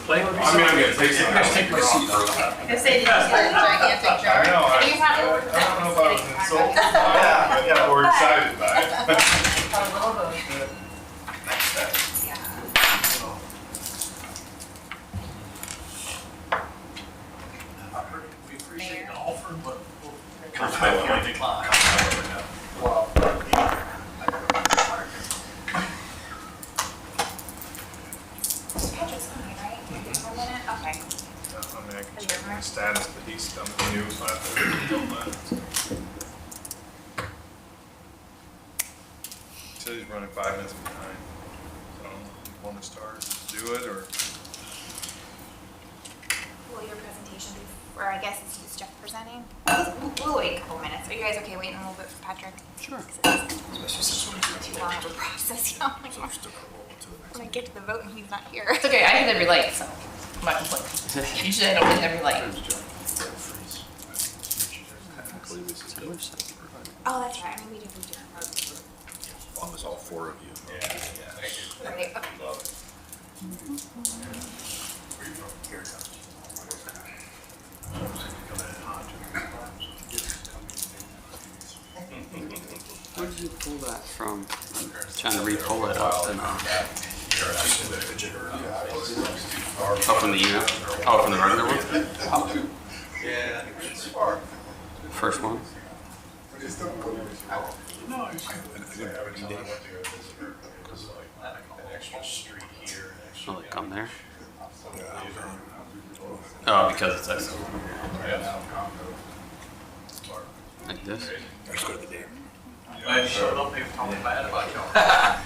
I mean, I'm gonna take some. I say, did you see the gigantic jar? I know. I don't know about insulting. Yeah, we're excited about it. We appreciate the offer, but we'll decline. Patrick's coming, right? For a minute? Okay. I mean, I can check my status, but he's done the news, so I have to do that. So he's running 5 minutes behind. So, you want to start, do it, or? Will your presentation be, or I guess it's just Jeff presenting? We'll wait a couple minutes. Are you guys okay waiting a little bit for Patrick? Sure. It's too long of a process, you know? When I get to the vote and he's not here. It's okay, I hit every light, so I'm not complaining. Usually I don't hit every light. Oh, that's right. I mean, we did different votes. As long as all 4 of you. Right, okay. Here it comes. Where did you pull that from? I'm trying to re-pull it up and oh, from the unit? Oh, from the regular one? Oh. Yeah. First one? Oh, they come there? Oh, because it's excellent. Like this? Let's go to the dam. Glad you showed up, they were talking bad about y'all.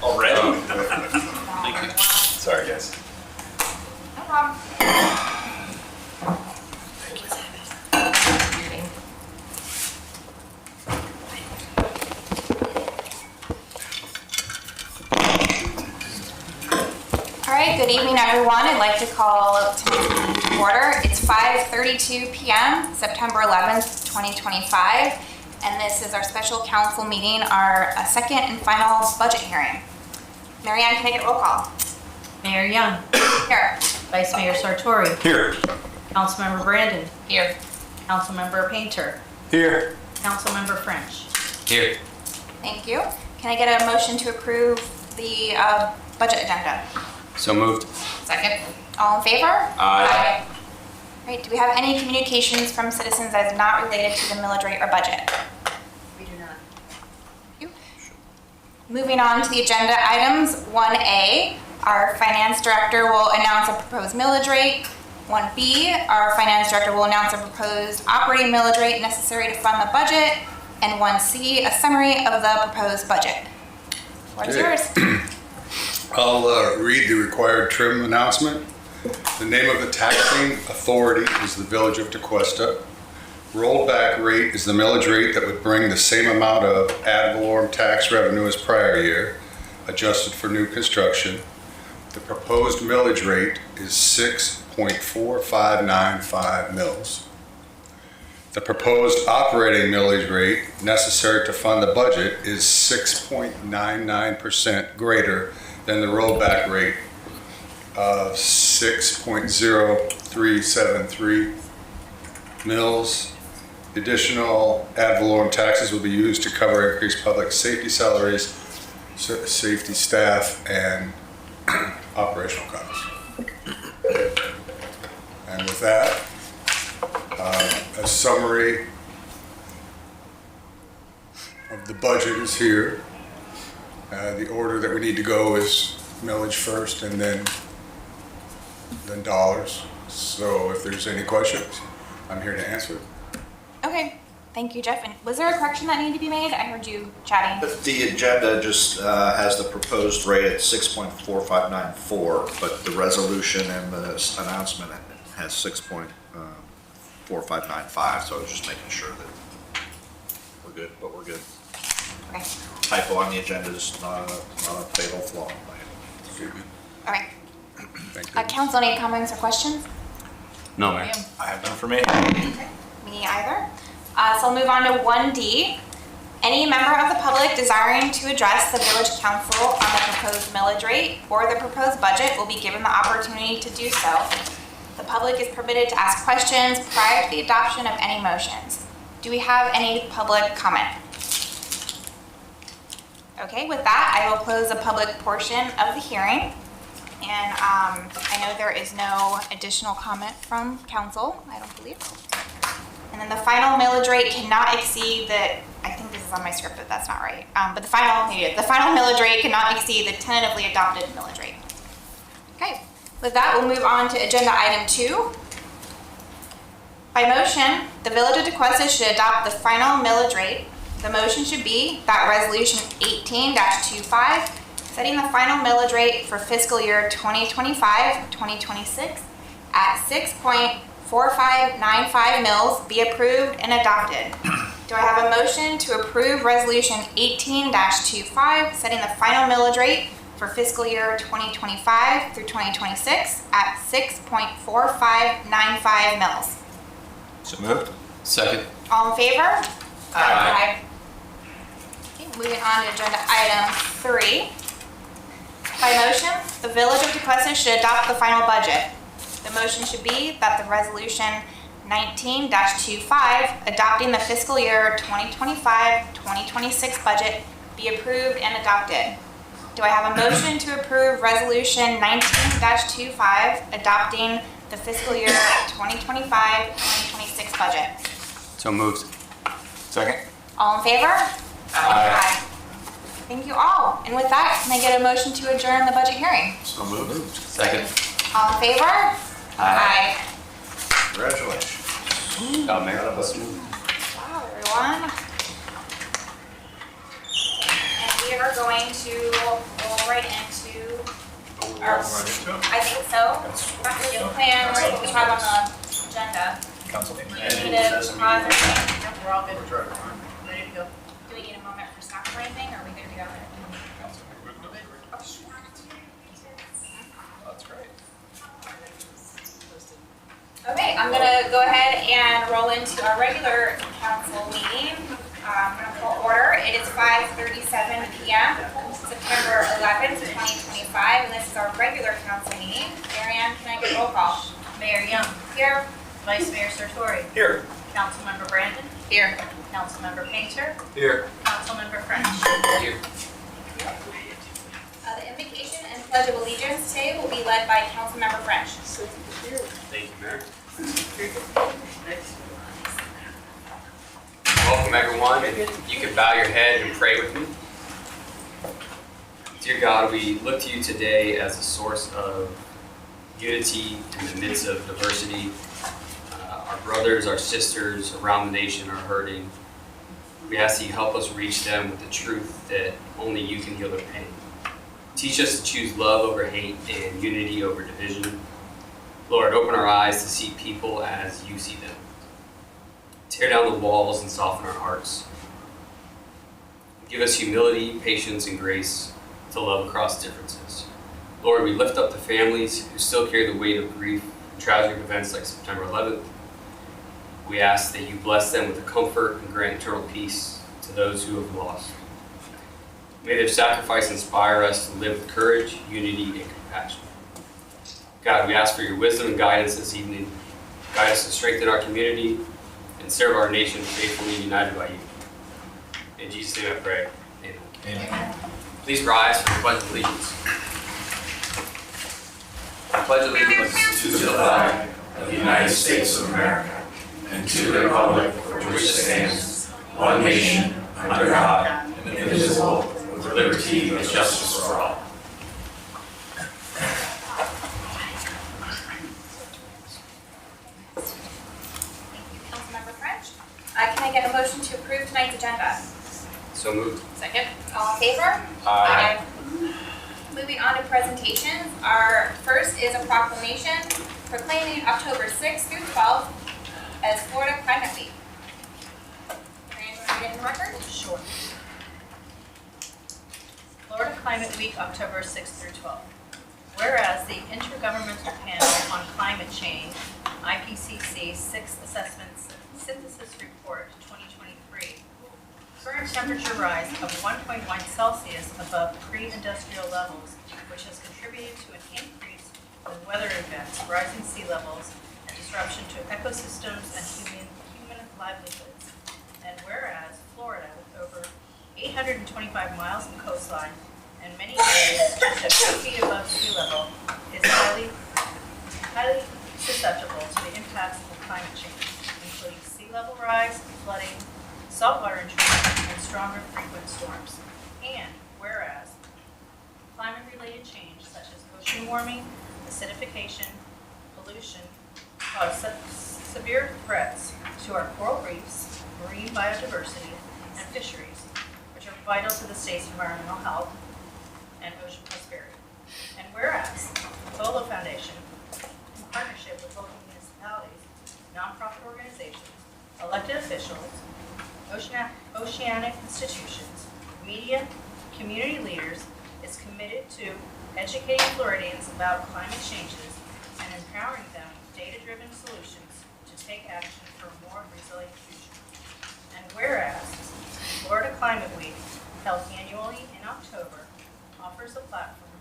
Already? Thank you. Sorry, guys. No problem. All right, good evening, everyone. I'd like to call tonight's meeting to order. It's 5:32 p.m., September 11th, 2025, and this is our special council meeting, our second and final budget hearing. Marianne, can I get a roll call? Mayor Young, Here. Vice Mayor Sartori, Here. Councilmember Brandon, Here. Councilmember Painter, Here. Councilmember French. Here. Thank you. Can I get a motion to approve the budget agenda? So moved. Second. All in favor? Aye. Great. Do we have any communications from citizens that is not related to the millage rate or budget? We do not. Thank you. Moving on to the agenda items, 1A, our finance director will announce a proposed millage rate. 1B, our finance director will announce a proposed operating millage rate necessary to fund the budget. And 1C, a summary of the proposed budget. What is yours? I'll read the required trim announcement. The name of the taxing authority is the Village of Tequesta. Rollback rate is the millage rate that would bring the same amount of ad valorem tax revenue as prior year, adjusted for new construction. The proposed millage rate is 6.4595 mils. The proposed operating millage rate necessary to fund the budget is 6.99% greater than the rollback rate of 6.0373 mils. Additional ad valorem taxes will be used to cover increased public safety salaries, safety staff, and operational costs. And with that, a summary of the budget is here. The order that we need to go is millage first and then dollars. So if there's any questions, I'm here to answer. Okay, thank you, Jeff. And was there a correction that needed to be made? I heard you chatting. The agenda just has the proposed rate at 6.4594, but the resolution and the announcement has 6.4595, so I was just making sure that we're good, but we're good. Okay. Typo on the agenda is not a fatal flaw. All right. Thank you. Council, any comments or questions? No, Mayor. I have none for me. Me either. So I'll move on to 1D. Any member of the public public desiring to address the village council on the proposed millage rate or the proposed budget will be given the opportunity to do so. The public is permitted to ask questions prior to the adoption of any motions. Do we have any public comment? Okay, with that, I will close the public portion of the hearing. And I know there is no additional comment from council, I don't believe. And then the final millage rate cannot exceed the, I think this is on my script, but that's not right. But the final millage rate cannot exceed the tentatively adopted millage rate. Okay, with that, we'll move on to agenda item 2. By motion, the Village of Tequesta should adopt the final millage rate. The motion should be that Resolution 18-25, setting the final millage rate for fiscal year 2025-2026 at 6.4595 mils be approved and adopted. Do I have a motion to approve Resolution 18-25, setting the final millage rate for fiscal year 2025 through 2026 at 6.4595 mils? So moved. Second. All in favor? Aye. Okay, moving on to agenda item 3. By motion, the Village of Tequesta should adopt the final budget. The motion should be that the Resolution 19-25, adopting the fiscal year 2025-2026 budget, be approved and adopted. Do I have a motion to approve Resolution 19-25, adopting the fiscal year 2025-2026 budget? So moved. Second. All in favor? Aye. Thank you all. And with that, can I get a motion to adjourn the budget hearing? So moved. Second. All in favor? Aye. Congratulations. Oh, Mayor, that was smooth. Wow, everyone. And we are going to roll right into our, I think so. Back to the plan, what we have on the agenda. Council Do meeting. we need to pause or anything? We're all good. We're trying. Ready to go. Do we need a moment for staff or anything, or are we good to go? Council meeting. That's great. Okay, I'm gonna go ahead and roll into our regular council meeting. I'm gonna call order. It is 5:37 p.m., September 11th, 2025, and this is our regular council meeting. Marianne, can I get roll call? Mayor Young, Here. Vice Mayor Sartori, Here. Councilmember Brandon, Here. Councilmember Painter, Here. Councilmember French. Here. The invocation and pledge of allegiance today will be led by Councilmember French. Thank you, Mayor. Welcome, everyone. If you could bow your head and pray with me. Dear God, we look to you today as a source of unity in the midst of diversity. Our brothers, our sisters around the nation are hurting. We ask that you help us reach them with the truth that only you can heal their pain. Teach us to choose love over hate and unity over division. Lord, open our eyes to see people as you see them. Tear down the walls and soften our hearts. Give us humility, patience, and grace to love across differences. Lord, we lift up the families who still carry the weight of grief and tragic events like September 11th. We ask that you bless them with comfort and grant eternal peace to those who have lost. May their sacrifice inspire us to live with courage, unity, and compassion. God, we ask for your wisdom and guidance this evening. Guide us to strengthen our community and serve our nation faithfully united by you. In Jesus' name I pray. Amen. Amen. Please rise for the Pledge of Allegiance. I pledge allegiance to the flag of the United States of America and to the republic for which it stands, one nation, under God, indivisible, with liberty and justice for all. Councilmember French. Can I get a motion to approve tonight's agenda? So moved. Second. All in favor? Aye. Moving on to presentations. Our first is a proclamation proclaiming October 6th through 12th as Florida Climate Week. Marianne, you want to read it in the record? Sure. Florida Climate Week, October 6th through 12th. Whereas the Intergovernmental Panel on Climate Change, IPCC 6th Assessment Synthesis Report 2023, Current temperature rise of 1.1 Celsius above pre-industrial levels, which has contributed to an increase in weather events, rising sea levels, and disruption to ecosystems and human livelihoods. And whereas Florida, with over 825 miles of coastline and many areas just a few feet above sea level, is highly susceptible to the impacts of climate change, including sea level rise, flooding, saltwater intrusion, and stronger frequent storms. And whereas climate-related change such as ocean warming, acidification, pollution cause severe threats to our coral reefs, marine biodiversity, and fisheries, which are vital to the state's environmental health and ocean prosperity. And whereas the Bolo Foundation, in partnership with local municipalities, nonprofit organizations, elected officials, oceanic institutions, media, community leaders, is committed to educating Floridians about climate changes and empowering them with data-driven solutions to take action for a more resilient future. And whereas Florida Climate Week, held annually in October, offers a platform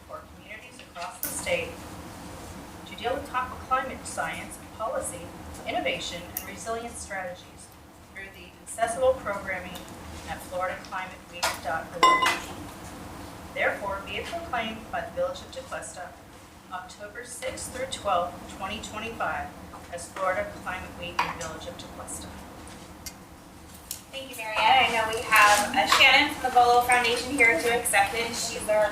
for communities across the state to deal with climate science, policy, innovation, and resilience strategies through the accessible programming at floridaclimateweek.org. Therefore, be it proclaimed by the Village of Tequesta, October 6th through 12th, 2025, as Florida Climate Week in the Village of Tequesta. Thank you, Marianne. I know we have Shannon from the Bolo Foundation here to accept it. She's our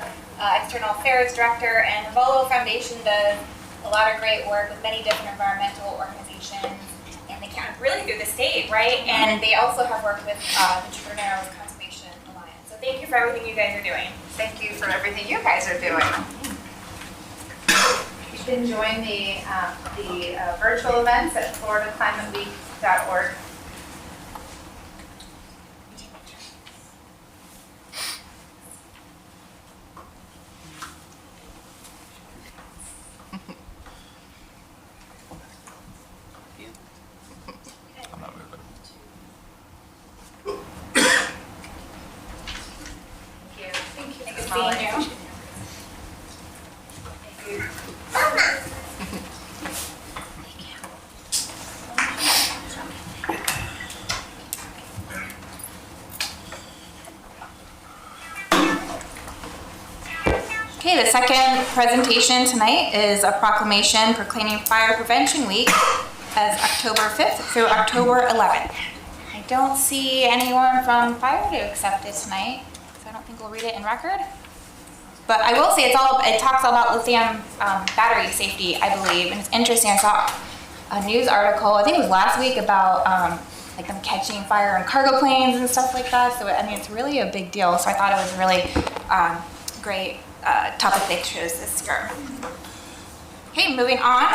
External Affairs Director, and the Bolo Foundation does a lot of great work with many different environmental organizations, and they count really through the state, right? And they also have worked with the Tribunal Conservation Alliance. So thank you for everything you guys are doing. Thank you for everything you guys are doing. You can join the virtual events at floridaclimateweek.org. I'm not moving. Thank you. Thank you. Good seeing you. Okay, the second presentation tonight is a proclamation proclaiming Fire Prevention Week as October 5th through October 11th. I don't see anyone from fire to accept it tonight, so I don't think we'll read it in record. But I will say it talks all about lithium battery safety, I believe, and it's interesting. I saw a news article, I think it was last week, about like them catching fire in cargo planes and stuff like that. So I mean, it's really a big deal. So I thought it was a really great topic they chose this year. Okay, moving on.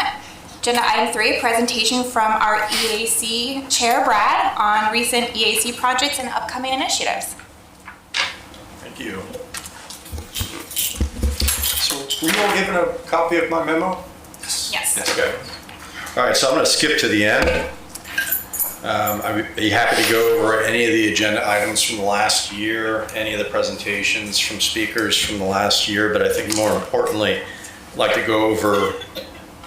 Agenda item 3, presentation from our EAC Chair, Brad, on recent EAC projects and upcoming initiatives. Thank you. So were you all given a copy of my memo? Yes. Okay. All right, so I'm going to skip to the end. I'd be happy to go over any of the agenda items from the last year, any of the presentations from speakers from the last year, but I think more importantly, I'd like to go over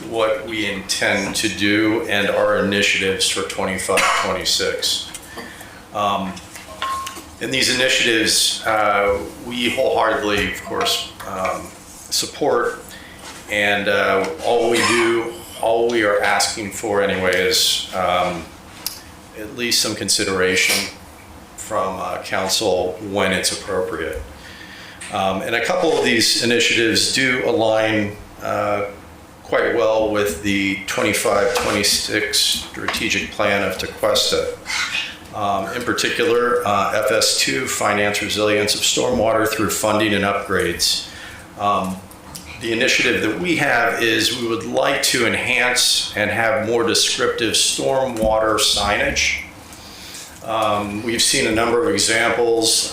what we intend to do and our initiatives for 25-26. In these initiatives, we wholeheartely, of course, support, and all we are asking for anyway is at least some consideration from council when it's appropriate. And a couple of these initiatives do align quite well with the 25-26 strategic plan of Tequesta. In particular, FS2, Finance Resilience of Stormwater through Funding and Upgrades. The initiative that we have is we would like to enhance and have more descriptive stormwater signage. We've seen a number of examples,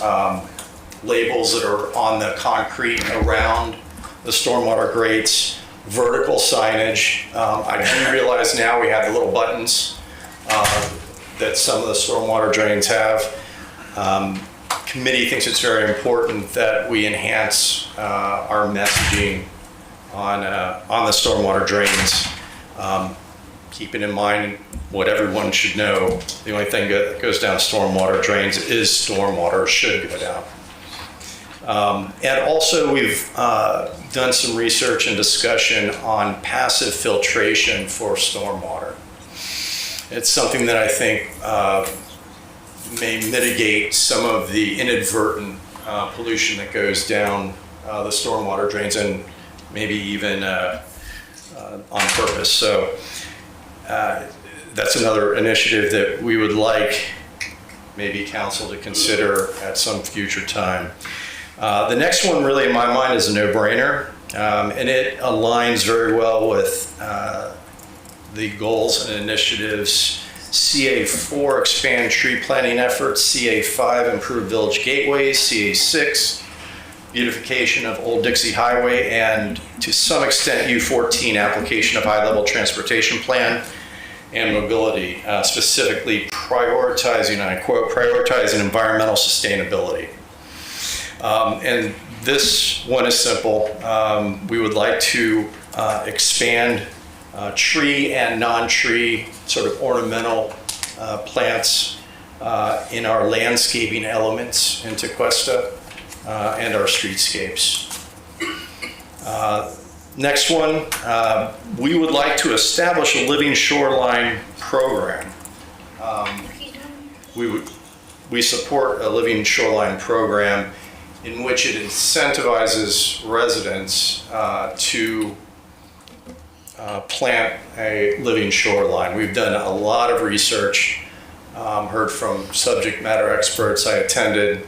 labels that are on the concrete around the stormwater grates, vertical signage. I do realize now we have the little buttons that some of the stormwater drains have. Committee thinks it's very important that we enhance our messaging on the stormwater drains. Keeping in mind what everyone should know, the only thing that goes down stormwater drains is stormwater, should go down. And also we've done some research and discussion on passive filtration for stormwater. It's something that I think may mitigate some of the inadvertent pollution that goes down the stormwater drains, and maybe even on purpose. So that's another initiative that we would like maybe council to consider at some future time. The next one really in my mind is a no-brainer, and it aligns very well with the goals and initiatives. CA4, expand tree planting efforts. CA5, improve village gateways. CA6, beautification of Old Dixie Highway, and to some extent U14, application of high-level transportation plan and mobility, specifically prioritizing, and I quote, prioritizing environmental sustainability. And this one is simple. We would like to expand tree and non-tree sort of ornamental plants in our landscaping elements in Tequesta and our streetscapes. Next one, we would like to establish a living shoreline program. We support a living shoreline program in which it incentivizes residents to plant a living shoreline. We've done a lot of research, heard from subject matter experts. I attended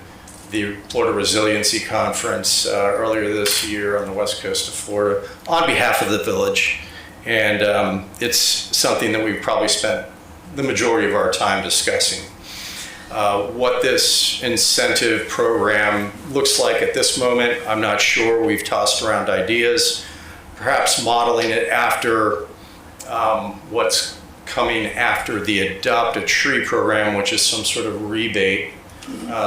the Florida Resiliency Conference earlier this year on the west coast of Florida on behalf of the village. And it's something that we've probably spent the majority of our time discussing. What this incentive program looks like at this moment, I'm not sure. We've tossed around ideas, perhaps modeling it after what's coming after the Adopt a Tree program, which is some sort of rebate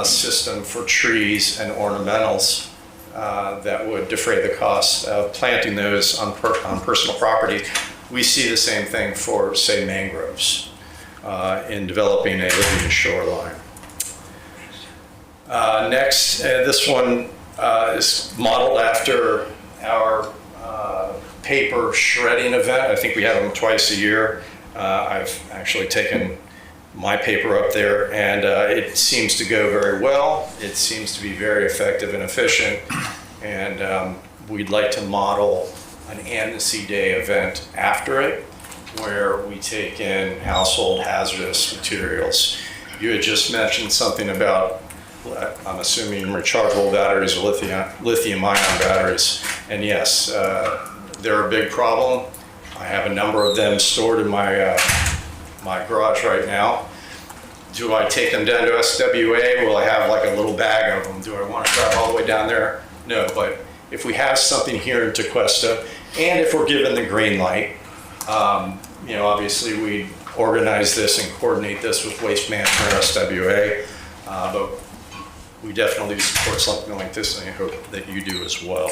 system for trees and ornamentals that would defray the cost of planting those on personal property. We see the same thing for, say, mangroves in developing a living shoreline. Next, this one is modeled after our paper shredding event. I think we have them twice a year. I've actually taken my paper up there, and it seems to go very well. It seems to be very effective and efficient, and we'd like to model an Amnesty Day event after it, where we take in household hazardous materials. You had just mentioned something about, I'm assuming, rechargeable batteries or lithium-ion batteries, and yes, they're a big problem. I have a number of them stored in my my garage right now. Do I take them down to SWA? Will I have like a little bag of them? Do I want to drive all the way down there? No, but if we have something here in Tequesta, and if we're given the green light, you know, obviously we organize this and coordinate this with Waste Management or SWA, but we definitely support something like this, and I hope that you do as well.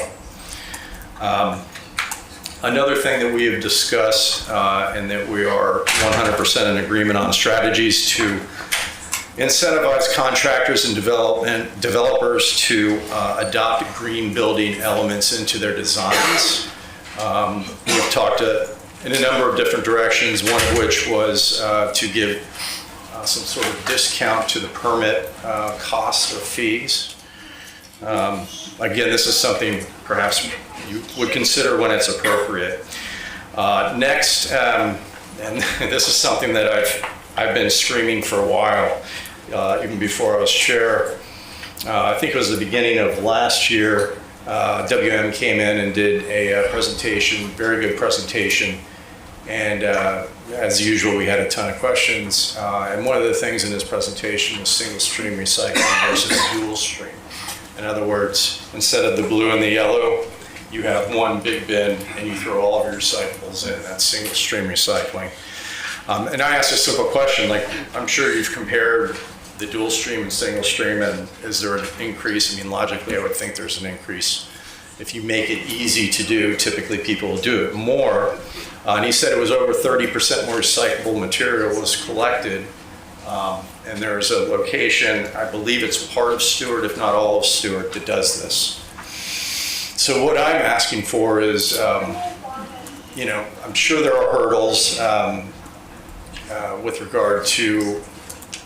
Another thing that we have discussed and that we are 100% in agreement on, strategies to incentivize contractors and developers to adopt green building elements into their designs. We've talked in a number of different directions, one of which was to give some sort of discount to the permit costs or fees. Again, this is something perhaps you would consider when it's appropriate. Next, and this is something that I've been screaming for a while, even before I was chair. I think it was the beginning of last year, WM came in and did a presentation, very good presentation. And as usual, we had a ton of questions. And one of the things in his presentation was single stream recycling versus dual stream. In other words, instead of the blue and the yellow, you have one big bin and you throw all of your recyclables in. That's single stream recycling. And I asked a simple question, like, I'm sure you've compared the dual stream and single stream, and is there an increase? I mean, logically, I would think there's an increase. If you make it easy to do, typically people will do it more. And he said it was over 30% more recyclable material was collected. And there's a location, I believe it's part of Stewart, if not all of Stewart, that does this. So what I'm asking for is, you know, I'm sure there are hurdles with regard to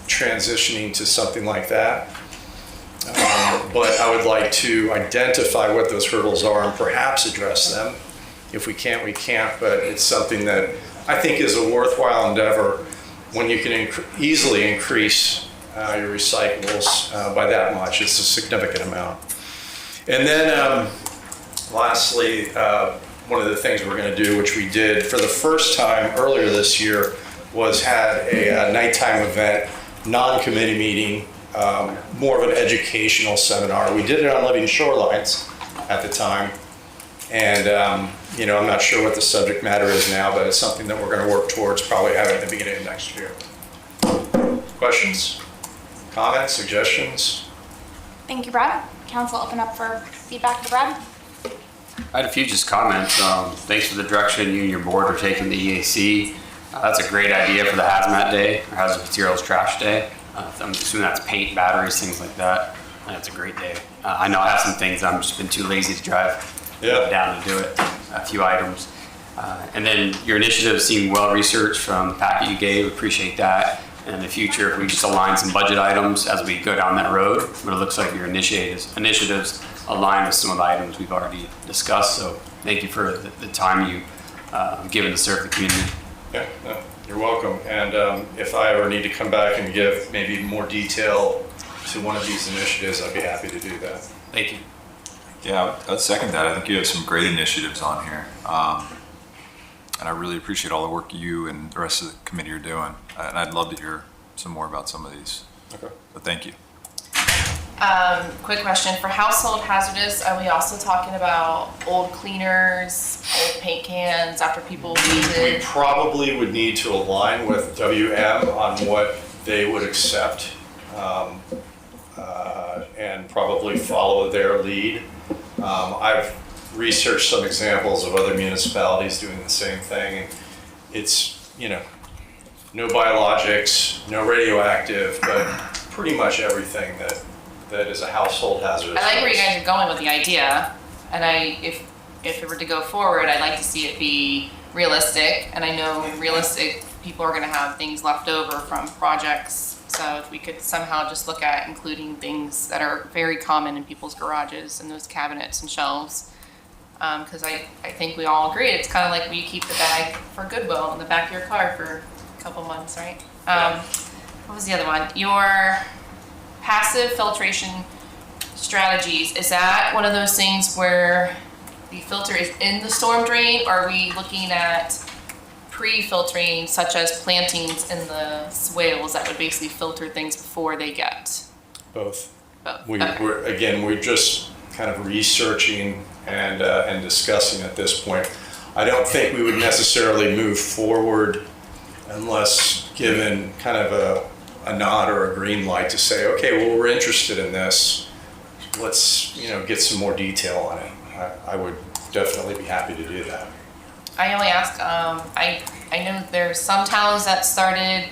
transitioning to something like that. But I would like to identify what those hurdles are and perhaps address them. If we can't, we can't, but it's something that I think is a worthwhile endeavor when you can easily increase your recyclables by that much. It's a significant amount. And then lastly, one of the things we're going to do, which we did for the first time earlier this year, was had a nighttime event, non-committee meeting, more of an educational seminar. We did it on Levying shorelines at the time. And, you know, I'm not sure what the subject matter is now, but it's something that we're going to work towards probably having at the beginning of next year. Questions, comments, suggestions? Thank you, Brad. Council, open up for feedback to Brad. I had a few just comments. Thanks for the direction you and your board are taking the EAC. That's a great idea for the hazmat day, or hazardous materials trash day. I'm assuming that's paint, batteries, things like that. That's a great day. I know I have some things I've just been too lazy to drive down to do it, a few items. And then your initiatives seem well researched from the packet you gave, appreciate that. And in the future, if we just align some budget items as we go down that road, but it looks like your initiatives align with some of the items we've already discussed. So thank you for the time you've given to serve the community. Yeah, no, you're welcome. And if I ever need to come back and give maybe more detail to one of these initiatives, I'd be happy to do that. Thank you. Yeah, I'd second that. I think you have some great initiatives on here. And I really appreciate all the work you and the rest of the committee are doing. And I'd love to hear some more about some of these. Okay. But thank you. Quick question, for household hazardous, are we also talking about old cleaners, old paint cans after people use We it? probably would need to align with WM on what they would accept and probably follow their lead. I've researched some examples of other municipalities doing the same thing. And it's, you know, no biologics, no radioactive, but pretty much everything that is a household hazard. I like where you guys are going with the idea, and if it were to go forward, I'd like to see it be realistic, and I know realistic people are gonna have things left over from projects, so if we could somehow just look at including things that are very common in people's garages and those cabinets and shelves. Because I think we all agree, it's kind of like when you keep the bag for Goodwill in the back of your car for a couple months, right? What was the other one? Your passive filtration strategies, is that one of those things where the filter is in the storm drain, or are we looking at pre-filtering such as plantings in the swales that would basically filter things before they get? Both. Both. We're just kind of researching and discussing at this point. I don't think we would necessarily move forward unless given kind of a nod or a green light to say, okay, well, we're interested in this. Let's, you know, get some more detail on it. I would definitely be happy to do that. I only ask, I know there's some towns that started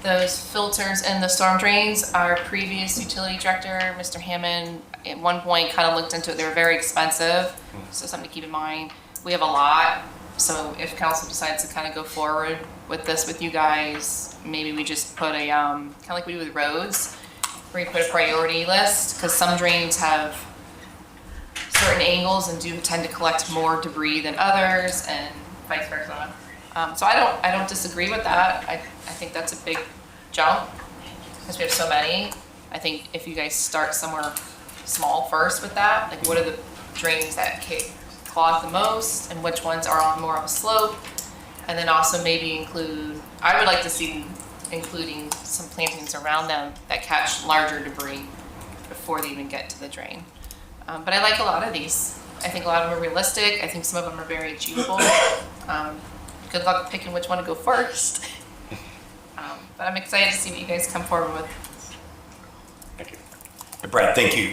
those filters in the storm drains. Our previous utility director, Mr. Hammond, at one point kind of looked into it. They were very expensive, so something to keep in mind. We have a lot, so if council decides to kind of go forward with this with you guys, maybe we just put a, kind of like we do with roads, where you put a priority list, because some drains have certain angles and do tend to collect more debris than others, and vice versa. So I don't disagree with that. I think that's a big jump, because we have so many. I think if you guys start somewhere small first with that, like what are the drains that clog the most, and which ones are on more of a slope, and then also maybe include, I would like to see including some plantings around them that catch larger debris before they even get to the drain. But I like a lot of these. I think a lot of them are realistic. I think some of them are very achievable. Good luck picking which one to go first. But I'm excited to see what you guys come forward with. Thank you. Brad, thank you.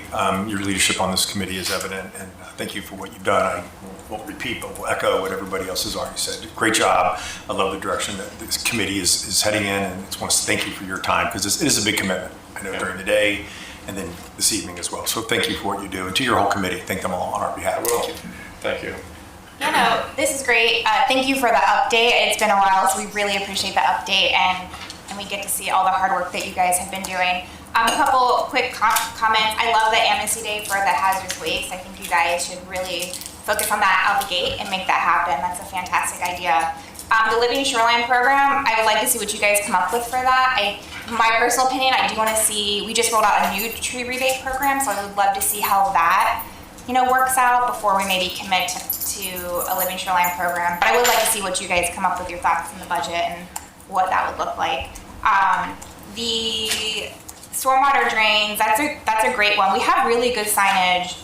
Your leadership on this committee is evident, and thank you for what you've done. I won't repeat, but will echo what everybody else has already said. Great job. I love the direction that this committee is heading in, and I just want to thank you for your time, because it is a big commitment. I know during the day and then this evening as well. So thank you for what you do, and to your whole committee, thank them all on our behalf. Thank you. Thank you. No, this is great. Thank you for the update. It's been a while, so we really appreciate the update, and we get to see all the hard work that you guys have been doing. A couple quick comments. I love the Amnesty Day for the hazardous waste. I think you guys should really focus on that out the gate and make that happen. That's a fantastic idea. The Living Shoreline Program, I would like to see what you guys come up with for that. My personal opinion, I do want to see, we just rolled out a new tree rebate program, so I would love to see how that works out before we maybe commit to a Living Shoreline program. But I would like to see what you guys come up with your thoughts in the budget and what that would look like. The stormwater drains, that's a great one. We have really good signage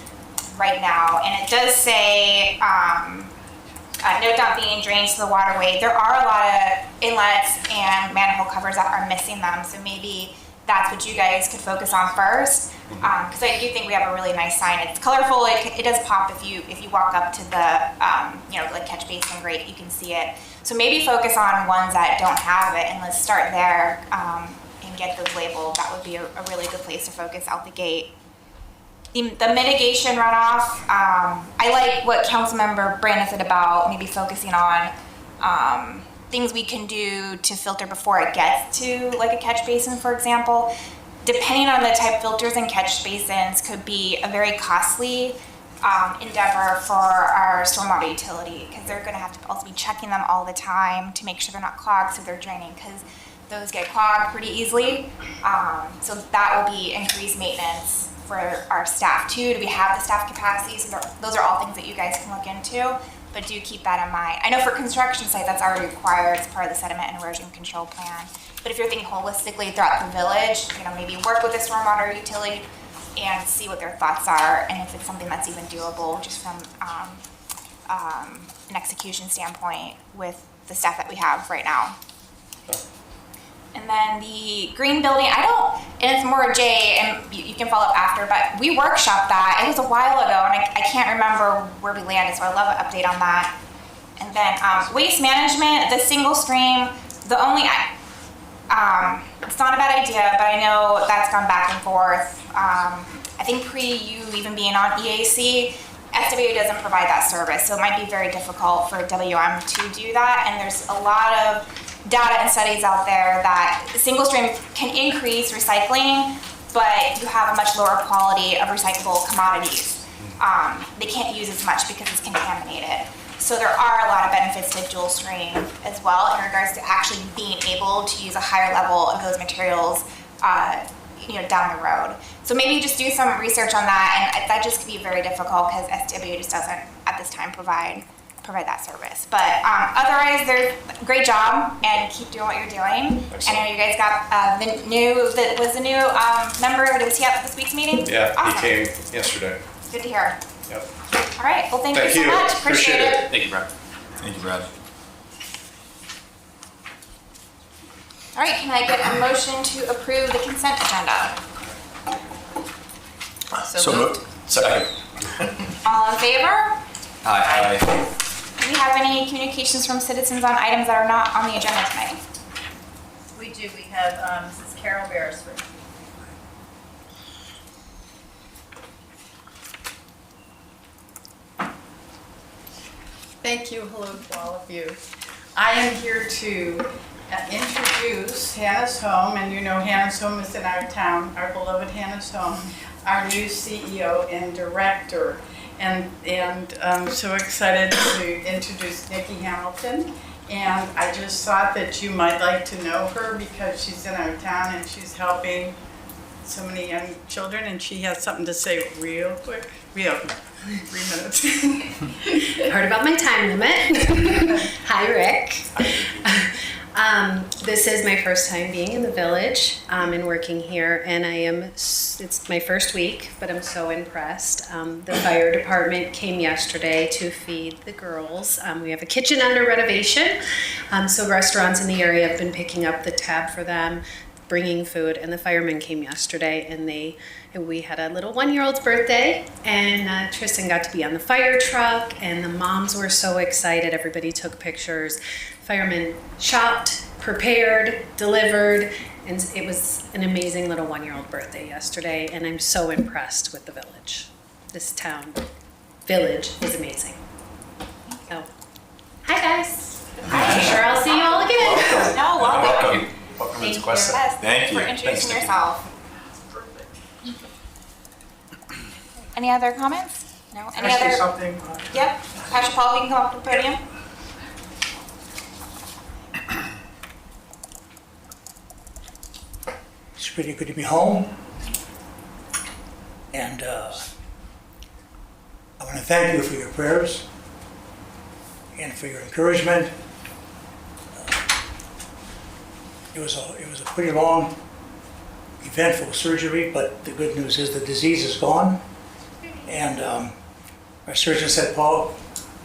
right now, and it does say no dumping drains to the waterway. There are a lot of inlets and manhole covers that are missing them, so maybe that's what you guys could focus on first, because I do think we have a really nice sign. It's colorful. It does pop if you walk up to the like catch basin grate, you can see it. So maybe focus on ones that don't have it, and let's start there and get those labeled. That would be a really good place to focus out the gate. The mitigation runoff, I like what Councilmember Brandon said about maybe focusing on things we can do to filter before it gets to like a catch basin, for example. Depending on the type, filters and catch basins could be a very costly endeavor for our stormwater utility, because they're going to have to also be checking them all the time to make sure they're not clogged, so they're draining, because those get clogged pretty easily. So that will be increased maintenance for our staff too. Do we have the staff capacity? So those are all things that you guys can look into, but do keep that in mind. I know for construction site that's already required as part of the sediment and erosion control plan, but if you're thinking holistically throughout the village, maybe work with the stormwater utility and see what their thoughts are, and if it's something that's even doable just from an execution standpoint with the staff that we have right now. And then the green building, and it's more Jay, and you can follow up after, but we workshopped that. It was a while ago, and I can't remember where we landed, so I'd love an update on that. And then waste management, the single stream, it's not a bad idea, but I know that's gone back and forth. I think you even being on EAC, SWA doesn't provide that service, so it might be very difficult for WM to do that, and there's a lot of data and studies out there that single stream can increase recycling, but you have a much lower quality of recyclable commodities. They can't use as much because it's contaminated. So there are a lot of benefits to dual stream as well in regards to actually being able to use a higher level of those materials down the road. So maybe just do some research on that, and that just could be very difficult because SWA just doesn't at this time provide that service. But otherwise, they're great job, and keep doing what you're doing. Excellent. I know you guys got the new member. Was he at this week's meeting? Yeah, awesome. He came yesterday. Good to hear. Yep. All right. Well, thank you so much. Appreciate it. Thank you, Brad. Thank you, Brad. All right. Can I get a motion to approve the consent agenda? So moved. Second. All in favor? Aye. Do we have any communications from citizens on items that are not on the agenda tonight? We do. We have Mrs. Carol Beresford. Thank you. Hello to all of you. I am here to introduce Hannah's Home, and you know Hannah's Home is in our town, our beloved Hannah's Home, our new CEO and director. And I'm so excited to introduce Nikki Hamilton. And I just thought that you might like to know her because she's in our town and she's helping so many young children, and she has something to say real quick. 3 minutes. Heard about my time limit. Hi, Rick. This is my first time being in the village and working here, and it's my first week, but I'm so impressed. The fire department came yesterday to feed the girls. We have a kitchen under renovation, so restaurants in the area have been picking up the tab for them. bringing food, and the firemen came yesterday, and we had a little 1-year-old's birthday, and Tristan got to be on the fire truck, and the moms were so excited. Everybody took pictures. Firemen shopped, prepared, delivered, and it was an amazing little 1-year-old birthday yesterday, and I'm so impressed with the village. This village is amazing. So, hi guys. I'm sure I'll see you all again. No, welcome. Welcome to Thank Tequesta. you. Yes, Thank you. for introducing Thanks, yourself. Any other comments? No? Any Can I say other? something? Yep. Pastor Paul, you can come up to the podium. It's really good to be home. And I want to thank you for your prayers and for your encouragement. It was a pretty long, eventful surgery, but the good news is the disease is gone. And our surgeon said, Paul,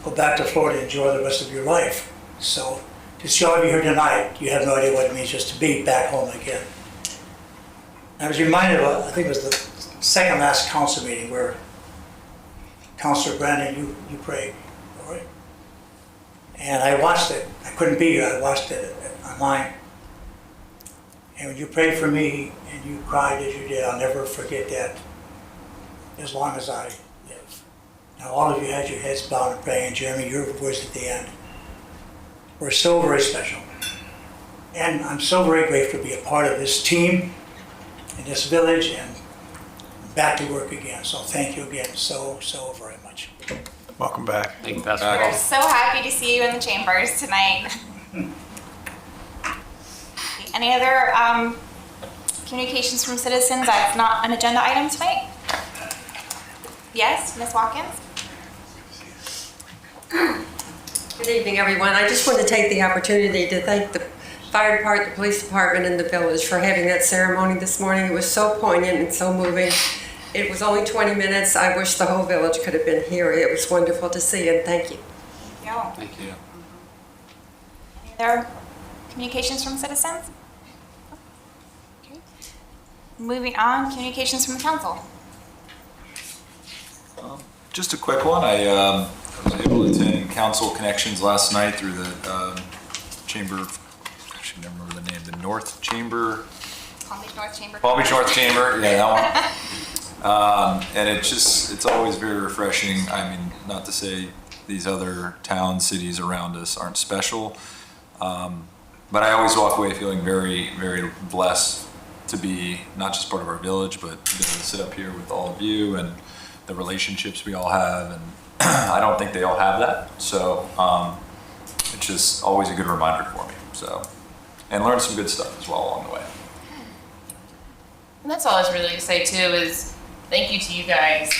go back to Florida, enjoy the rest of your life. So to see all of you here tonight, you have no idea what it means just to be back home again. I was reminded of, I think it was the second last council meeting where Councilor Brandon, you prayed, all right? And I watched it. I couldn't be here. I watched it online. And when you prayed for me and you cried as you did, I'll never forget that as long as I live. Now, all of you had your heads bowed and praying. Jeremy, your words at the end were so very special. And I'm so very grateful to be a part of this team in this village and back to work again. So thank you again so very much. Welcome back. Thank you, Pastor We're Paul. so happy to see you in the chambers tonight. Any other communications from citizens that's not an agenda item tonight? Yes, Ms. Watkins? Good evening, everyone. I just want to take the opportunity to thank the fire department, the police department, and the village for having that ceremony this morning. It was so poignant and so moving. It was only 20 minutes. I wish the whole village could have been here. It was wonderful to see, and thank you. Thank you. Any other communications from citizens? Okay. Moving on, communications from the council. Just a quick one. I was able to attend council connections last night through the chamber. I should never remember the name. The North Chamber. Palm Beach North Chamber. Palm Beach North Chamber. Yeah, that one. And it's always very refreshing. I mean, not to say these other towns, cities around us aren't special, but I always walk away feeling very, very blessed to be not just part of our village, but to be able to sit up here with all of you and the relationships we all have. And I don't think they all have that. So it's just always a good reminder for me. So, and learn some good stuff as well along the way. And that's all I was really to say too is thank you to you guys.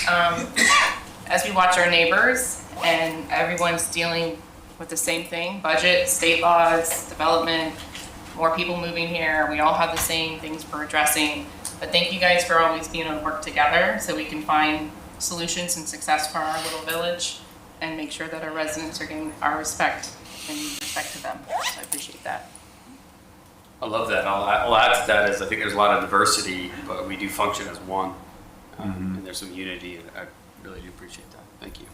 As we watch our neighbors and everyone's dealing with the same thing, budget, state laws, development, more people moving here, we all have the same things we're addressing. But thank you guys for always being able to work together so we can find solutions and success for our little village and make sure that our residents are getting our respect and respect to them. So I appreciate that. I love that. I'll add to that is I think there's a lot of diversity, but we do function as one. And there's some unity, and I really do appreciate that. Thank you.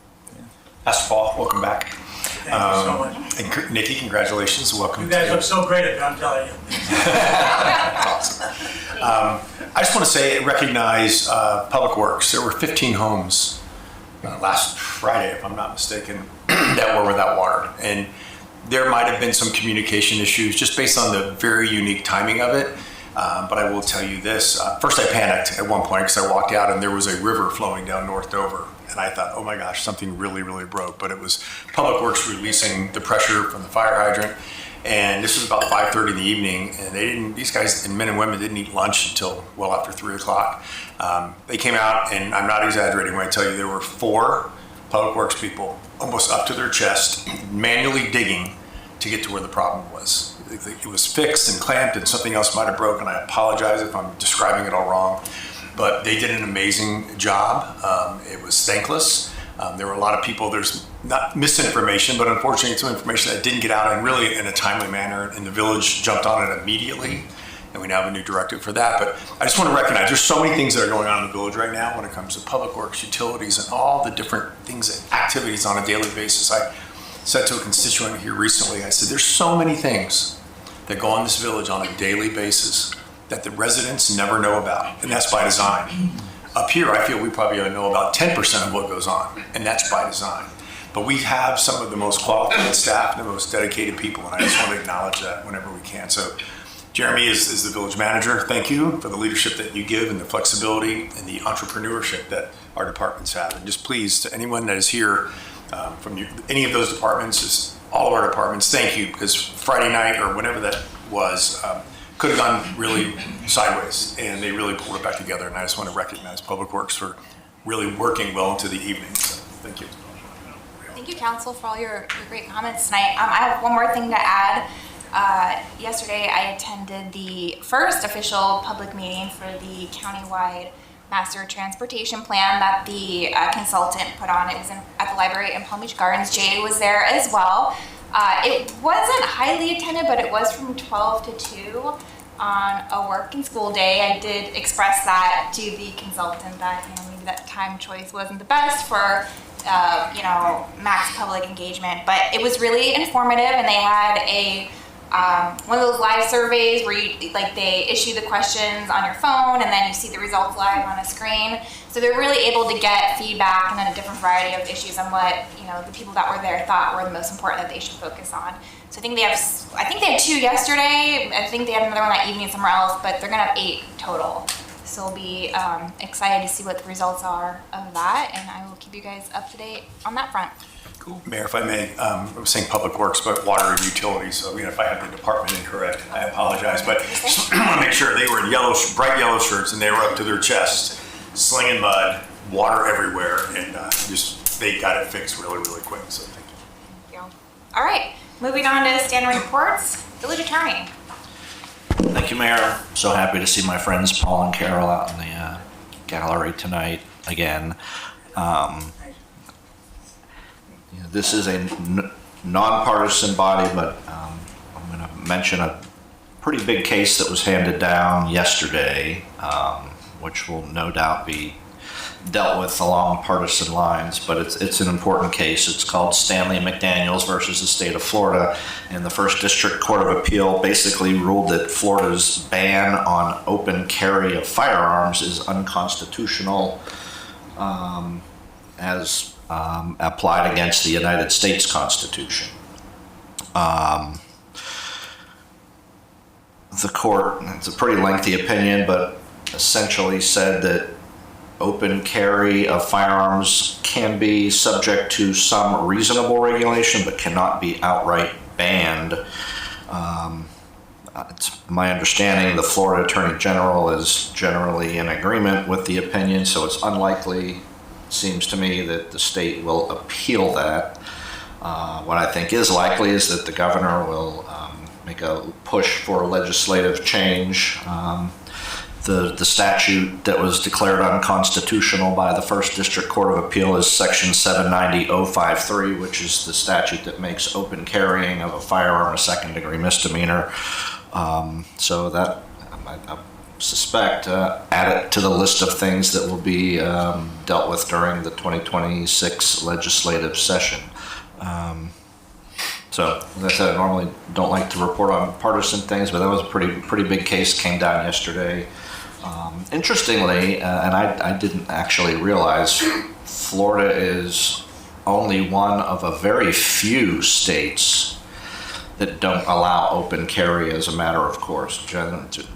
Pastor Paul, welcome back. Thank you so much. And Nikki, congratulations. Welcome. You guys to look so great at it, I'm telling you. Awesome. I just want to say, recognize Public Works. There were 15 homes last Friday, if I'm not mistaken, that were without water. And there might have been some communication issues just based on the very unique timing of it. But I will tell you this. First, I panicked at one point because I walked out and there was a river flowing down North Dover. And I thought, oh my gosh, something really, really broke. But it was Public Works releasing the pressure from the fire hydrant. And this was about 5:30 in the evening. And these guys and men and women didn't eat lunch until well after 3 o'clock. They came out, and I'm not exaggerating when I tell you there were 4 Public Works people almost up to their chest, manually digging to get to where the problem was. It was fixed and clamped and something else might have broken. I apologize if I'm describing it all wrong, but they did an amazing job. It was thankless. There were a lot of people, there's not misinformation, but unfortunately some information that didn't get out and really in a timely manner, and the village jumped on it immediately and we now have a new director for that. But I just want to recognize there's so many things that are going on in the village right now when it comes to public works, utilities, and all the different things and activities on a daily basis. I said to a constituent here recently, I said, there's so many things that go on in this village on a daily basis that the residents never know about, and that's by design. Up here, I feel we probably know about 10% of what goes on, and that's by design. But we have some of the most qualified staff and the most dedicated people, and I just want to acknowledge that whenever we can. So Jeremy is the village manager. Thank you for the leadership that you give and the flexibility and the entrepreneurship that our departments have. And just please, to anyone that is here from any of those departments, just all of our departments, thank you, because Friday night or whenever that was, could have gone really sideways, and they really pulled it back together. And I just want to recognize Public Works for really working well into the evening. So thank you. Thank you, Council, for all your great comments tonight. I have one more thing to add. Yesterday, I attended the first official public meeting for the countywide master transportation plan that the consultant put on. It was at the library in Palm Beach Gardens. Jay was there as well. It wasn't highly attended, but it was from 12 to 2 on a work and school day. I did express that to the consultant that maybe that time choice wasn't the best for max public engagement, but it was really informative, and they had a one of those live surveys where they issue the questions on your phone and then you see the results live on a screen. So they're really able to get feedback and then a different variety of issues on what the people that were there thought were the most important that they should focus on. So I think they had 2 yesterday. I think they had another one that evening somewhere else, but they're gonna have 8 total. So we'll be excited to see what the results are of that, and I will keep you guys up to date on that front. Cool. Mayor, if I may, I was saying Public Works, but water and utilities. So if I have the department incorrect, I apologize. But just want to make sure they were in bright yellow shirts, and they were up to their chest, slinging mud, water everywhere, and they got it fixed really, really quick. So thank you. All right, moving on to standing reports. Village Attorney. Thank you, Mayor. So happy to see my friends Paul and Carol out in the gallery tonight again. This is a nonpartisan body, but I'm going to mention a pretty big case that was handed down yesterday, which will no doubt be dealt with along partisan lines, but it's an important case. It's called Stanley McDaniels versus the state of Florida, and the First District Court of Appeal basically ruled that Florida's ban on open carry of firearms is unconstitutional as applied against the United States Constitution. The court, it's a pretty lengthy opinion, but essentially said that open carry of firearms can be subject to some reasonable regulation, but cannot be outright banned. It's my understanding the Florida Attorney General is generally in agreement with the opinion, so it's unlikely, seems to me, that the state will appeal that. What I think is likely is that the governor will make a push for legislative change. The statute that was declared unconstitutional by the First District Court of Appeal is Section 790.053, which is the statute that makes open carrying of a firearm a second-degree misdemeanor. So that, I suspect, add it to the list of things that will be dealt with during the 2026 legislative session. So, as I said, I normally don't like to report on partisan things, but that was a pretty big case, came down yesterday. Interestingly, and I didn't actually realize, Florida is only one of a very few states that don't allow open carry as a matter of course.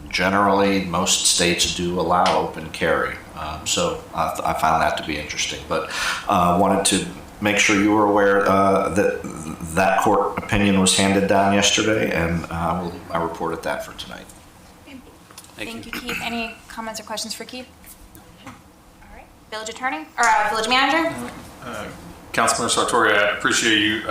Generally, most states do allow open carry. So I found that to be interesting, but wanted to make sure you were aware that court opinion was handed down yesterday, and I reported that for tonight. Thank you, Keith. Any comments or questions for Keith? All right. Village Attorney, or Village Manager? Councilman Sartori, I appreciate you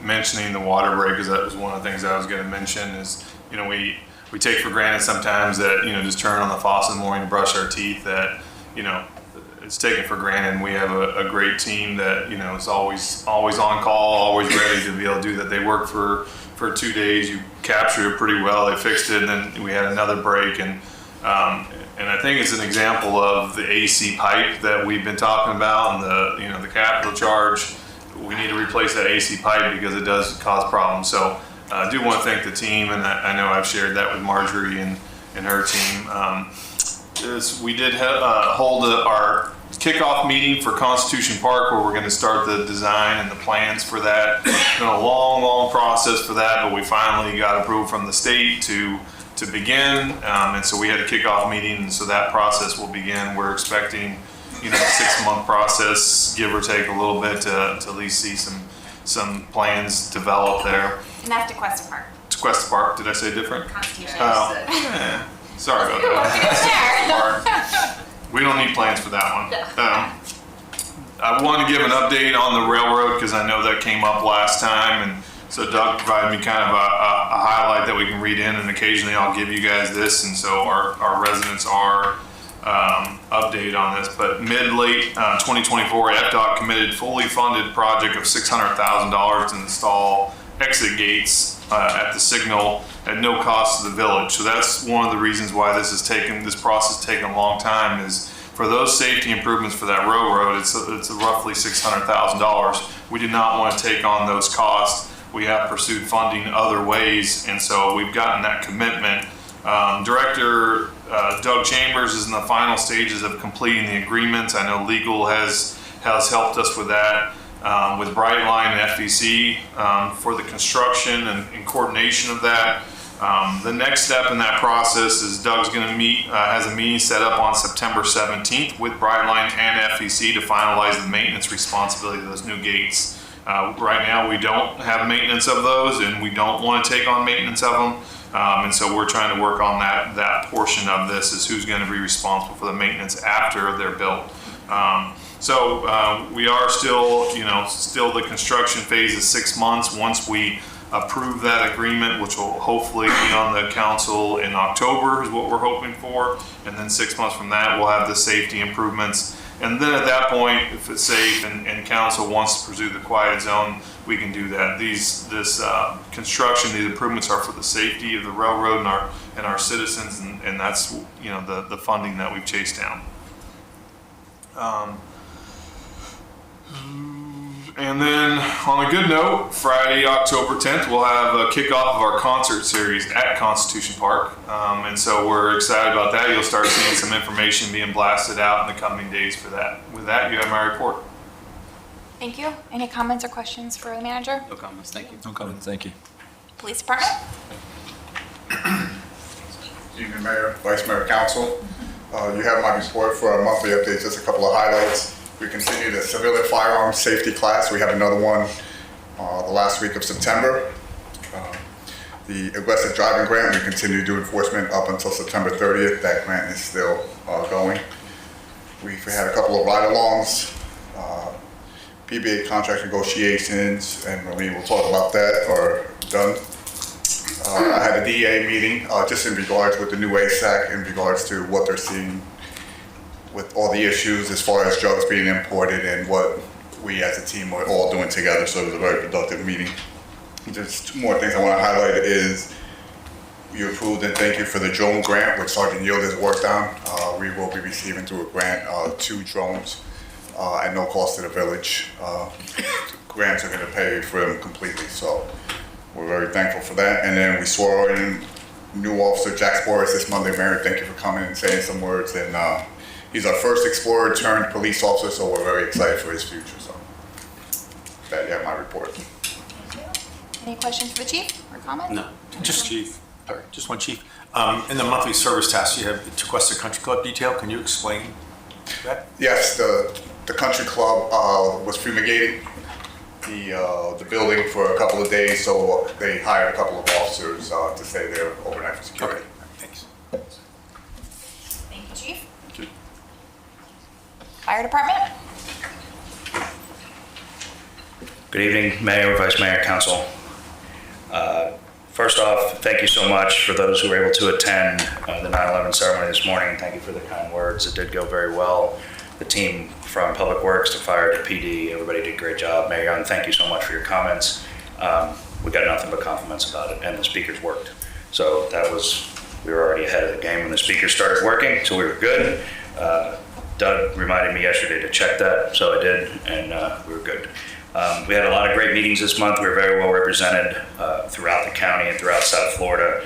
mentioning the water break, because that was one of the things I was going to mention is, we take for granted sometimes that, just turn on the faucet in the morning to brush our teeth, that, it's taken for granted. We have a great team that, you know, is always on call, always ready to be able to do that. They worked for 2 days. You captured it pretty well. They fixed it, and then we had another break. And I think it's an example of the AC pipe that we've been talking about, and the capital charge. We need to replace that AC pipe because it does cause problems. So I do want to thank the team, and I know I've shared that with Marjorie and her team. We did hold our kickoff meeting for Constitution Park, where we're going to start the design and the plans for that. It's been a long process for that, but we finally got approval from the state to begin, and so we had a kickoff meeting, and so that process will begin. We're expecting, a 6-month process, give or take a little bit, to at least see some plans develop there. And that's Tequesta Park. Tequesta Park, did I say different? Constitution. Oh, yeah. Sorry about that. We don't need plans for that one. I want to give an update on the railroad because I know that came up last time, and so Doug provided me kind of a highlight that we can read in, and occasionally I'll give you guys this, and so our residents are update on this. But mid-late 2024, FDOT committed fully funded project of $600,000 to install exit gates at the signal at no cost to the village. So that's one of the reasons why this process has taken a long time, is for those safety improvements for that railroad. It's roughly $600,000. We did not want to take on those costs. We have pursued funding other ways, and so we've gotten that commitment. Director Doug Chambers is in the final stages of completing the agreements. I know legal has helped us with that. With Brightline and FEC for the construction and coordination of that. The next step in that process is Doug's going to has a meeting set up on September 17th with Brightline and FEC to finalize the maintenance responsibility of those new gates. Right now we don't have maintenance of those, and we don't want to take on maintenance of them. And so we're trying to work on that portion of this, is who's going to be responsible for the maintenance after they're built. So we are still the construction phase is 6 months. Once we approve that agreement, which will hopefully be on the council in October, is what we're hoping for. And then 6 months from that, we'll have the safety improvements. And then at that point, if it's safe and council wants to pursue the quiet zone, we can do that. This construction, these improvements are for the safety of the railroad and our citizens, and that's the funding that we've chased down. And then on a good note, Friday, October 10th, we'll have a kickoff of our concert series at Constitution Park. And so we're excited about that. You'll start seeing some information being blasted out in the coming days for that. With that, you have my report. Thank you. Any comments or questions for the manager? No comments, thank you. No comments, thank you. Police Department? Good evening, Mayor, Vice Mayor, Council. You have my report for our monthly updates, just a couple of highlights. We continue the civilian firearms safety class. We have another one the last week of September. The aggressive driving grant, we continue to do enforcement up until September 30th. That grant is still going. We've had a couple of ride-alongs, PBA contract negotiations, and Marlene will talk about that, are done. I had a DEA meeting just in regards with the new ASAC, in regards to what they're seeing with all the issues as far as drugs being imported and what we as a team are all doing together. So it was a very productive meeting. Just two more things I want to highlight is you approved and thank you for the drone grant, which Sergeant Yield has worked on. We will be receiving through a grant 2 drones at no cost to the village. Grants are going to pay for them completely. So we're very thankful for that. And then we swore in new officer Jack Sporus this Monday. Mayor, thank you for coming and saying some words. And he's our first explorer turned police officer, so we're very excited for his future. So that, you have my report. Any questions for the chief or comments? No, just chief. Sorry, just one chief. In the monthly service task, you have the Tequesta Country Club detail. Can you explain that? Yes, the country club was fumigating the building for a couple of days, so they hired a couple of officers to stay there overnight for security. Okay, thanks. Thank you, Chief. Thank you. Fire Department? Good evening, Mayor, Vice Mayor, Council. First off, thank you so much for those who were able to attend the 9/11 ceremony this morning. Thank you for the kind words. It did go very well. the team from Public Works to Fire to PD, everybody did a great job. Mayor Young, thank you so much for your comments. We got nothing but compliments about it, and the speakers worked. So we were already ahead of the game when the speakers started working, so we were good. Doug reminded me yesterday to check that, so I did, and we were good. We had a lot of great meetings this month. We were very well represented throughout the county and throughout South Florida.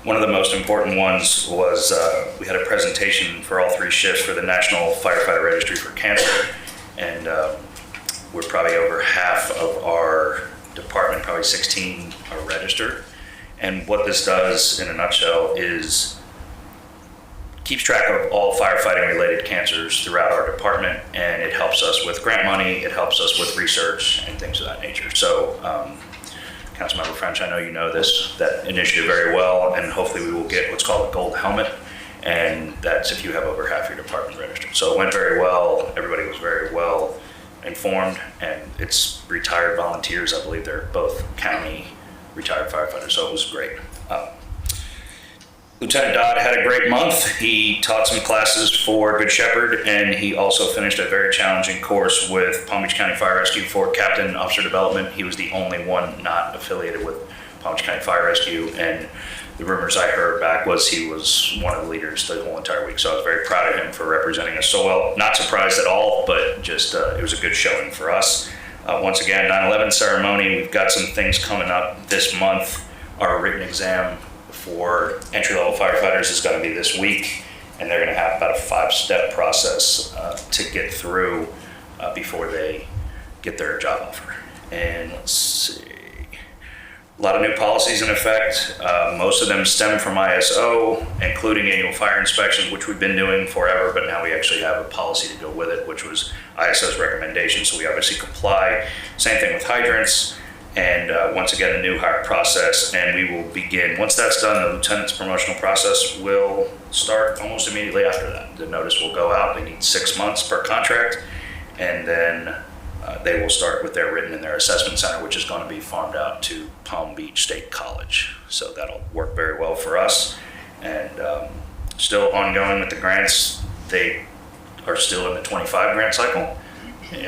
One of the most important ones was we had a presentation for all 3 shifts for the National Firefighter Registry for Cancer, and we're probably over half of our department, probably 16, are registered. And what this does in a nutshell is keeps track of all firefighting related cancers throughout our department, and it helps us with grant money, it helps us with research and things of that nature. So Councilmember French, I know you know that initiative very well, and hopefully we will get what's called a gold helmet, and that's if you have over half your department registered. So it went very well, everybody was very well informed, and it's retired volunteers. I believe they're both county retired firefighters, so it was great. Lieutenant Dodd had a great month. He taught some classes for Good Shepherd, and he also finished a very challenging course with Palm Beach County Fire Rescue for Captain Officer Development. He was the only one not affiliated with Palm Beach County Fire Rescue, and the rumors I heard back was he was one of the leaders the whole entire week. So I was very proud of him for representing us so well. Not surprised at all, but just it was a good showing for us. Once again, 9/11 ceremony. We've got some things coming up this month. Our written exam for entry-level firefighters is going to be this week, and they're going to have about a 5-step process to get through before they get their job offer. And let's see, a lot of new policies in effect. Most of them stem from ISO, including annual fire inspections, which we've been doing forever, but now we actually have a policy to go with it, which was ISO's recommendation, so we obviously comply. Same thing with hydrants. And once again, the new hire process, and we will begin. Once that's done, the lieutenant's promotional process will start almost immediately after that. The notice will go out. They need 6 months per contract, and then they will start with their written in their assessment center, which is going to be farmed out to Palm Beach State College. So that'll work very well for us. And still ongoing with the grants. They are still in the 25 grant cycle,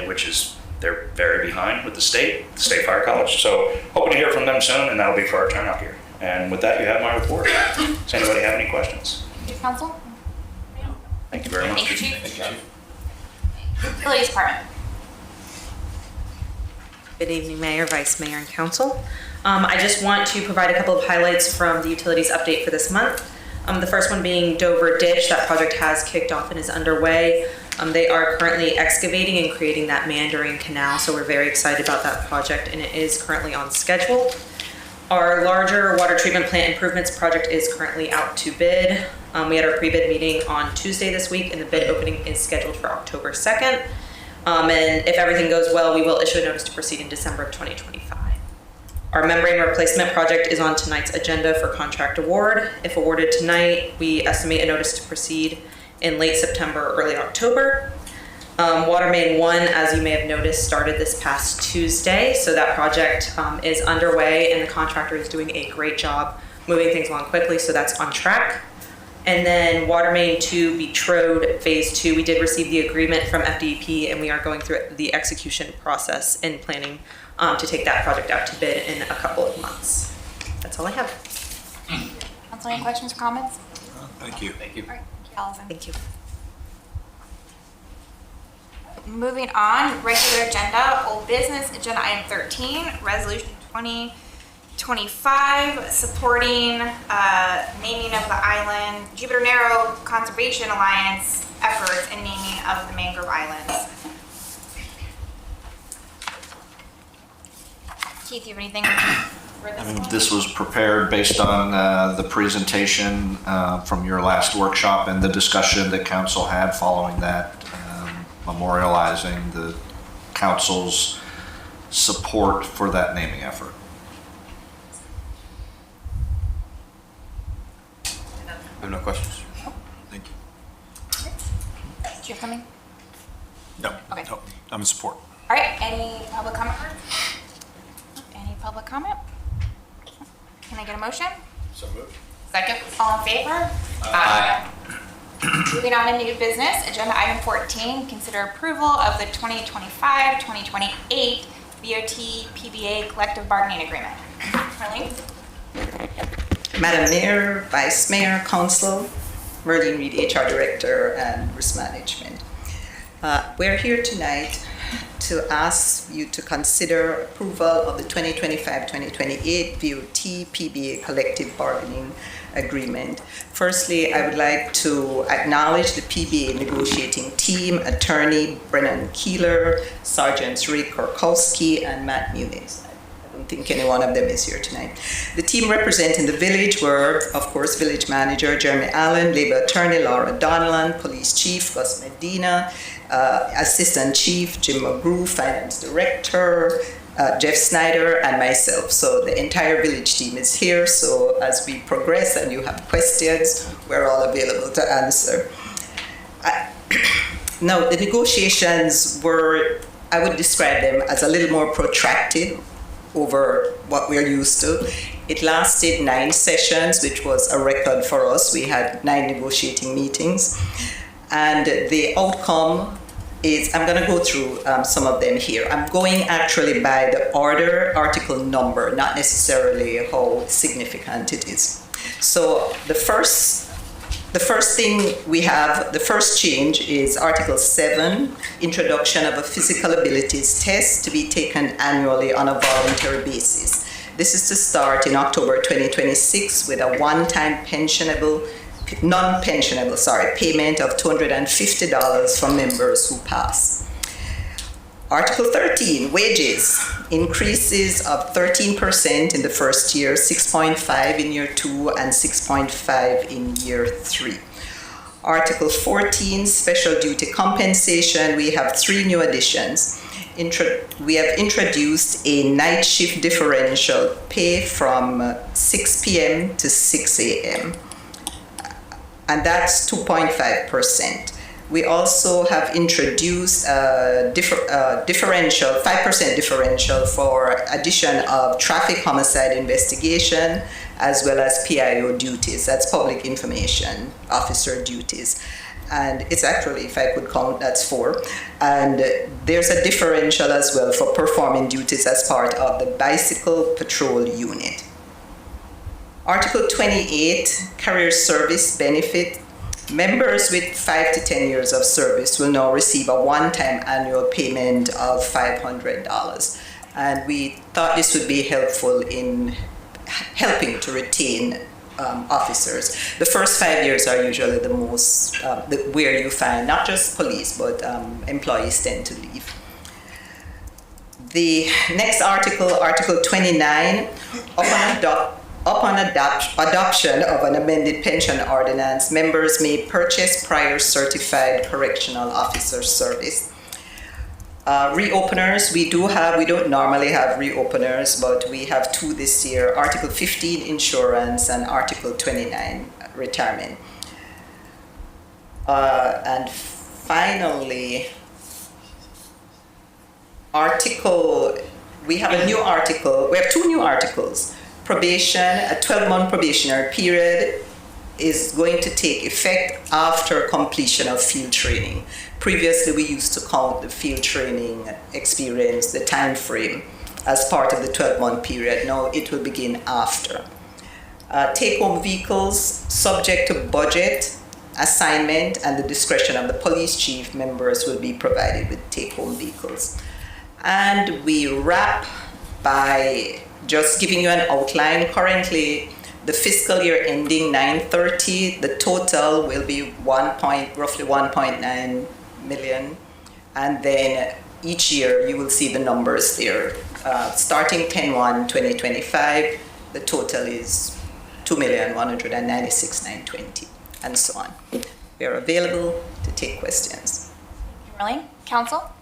which is they're very behind with the State Fire College. So hoping to hear from them soon, and that'll be for our turnout here. And with that, you have my report. Does anybody have any questions? Council? Thank you very much. Thank you, Chief. Utilities Department. Good evening, Mayor, Vice Mayor, and Council. I just want to provide a couple of highlights from the utilities update for this month. The first one being Dover Ditch. That project has kicked off and is underway. They are currently excavating and creating that meandering canal, so we're very excited about that project, and it is currently on schedule. Our larger water treatment plant improvements project is currently out to bid. We had our pre-bid meeting on Tuesday this week, and the bid opening is scheduled for October 2nd. And if everything goes well, we will issue a notice to proceed in December of 2025. Our membrane replacement project is on tonight's agenda for contract award. If awarded tonight, we estimate a notice to proceed in late September or early October. Water Main 1, as you may have noticed, started this past Tuesday. So that project is underway, and the contractor is doing a great job moving things along quickly, so that's on track. And then Water Main 2 Betrode Phase 2, we did receive the agreement from FDEP, and we are going through the execution process and planning to take that project out to bid in a couple of months. That's all I have. Council, any questions or comments? Thank you. Thank you. All right, thank you, Allison. Thank you. Moving on, regular agenda, old business, agenda item 13, resolution 2025, supporting naming of the island, Jupiter Narrow Conservation Alliance efforts in naming of the mangrove islands. Keith, you have anything for this one? This was prepared based on the presentation from your last workshop and the discussion that council had following that, memorializing the council's support for that naming effort. I have no questions. Thank you. Do you have something? No, Okay. no, I'm in support. All right, any public comment? Any public comment? Can I get a motion? So moved. Second. All in favor? Aye. Moving on to new business, agenda item 14, consider approval of the 2025-2028 VOT PBA collective bargaining agreement. Marlene? Madam Mayor, Vice Mayor, Council, Marlene Reed, HR Director and Risk Management. We're here tonight to ask you to consider approval of the 2025-2028 VOT PBA collective bargaining agreement. Firstly, I would like to acknowledge the PBA negotiating team, attorney Brennan Keeler, Sergeants Ray Korkowski, and Matt Muniz. I don't think any one of them is here tonight. The team representing the village were, of course, Village Manager Jeremy Allen, Labor Attorney Laura Donnellan, Police Chief Gus Medina, Assistant Chief Jim McGrew, Finance Director Jeff Snyder, and myself. So the entire village team is here. So as we progress and you have questions, we're all available to answer. Now, the negotiations were, I would describe them as a little more protracted over what we're used to. It lasted 9 sessions, which was a record for us. We had 9 negotiating meetings. And the outcome is, I'm going to go through some of them here. I'm going actually by the order, article number, not necessarily how significant it is. So the first thing we have, the first change is Article 7, introduction of a physical abilities test to be taken annually on a voluntary basis. This is to start in October 2026 with a one-time non-pensionable payment of $250 for members who pass. Article 13, wages, increases of 13% in the first year, 6.5 in year 2, and 6.5 in year 3. Article 14, special duty compensation, we have 3 new additions. We have introduced a night shift differential pay from 6 p.m. to 6 a.m. and that's 2.5%. We also have introduced a differential, 5% differential for addition of traffic homicide investigation as well as PIO duties. That's public information officer duties. And it's actually, if I could count, that's 4. And there's a differential as well for performing duties as part of the bicycle patrol unit. Article 28, career service benefit. Members with 5 to 10 years of service will now receive a one-time annual payment of $500. And we thought this would be helpful in helping to retain officers. The first 5 years are usually the most, where you find not just police, but employees tend to leave. The next article, Article 29, upon adoption of an amended pension ordinance, members may purchase prior certified correctional officer service. Reopeners, we don't normally have reopeners, but we have 2 this year. Article 15, insurance, and Article 29, retirement. And finally, we have a new article, we have 2 new articles. Probation, a 12-month probationary period is going to take effect after completion of field training. Previously, we used to count the field training experience, the time frame, as part of the 12-month period. Now it will begin after. Take-home vehicles, subject to budget, assignment, and the discretion of the police chief, members will be provided with take-home vehicles. And we wrap by just giving you an outline. Currently, the fiscal year ending 9/30, the total will be roughly 1.9 million. And then each year you will see the numbers there. Starting 10/1/2025, the total is 2,196,920, and so on. We are available to take questions. Marlene, Council?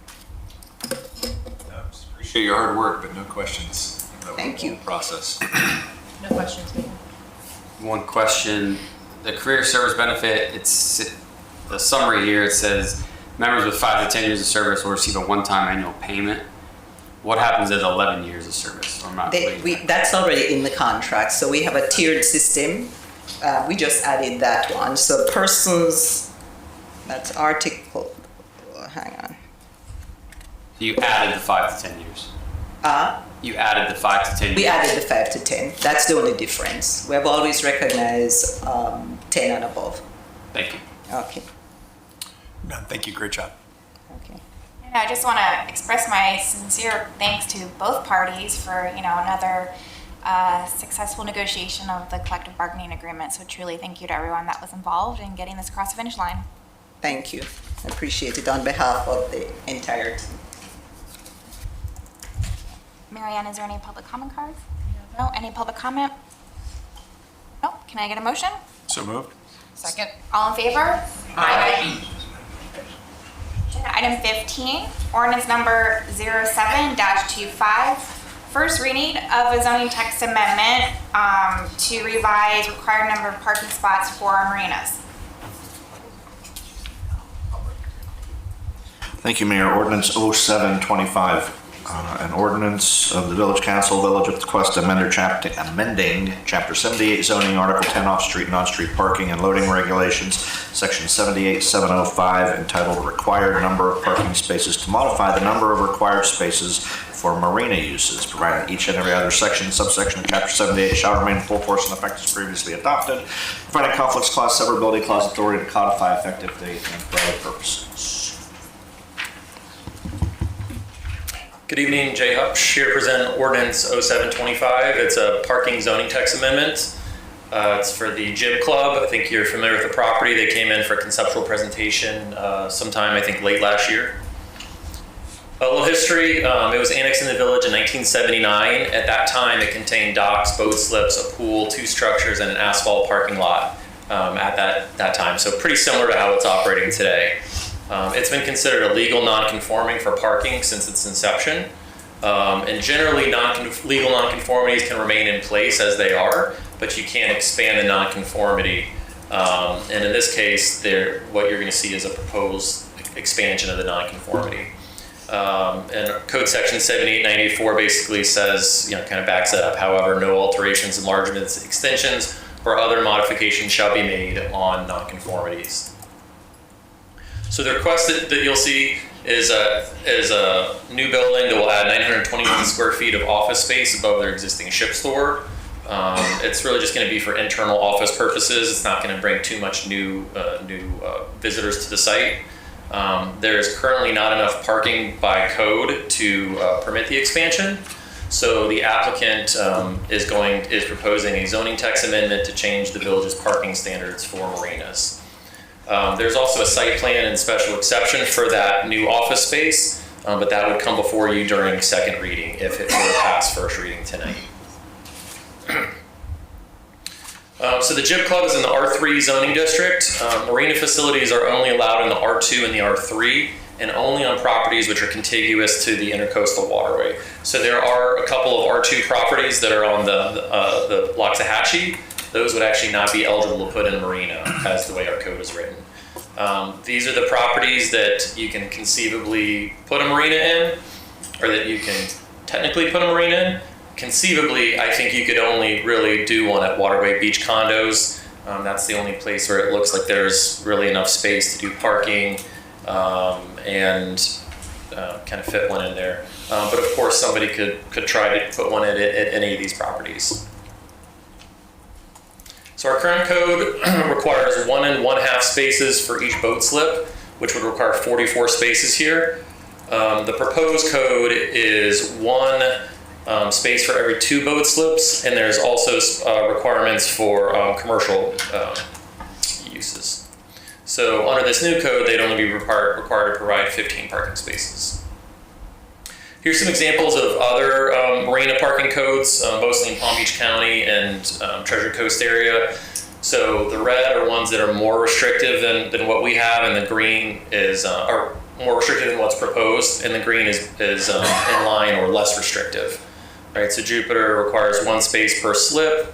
Appreciate your hard work, but no questions. Thank you. Process. No questions, Mayor. One question, the career service benefit, the summary here, it says members with 5 to 10 years of service will receive a one-time annual payment. What happens at 11 years of service? That's already in the contract, so we have a tiered system. We just added that one. So persons That's article, hang on. You added the 5 to 10 years. Uh, You added the 5 to 10 years. we added the 5 to 10. That's the only difference. We have always recognized 10 and above. Thank you. Okay. No, thank you, great job. Okay. And I just want to express my sincere thanks to both parties for, another successful negotiation of the collective bargaining agreement. So truly thank you to everyone that was involved in getting this across the finish line. Thank you. I appreciate it on behalf of the entire team. Marianne, is there any public comment cards? No? Any public comment? No? Can I get a motion? So moved. Second. All in favor? Aye. Agenda item 15, ordinance number 07-25, first reading of a zoning text amendment to revise required number of parking spots for marinas. Thank you, Mayor. Ordinance 0725, an ordinance of the Village Council, Village of Tequesta, amending Chapter 78 zoning, Article 10 off-street and on-street parking and loading regulations, Section 78705, entitled Required Number of Parking Spaces, to modify the number of required spaces for marina uses, provided each and every other section, subsection of Chapter 78 shall remain in full force and effect as previously adopted, providing conflicts clause, severability clause, authority to codify effective date, and for other purposes. Good evening, Jay Hupsch here to present ordinance 0725. It's a parking zoning text amendment. It's for the Jib Club. I think you're familiar with the property. They came in for a conceptual presentation sometime, I think, late last year. A little history, it was annexed in the village in 1979. At that time, it contained docks, boat slips, a pool, 2 structures, and an asphalt parking lot at that time. So pretty similar to how it's operating today. It's been considered illegal non-conforming for parking since its inception. And generally, legal non-conformities can remain in place as they are, but you can't expand the non-conformity. And in this case, what you're going to see is a proposed expansion of the non-conformity. And Code Section 7894 basically says, kind of backs it up. However, no alterations, enlargements, extensions, or other modifications shall be made on non-conformities. So the request that you'll see is a new building that will add 921 square feet of office space above their existing ship store. It's really just going to be for internal office purposes. It's not going to bring too much new visitors to the site. There's currently not enough parking by code to permit the expansion. So the applicant is proposing a zoning text amendment to change the village's parking standards for marinas. There's also a site plan and special exception for that new office space, but that would come before you during second reading if it were to pass first reading tonight. So the Jib Club is in the R3 zoning district. Marina facilities are only allowed in the R2 and the R3, and only on properties which are contiguous to the intercoastal waterway. So there are a couple of R2 properties that are on the Loxahatchee. Those would actually not be eligible to put in a marina as the way our code is written. These are the properties that you can conceivably put a marina in, or that you can technically put a marina in. Conceivably, I think you could only really do one at Waterway Beach Condos. That's the only place where it looks like there's really enough space to do parking and kind of fit one in there. But of course, somebody could try to put one in at any of these properties. So our current code requires 1 1/2 spaces for each boat slip, which would require 44 spaces here. The proposed code is 1 space for every 2 boat slips, and there's also requirements for commercial uses. So under this new code, they'd only be required to provide 15 parking spaces. Here's some examples of other marina parking codes, mostly in Palm Beach County and Treasure Coast area. So the red are ones that are more restrictive than what we have, and the green are more restrictive than what's proposed, and the green is in line or less restrictive. Right, so Jupiter requires 1 space per slip.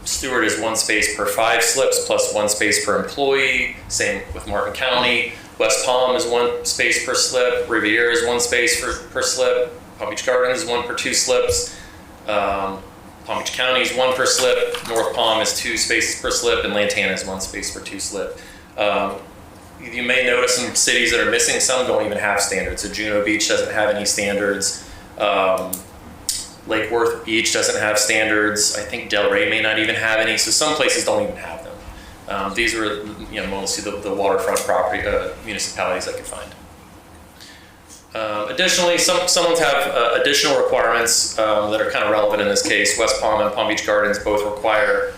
Stewart is 1 space per 5 slips plus 1 space per employee. Same with Martin County. West Palm is 1 space per slip. Riviera is 1 space per slip. Palm Beach Gardens is 1 per 2 slips. Palm Beach County is 1 per slip. North Palm is 2 spaces per slip, and Lantana is 1 space per 2 slip. You may notice some cities that are missing. Some don't even have standards. So Juneau Beach doesn't have any standards. Lake Worth Beach doesn't have standards. I think Delray may not even have any. So some places don't even have them. These are, mostly the waterfront property municipalities I could find. Additionally, some ones have additional requirements that are kind of relevant in this case. West Palm and Palm Beach Gardens both require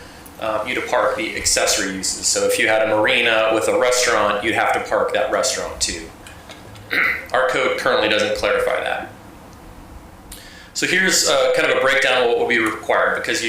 you to park the accessory uses. So if you had a marina with a restaurant, you'd have to park that restaurant too. Our code currently doesn't clarify that. So here's kind of a breakdown of what will be required, because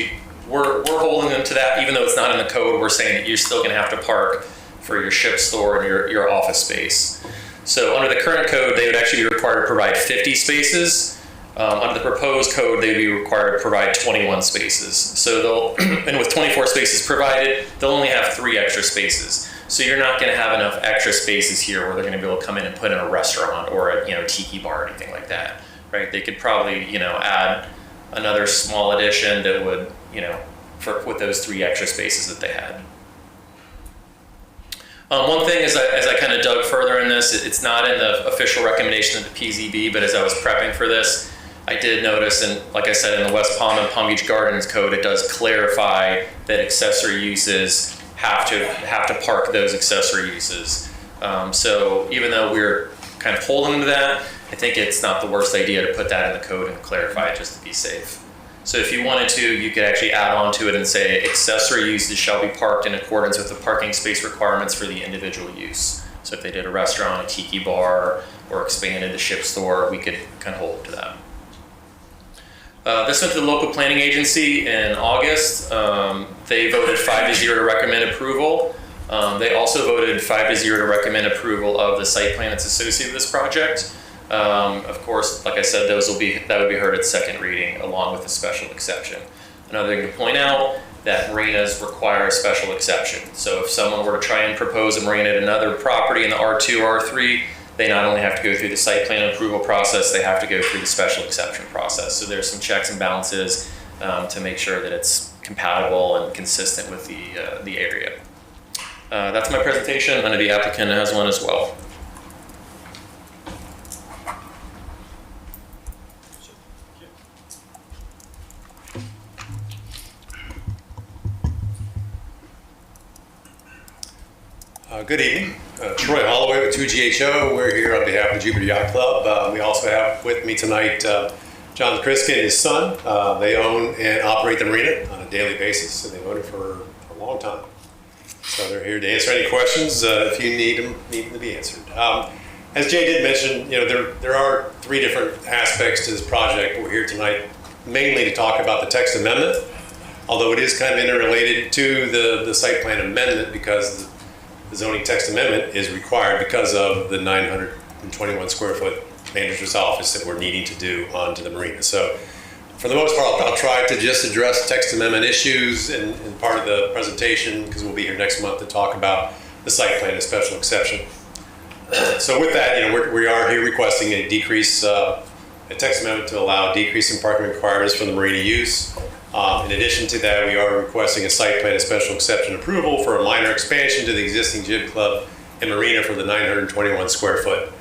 we're holding them to that. Even though it's not in the code, we're saying that you're still going to have to park for your ship store and your office space. So under the current code, they would actually be required to provide 50 spaces. Under the proposed code, they'd be required to provide 21 spaces. So and with 24 spaces provided, they'll only have 3 extra spaces. So you're not going to have enough extra spaces here where they're going to be able to come in and put in a restaurant or a tiki bar or anything like that, right? They could probably add another small addition that would with those 3 extra spaces that they had. One thing is, as I kind of dug further in this, it's not in the official recommendation of the PZB, but as I was prepping for this, I did notice, and like I said, in the West Palm and Palm Beach Gardens code, it does clarify that accessory uses have to park those accessory uses. So even though we're kind of holding to that, I think it's not the worst idea to put that in the code and clarify it just to be safe. So if you wanted to, you could actually add on to it and say accessory uses shall be parked in accordance with the parking space requirements for the individual use. So if they did a restaurant, a tiki bar, or expanded the ship store, we could kind of hold to that. This went to the local planning agency in August. They voted 5-0 to recommend approval. They also voted 5-0 to recommend approval of the site plan that's associated with this project. Of course, like I said, that would be heard at second reading along with the special exception. Another thing to point out, that marinas require a special exception. So if someone were to try and propose a marina at another property in the R2 or R3, they not only have to go through the site plan approval process, they have to go through the special exception process. So there's some checks and balances to make sure that it's compatible and consistent with the area. That's my presentation. I know the applicant has one as well. Good evening. Troy Holloway with 2GHO. We're here on behalf of the Jupiter Yacht Club. We also have with me tonight John Kriska and his son. They own and operate the marina on a daily basis, and they've owned it for a long time. So they're here to answer any questions if you need them to be answered. As Jay did mention, there are 3 different aspects to this project. We're here tonight mainly to talk about the text amendment, although it is kind of interrelated to the site plan amendment because the zoning text amendment is required because of the 921 square foot manager's office that we're needing to do onto the marina. So for the most part, I'll try to just address text amendment issues in part of the presentation because we'll be here next month to talk about the site plan and special exception. So with that, we are here requesting a decrease, a text amendment to allow a decrease in parking requirements for the marina use. In addition to that, we are requesting a site plan and special exception approval for a minor expansion to the existing Jib Club and marina for the 921 square foot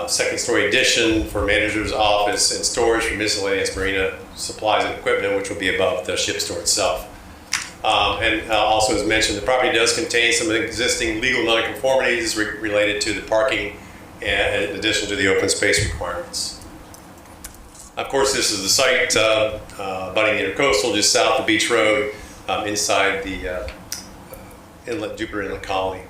second story addition for manager's office and storage for miscellaneous marina supplies and equipment, which will be above the ship store itself. And also, as mentioned, the property does contain some existing legal nonconformities related to the parking and in addition to the open space requirements. Of course, this is the site abutting Intercoastal, just south of Beach Road, inside the Jupiter Inlet Colony.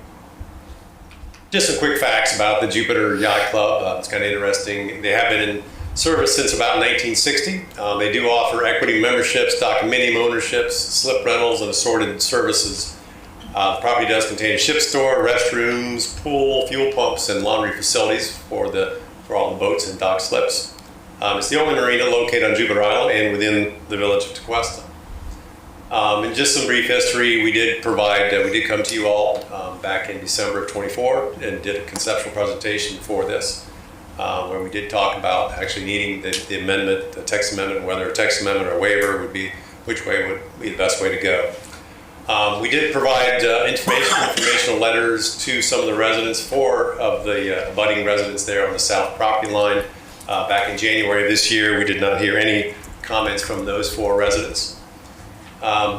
Just some quick facts about the Jupiter Yacht Club. It's kind of interesting. They have been in service since about 1960. They do offer equity memberships, condominium ownerships, slip rentals, and assorted services. The property does contain a ship store, restrooms, pool, fuel pumps, and laundry facilities for all the boats and dock slips. It's the only marina located on Jupiter Island and within the village of Tequesta. And just some brief history, we did come to you all back in December of 24 and did a conceptual presentation for this, where we did talk about actually needing the amendment, the text amendment, whether a text amendment or a waiver would be, which way would be the best way to go. We did provide informational letters to some of the residents, 4 of the abutting residents there on the south property line. Back in January of this year, we did not hear any comments from those 4 residents.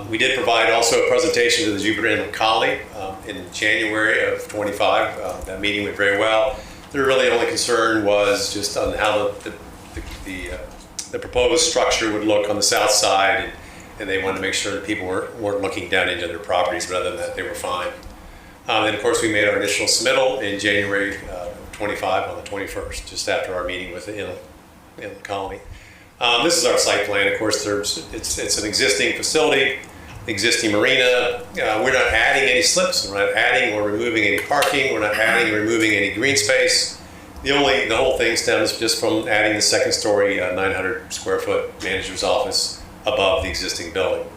We did provide also a presentation to the Jupiter Inlet Colony in January of 25. That meeting went very well. Their really only concern was just on how the proposed structure would look on the south side, and they wanted to make sure that people weren't looking down into their properties, but other than that, they were fine. And of course, we made our initial submittal in January 25 on the 21st, just after our meeting with the Inlet Colony. This is our site plan. Of course, it's an existing facility, existing marina. We're not adding any slips. We're not adding or removing any parking. We're not adding or removing any green space. The whole thing stems just from adding the second story 900 square foot manager's office above the existing building.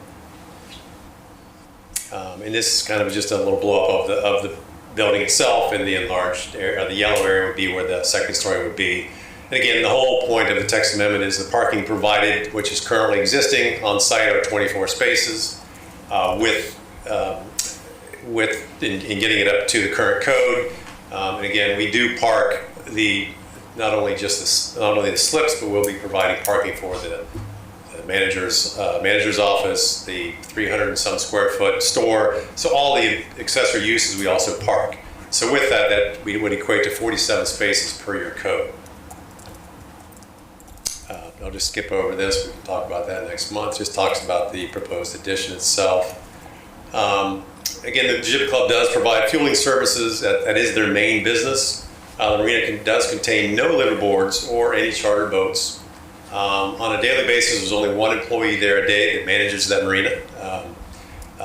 And this is kind of just a little blow up of the building itself, and the enlarged area, the yellow area would be where the second story would be. And again, the whole point of the text amendment is the parking provided, which is currently existing on site, are 24 spaces in getting it up to the current code. And again, we do park not only the slips, but we'll be providing parking for the manager's office, the 300 and some square foot store. So all the accessory uses we also park. So with that would equate to 47 spaces per your code. I'll just skip over this. We can talk about that next month. Just talks about the proposed addition itself. Again, the Jib Club does provide fueling services. That is their main business. The marina does contain no liveaboards or any charter boats. On a daily basis, there's only 1 employee there a day that manages that marina.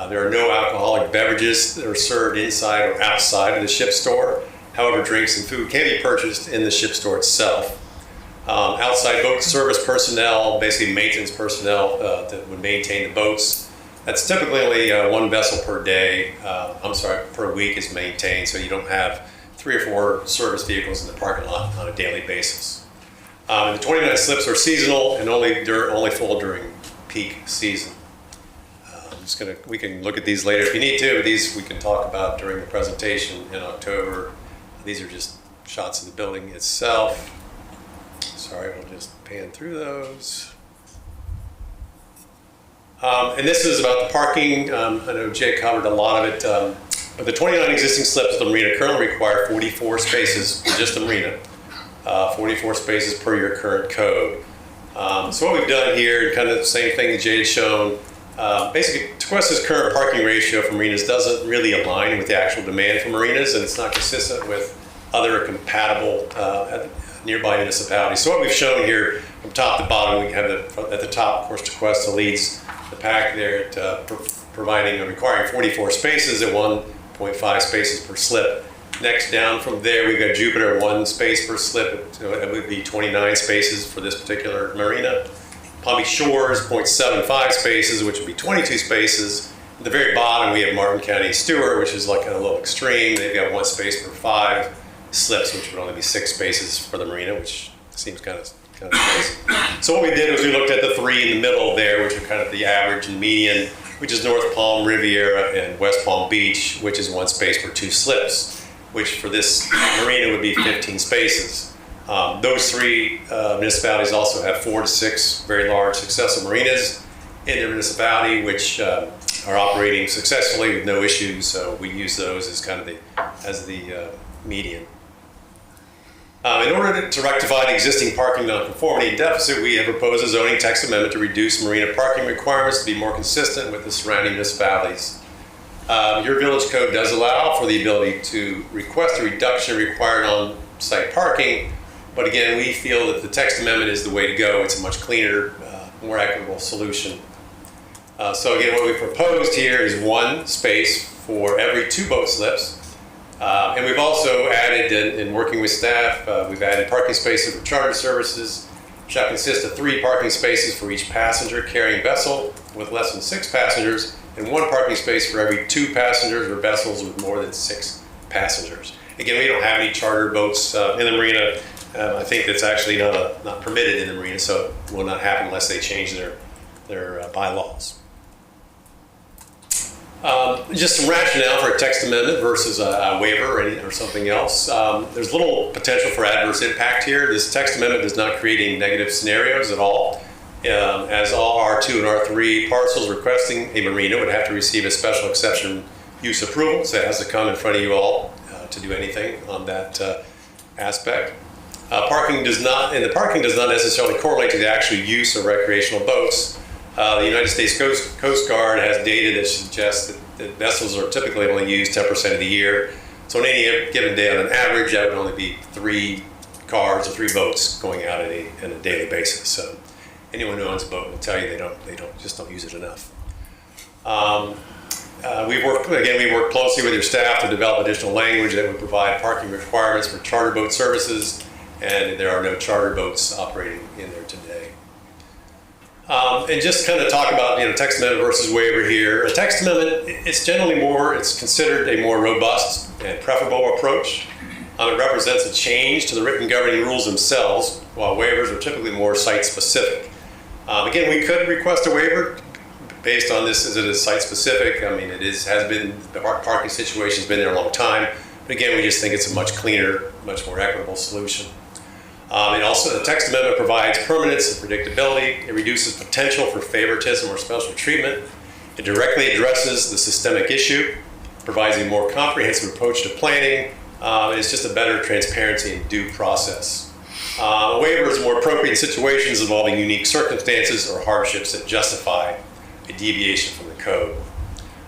There are no alcoholic beverages that are served inside or outside of the ship store. However, drinks and food can be purchased in the ship store itself. Outside boat service personnel, basically maintenance personnel that would maintain the boats. That's typically only 1 vessel per day, per week is maintained, so you don't have 3 or 4 service vehicles in the parking lot on a daily basis. The 29 slips are seasonal and only full during peak season. We can look at these later if you need to, but these we can talk about during the presentation in October. These are just shots of the building itself. Sorry, we'll just pan through those. And this is about the parking. I know Jay covered a lot of it, but the 29 existing slips of the marina currently require 44 spaces for just the marina, 44 spaces per your current code. So what we've done here, kind of the same thing that Jay had shown, basically Tequesta's current parking ratio for marinas doesn't really align with the actual demand for marinas, and it's not consistent with other compatible nearby municipalities. So what we've shown here from top to bottom, we have at the top, of course, Tequesta leads the pack there at requiring 44 spaces at 1.5 spaces per slip. Next down from there, we've got Jupiter, 1 space per slip. It would be 29 spaces for this particular marina. Palm Beach Shores, 0.75 spaces, which would be 22 spaces. At the very bottom, we have Martin County Stewart, which is like a little extreme. They've got 1 space per 5 slips, which would only be 6 spaces for the marina, which seems kind of crazy. So what we did was we looked at the 3 in the middle there, which are kind of the average and median, which is North Palm, Riviera, and West Palm Beach, which is 1 space per 2 slips, which for this marina would be 15 spaces. Those 3 municipalities also have 4 to 6 very large successful marinas in their municipality, which are operating successfully with no issues. So we use those as kind of the median. In order to rectify the existing parking nonconformity and deficit, we have proposed a zoning text amendment to reduce marina parking requirements to be more consistent with the surrounding municipalities. Your village code does allow for the ability to request a reduction required on-site parking, but again, we feel that the text amendment is the way to go. It's a much cleaner, more equitable solution. So again, what we proposed here is 1 space for every 2 boat slips. And we've also added, in working with staff, we've added parking spaces for charter services, which shall consist of 3 parking spaces for each passenger carrying vessel with less than 6 passengers, and 1 parking space for every 2 passengers or vessels with more than 6 passengers. Again, we don't have any charter boats in the marina. I think that's actually not permitted in the marina, so it will not happen unless they change their bylaws. Just some rationale for a text amendment versus a waiver or something else. There's little potential for adverse impact here. This text amendment does not create any negative scenarios at all. As all R2 and R3 parcels requesting a marina would have to receive a special exception use approval, so it has to come in front of you all to do anything on that aspect. Parking does not necessarily correlate to the actual use of recreational boats. The United States Coast Guard has data that suggests that vessels are typically only used 10% of the year. So on any given day, on an average, that would only be 3 cars or 3 boats going out on a daily basis. So anyone who owns a boat will tell you they don't use it enough. We work closely with your staff to develop additional language that would provide parking requirements for charter boat services, and there are no charter boats operating in there today. And just kind of talk about text amendment versus waiver here. A text amendment, it's considered a more robust and preferable approach. It represents a change to the written governing rules themselves, while waivers are typically more site specific. Again, we could request a waiver based on this as it is site specific. I mean, the parking situation's been there a long time. But again, we just think it's a much cleaner, much more equitable solution. And also the text amendment provides permanence and predictability. It reduces potential for favoritism or special treatment. It directly addresses the systemic issue, provides a more comprehensive approach to planning. It's just a better transparency and due process. A waiver is more appropriate in situations involving unique circumstances or hardships that justify a deviation from the code.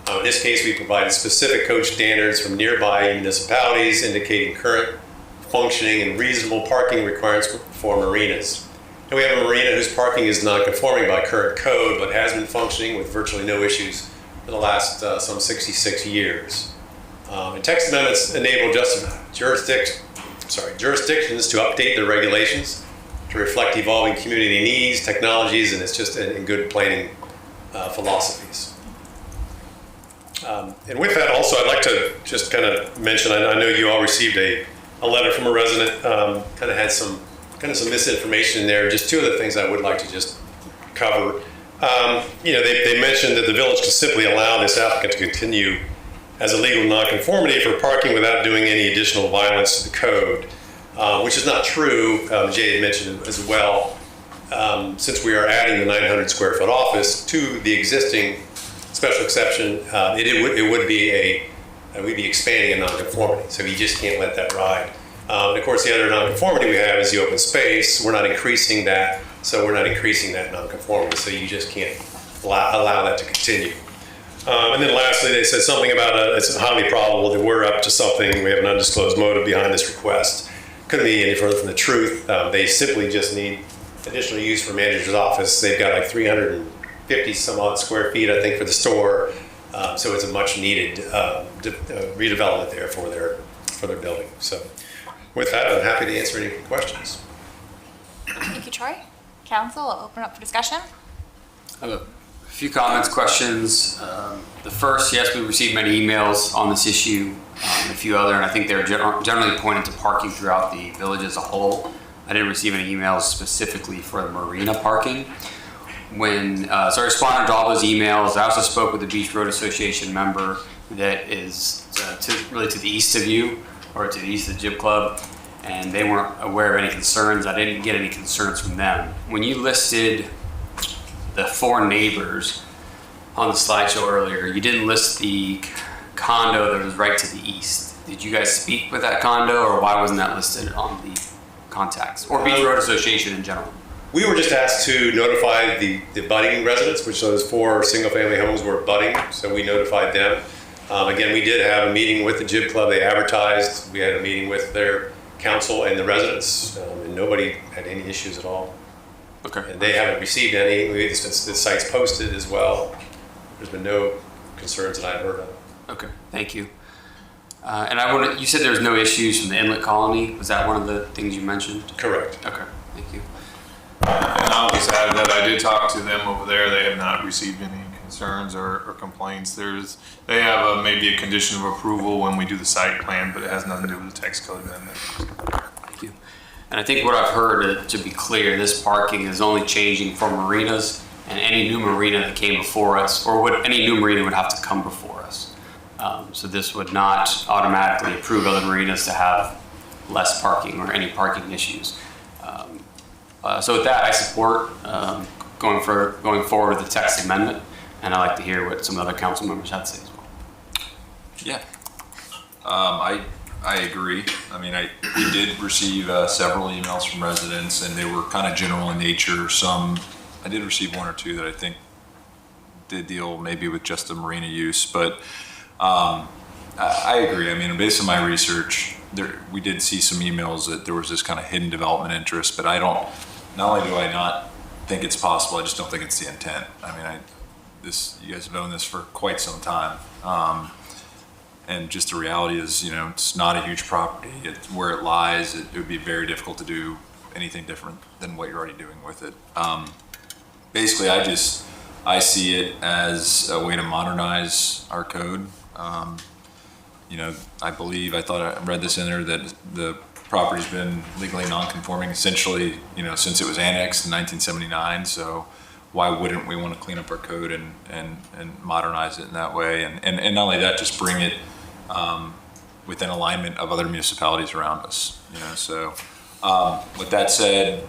In this case, we provided specific code standards from nearby municipalities indicating current functioning and reasonable parking requirements for marinas. And we have a marina whose parking is non-conforming by current code, but has been functioning with virtually no issues for the last some 66 years. And text amendments enable jurisdictions to update their regulations to reflect evolving community needs, technologies, and it's just in good planning philosophies. And with that, also, I'd like to just kind of mention, I know you all received a letter from a resident, kind of had some misinformation in there. Just 2 of the things I would like to just cover. They mentioned that the village could simply allow this applicant to continue as a legal nonconformity for parking without doing any additional violence to the code, which is not true. Jay had mentioned as well. Since we are adding the 900 square foot office to the existing special exception, we'd be expanding a nonconformity, so you just can't let that ride. And of course, the other nonconformity we have is the open space. We're not increasing that, so we're not increasing that nonconformity, so you just can't allow that to continue. And then lastly, they said something about it's highly probable that we're up to something. We have an undisclosed motive behind this request. Couldn't be any further from the truth. They simply just need additional use for manager's office. They've got like 350 some odd square feet, I think, for the store. So it's a much needed redevelopment there for their building. So with that, I'm happy to answer any questions. Thank you, Troy. Council, I'll open up for discussion. I have a few comments, questions. The first, yes, we received many emails on this issue, a few other, and I think they're generally pointed to parking throughout the village as a whole. I didn't receive any emails specifically for the marina parking. So I responded to all those emails. I also spoke with the Beach Road Association member that is to the east of you, or to the east of the Jib Club, and they weren't aware of any concerns. I didn't get any concerns from them. When you listed the 4 neighbors on the slideshow earlier, you didn't list the condo that was right to the east. Did you guys speak with that condo, or why wasn't that listed on the contacts, or Beach Road Association in general? We were just asked to notify the budding residents, which those 4 single-family homes were budding, so we notified them. Again, we did have a meeting with the Jib Club. They advertised. We had a meeting with their council and the residents, and nobody had any issues at all. Okay. And they haven't received any. The site's posted as well. There's been no concerns that I've heard of. Okay, thank you. And you said there was no issues from the inlet colony. Was that one of the things you mentioned? Correct. Okay, thank you. And I'll just add that I did talk to them over there. They have not received any concerns or complaints. They have maybe a condition of approval when we do the site plan, but it has nothing to do with the text code amendment. Thank you. And I think what I've heard, to be clear, this parking is only changing for marinas and any new marina that came before us, or any new marina would have to come before us. So this would not automatically approve other marinas to have less parking or any parking issues. So with that, I support going forward with the text amendment, and I'd like to hear what some other council members have to say as well. Yeah, I agree. I mean, we did receive several emails from residents, and they were kind of general in nature. I did receive one or two that I think did deal maybe with just the marina use, but I agree. I mean, based on my research, we did see some emails that there was this kind of hidden development interest, but not only do I not think it's possible, I just don't think it's the intent. I mean, you guys have owned this for quite some time. And just the reality is, it's not a huge property. Where it lies, it would be very difficult to do anything different than what you're already doing with it. Basically, I see it as a way to modernize our code. I thought I read this in there that the property's been legally non-conforming essentially, since it was annexed in 1979. So why wouldn't we want to clean up our code and modernize it in that way? And not only that, just bring it within alignment of other municipalities around us. So with that said,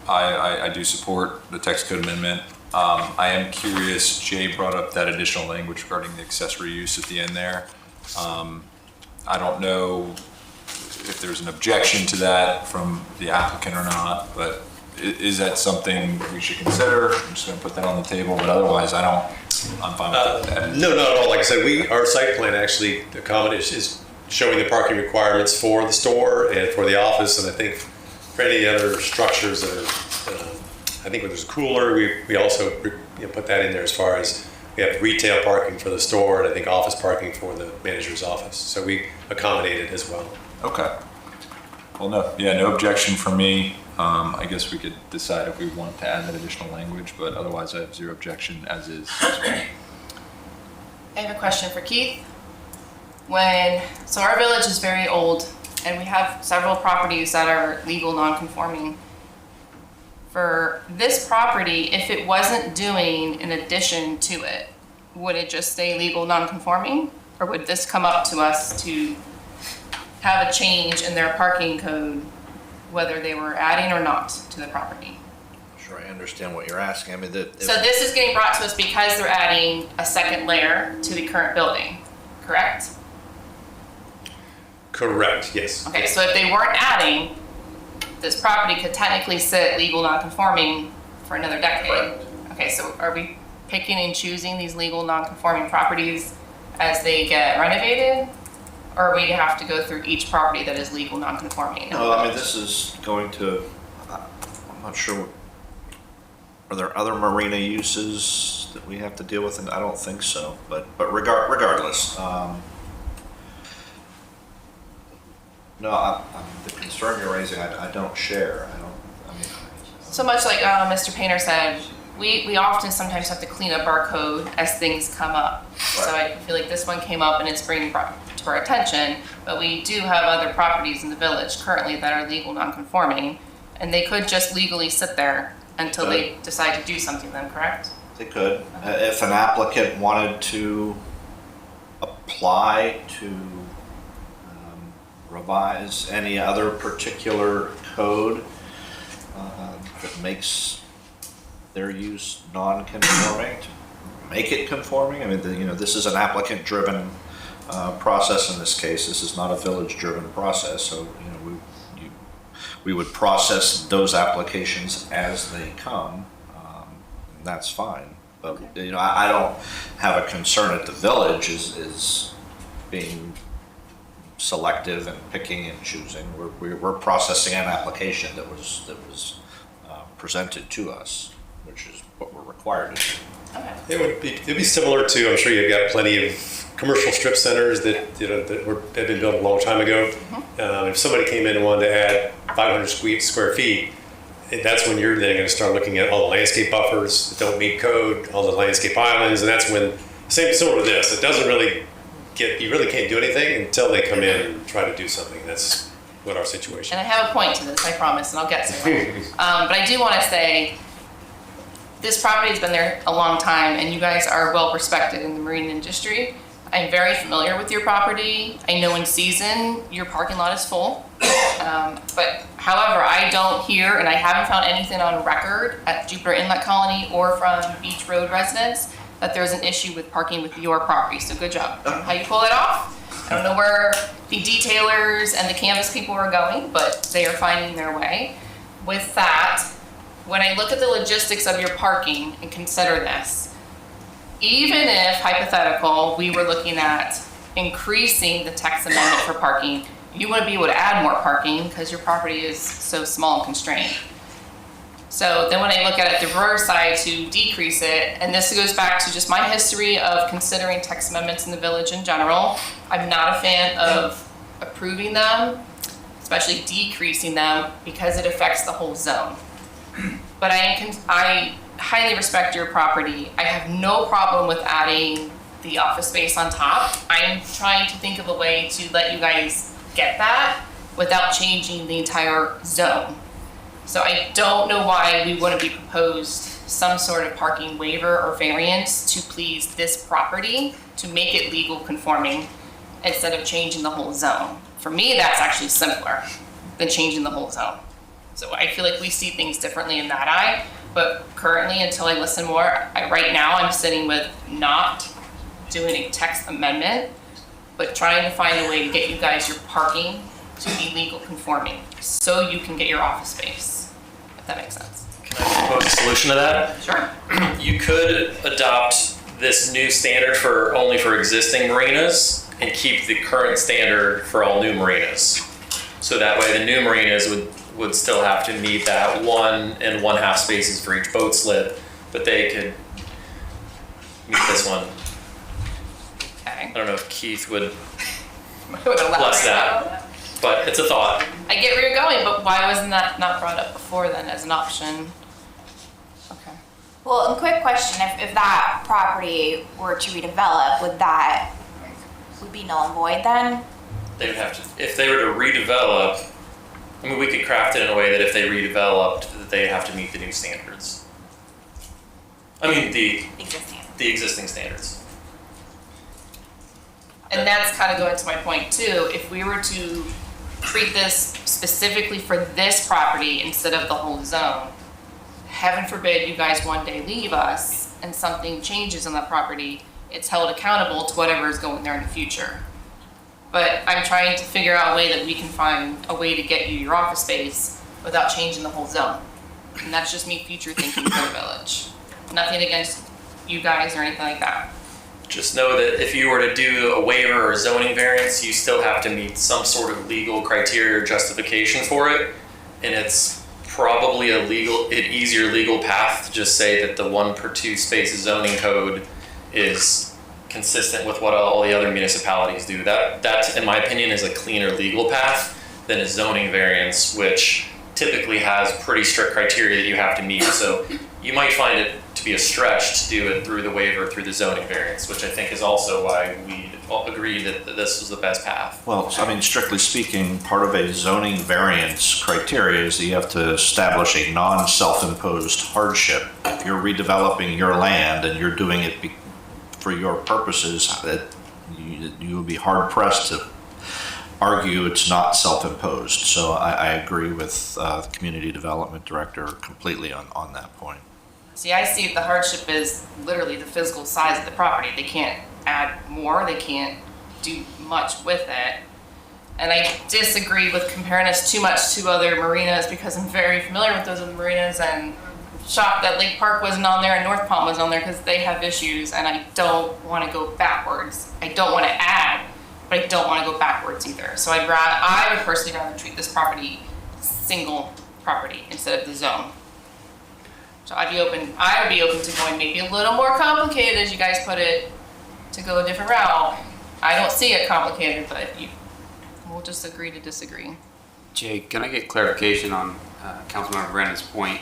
I do support the text code amendment. I am curious, Jay brought up that additional language regarding the accessory use at the end there. I don't know if there's an objection to that from the applicant or not, but is that something we should consider? I'm just going to put that on the table, but otherwise I'm fine with that. No, not at all. Like I said, our site plan actually is showing the parking requirements for the store and for the office, and I think for any other structures that are, I think when there's a cooler, we also put that in there as far as we have retail parking for the store and I think office parking for the manager's office. So we accommodate it as well. Okay. Well, no objection from me. I guess we could decide if we want to add that additional language, but otherwise I have zero objection as is as well. I have a question for Keith. So our village is very old and we have several properties that are legal non-conforming. For this property, if it wasn't doing an addition to it, would it just stay legal non-conforming? Or would this come up to us to have a change in their parking code, whether they were adding or not to the property? Sure, I understand what you're asking. I mean, So this is getting brought to us because they're adding a second layer to the current building, correct? Correct, yes. Okay, so if they weren't adding, this property could technically sit legal non-conforming for another decade. Correct. Okay, so are we picking and choosing these legal non-conforming properties as they get renovated? Or we have to go through each property that is legal non-conforming? No, I mean, this is going to, I'm not sure, are there other marina uses that we have to deal with? And I don't think so, but regardless. No, the concern you're raising, I don't share. So much like Mr. Painter said, we often sometimes have to clean up our code as things come up. Right. So I feel like this one came up and it's bringing to our attention, but we do have other properties in the village currently that are legal non-conforming, and they could just legally sit there until they decide to do something with them, correct? They could. If an applicant wanted to apply to revise any other particular code that makes their use non-conforming, to make it conforming. I mean, this is an applicant-driven process in this case. This is not a village-driven process. So, we would process those applications as they come. And that's fine. But I don't have a concern that the village is being selective and picking and choosing. We're processing an application that was presented to us, which is what we're required to do. It'd be similar to, I'm sure you've got plenty of commercial strip centers that have been built a long time ago. If somebody came in and wanted to add 500 square feet, that's when you're then going to start looking at all the landscape buffers that don't meet code, all the landscape islands, and that's when, similar to this, it doesn't really you really can't do anything until they come in and try to do something. That's what our situation is. And I have a point to this, I promise, and I'll get somewhere. But I do want to say, this property has been there a long time and you guys are well respected in the marine industry. I'm very familiar with your property. I know in season your parking lot is full. But however, I don't hear, and I haven't found anything on record at Jupiter Inlet Colony or from Beach Road residents that there's an issue with parking with your property. So good job. I don't know how you pull it off. I don't know where the detailers and the canvas people are going, but they are finding their way. With that, when I look at the logistics of your parking and consider this, even if, hypothetical, we were looking at increasing the text amendment for parking, you want to be able to add more parking because your property is so small and constrained. So then when I look at it, the reverse side to decrease it, and this goes back to just my history of considering text amendments in the village in general. I'm not a fan of approving them, especially decreasing them, because it affects the whole zone. But I highly respect your property. I have no problem with adding the office space on top. I'm trying to think of a way to let you guys get that without changing the entire zone. So I don't know why we wouldn't be proposed some sort of parking waiver or variance to please this property to make it legal conforming instead of changing the whole zone. For me, that's actually simpler than changing the whole zone. So I feel like we see things differently in that eye, but currently, until I listen more, right now I'm sitting with not doing a text amendment, but trying to find a way to get you guys your parking to be legal conforming so you can get your office space, if that makes sense. Can I propose a solution to that? Sure. You could adopt this new standard only for existing marinas and keep the current standard for all new marinas. So that way the new marinas would still have to meet that 1 and 1/2 spaces for each boat slip, but they could meet this one. Okay. I don't know if Keith would elaborate bless that, but it's a thought. I get where you're going, but why wasn't that not brought up before then as an option? Okay. Well, a quick question, if that property were to redevelop, would be null and void then? They would have to, if they were to redevelop, I mean, we could craft it in a way that if they redeveloped, that they have to meet the new standards. I mean, the existing standards. And that's kind of going to my point too. If we were to treat this specifically for this property instead of the whole zone, heaven forbid you guys one day leave us and something changes on that property, it's held accountable to whatever is going there in the future. But I'm trying to figure out a way that we can find a way to get you your office space without changing the whole zone. And that's just me future thinking for the village. Nothing against you guys or anything like that. Just know that if you were to do a waiver or zoning variance, you still have to meet some sort of legal criteria or justification for it. And it's probably an easier legal path to just say that the 1 per 2 spaces zoning code is consistent with what all the other municipalities do. That, in my opinion, is a cleaner legal path than a zoning variance, which typically has pretty strict criteria that you have to meet. So you might find it to be a stretch to do it through the waiver, through the zoning variance, which I think is also why we agreed that this was the best path. Well, I mean, strictly speaking, part of a zoning variance criteria is that you have to establish a non-self-imposed hardship. If you're redeveloping your land and you're doing it for your purposes, that you would be hard pressed to argue it's not self-imposed. So I agree with the community development director completely on that point. See, I see the hardship is literally the physical size of the property. They can't add more, they can't do much with it. And I disagree with comparing us too much to other marinas because I'm very familiar with those other marinas and shocked that Lake Park wasn't on there and North Palm was on there because they have issues and I don't want to go backwards. I don't want to add, but I don't want to go backwards either. So I would personally rather treat this property single property instead of the zone. So I would be open to going maybe a little more complicated, as you guys put it, to go a different route. I don't see it complicated, but we'll just agree to disagree. Jay, can I get clarification on Councilmember Brandon's point?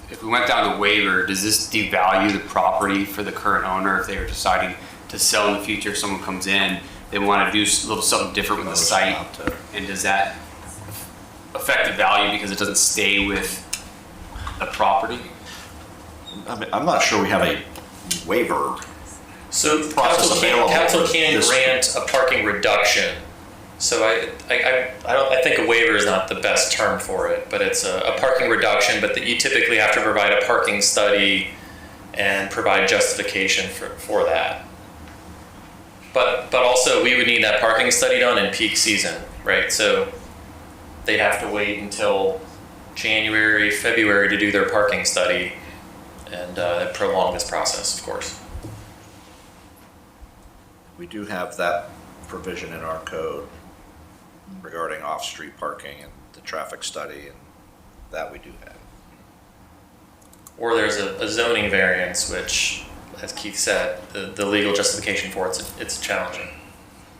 If we went down the waiver, does this devalue the property for the current owner if they were deciding to sell in the future? If someone comes in, they want to do a little something different with the site, and does that affect the value because it doesn't stay with the property? I'm not sure we have a waiver. So Process available council for can this. grant a parking reduction. So I think a waiver is not the best term for it, but it's a parking reduction, but that you typically have to provide a parking study and provide justification for that. But also we would need that parking study done in peak season, right? So they'd have to wait until January, February to do their parking study and prolong this process, of course. We do have that provision in our code regarding off-street parking and the traffic study, and that we do have. Or there's a zoning variance, which, as Keith said, the legal justification for it's challenging.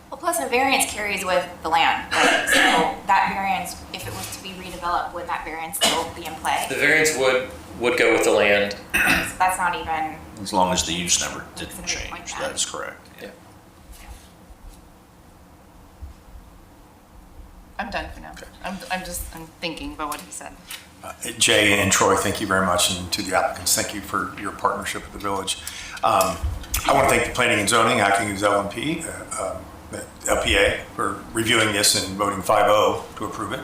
Well, plus a variance carries with the land, right? So that variance, if it was to be redeveloped, would that variance still be in play? The variance would go with the land. So that's not even. As long as the use never didn't change, that is correct. Yeah. I'm done for now. I'm thinking about what he said. Jay and Troy, thank you very much, and to the applicants, thank you for your partnership with the village. I want to thank the Planning and Zoning, acting as LMP, LPA, for reviewing this and voting 5-0 to approve it.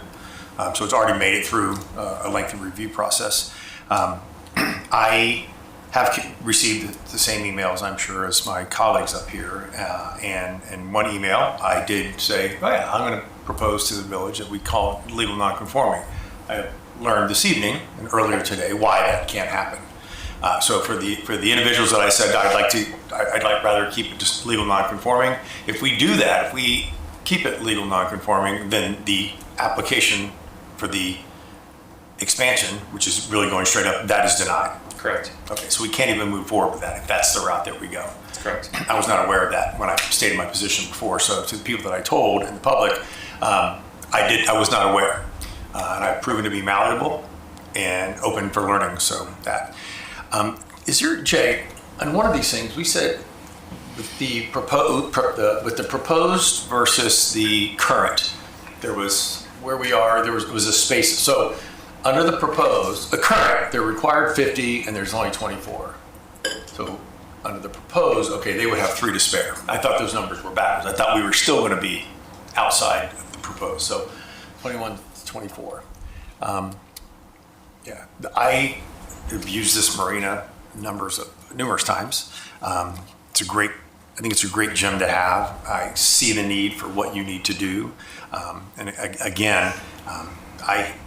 So it's already made it through a lengthy review process. I have received the same emails, I'm sure, as my colleagues up here. And in one email, I did say, oh yeah, I'm going to propose to the village that we call legal nonconforming. I learned this evening and earlier today why that can't happen. So for the individuals that I said I'd rather keep it just legal nonconforming. If we do that, if we keep it legal nonconforming, then the application for the expansion, which is really going straight up, that is denied. Correct. Okay, so we can't even move forward with that if that's the route that we go. That's correct. I was not aware of that when I stated my position before. So to the people that I told in the public, I was not aware. And I've proven to be malleable and open for learning. So that is your Jay. On one of these things, we said with the proposed versus the current, there was where we are. There was a space. So under the proposed, the current, they're required 50, and there's only 24. So under the proposed, okay, they would have 3 to spare. I thought those numbers were backwards. I thought we were still going to be outside of the proposed. So 21 to 24. Yeah, I have used this marina numerous times. I think it's a great gym to have. I see the need for what you need to do.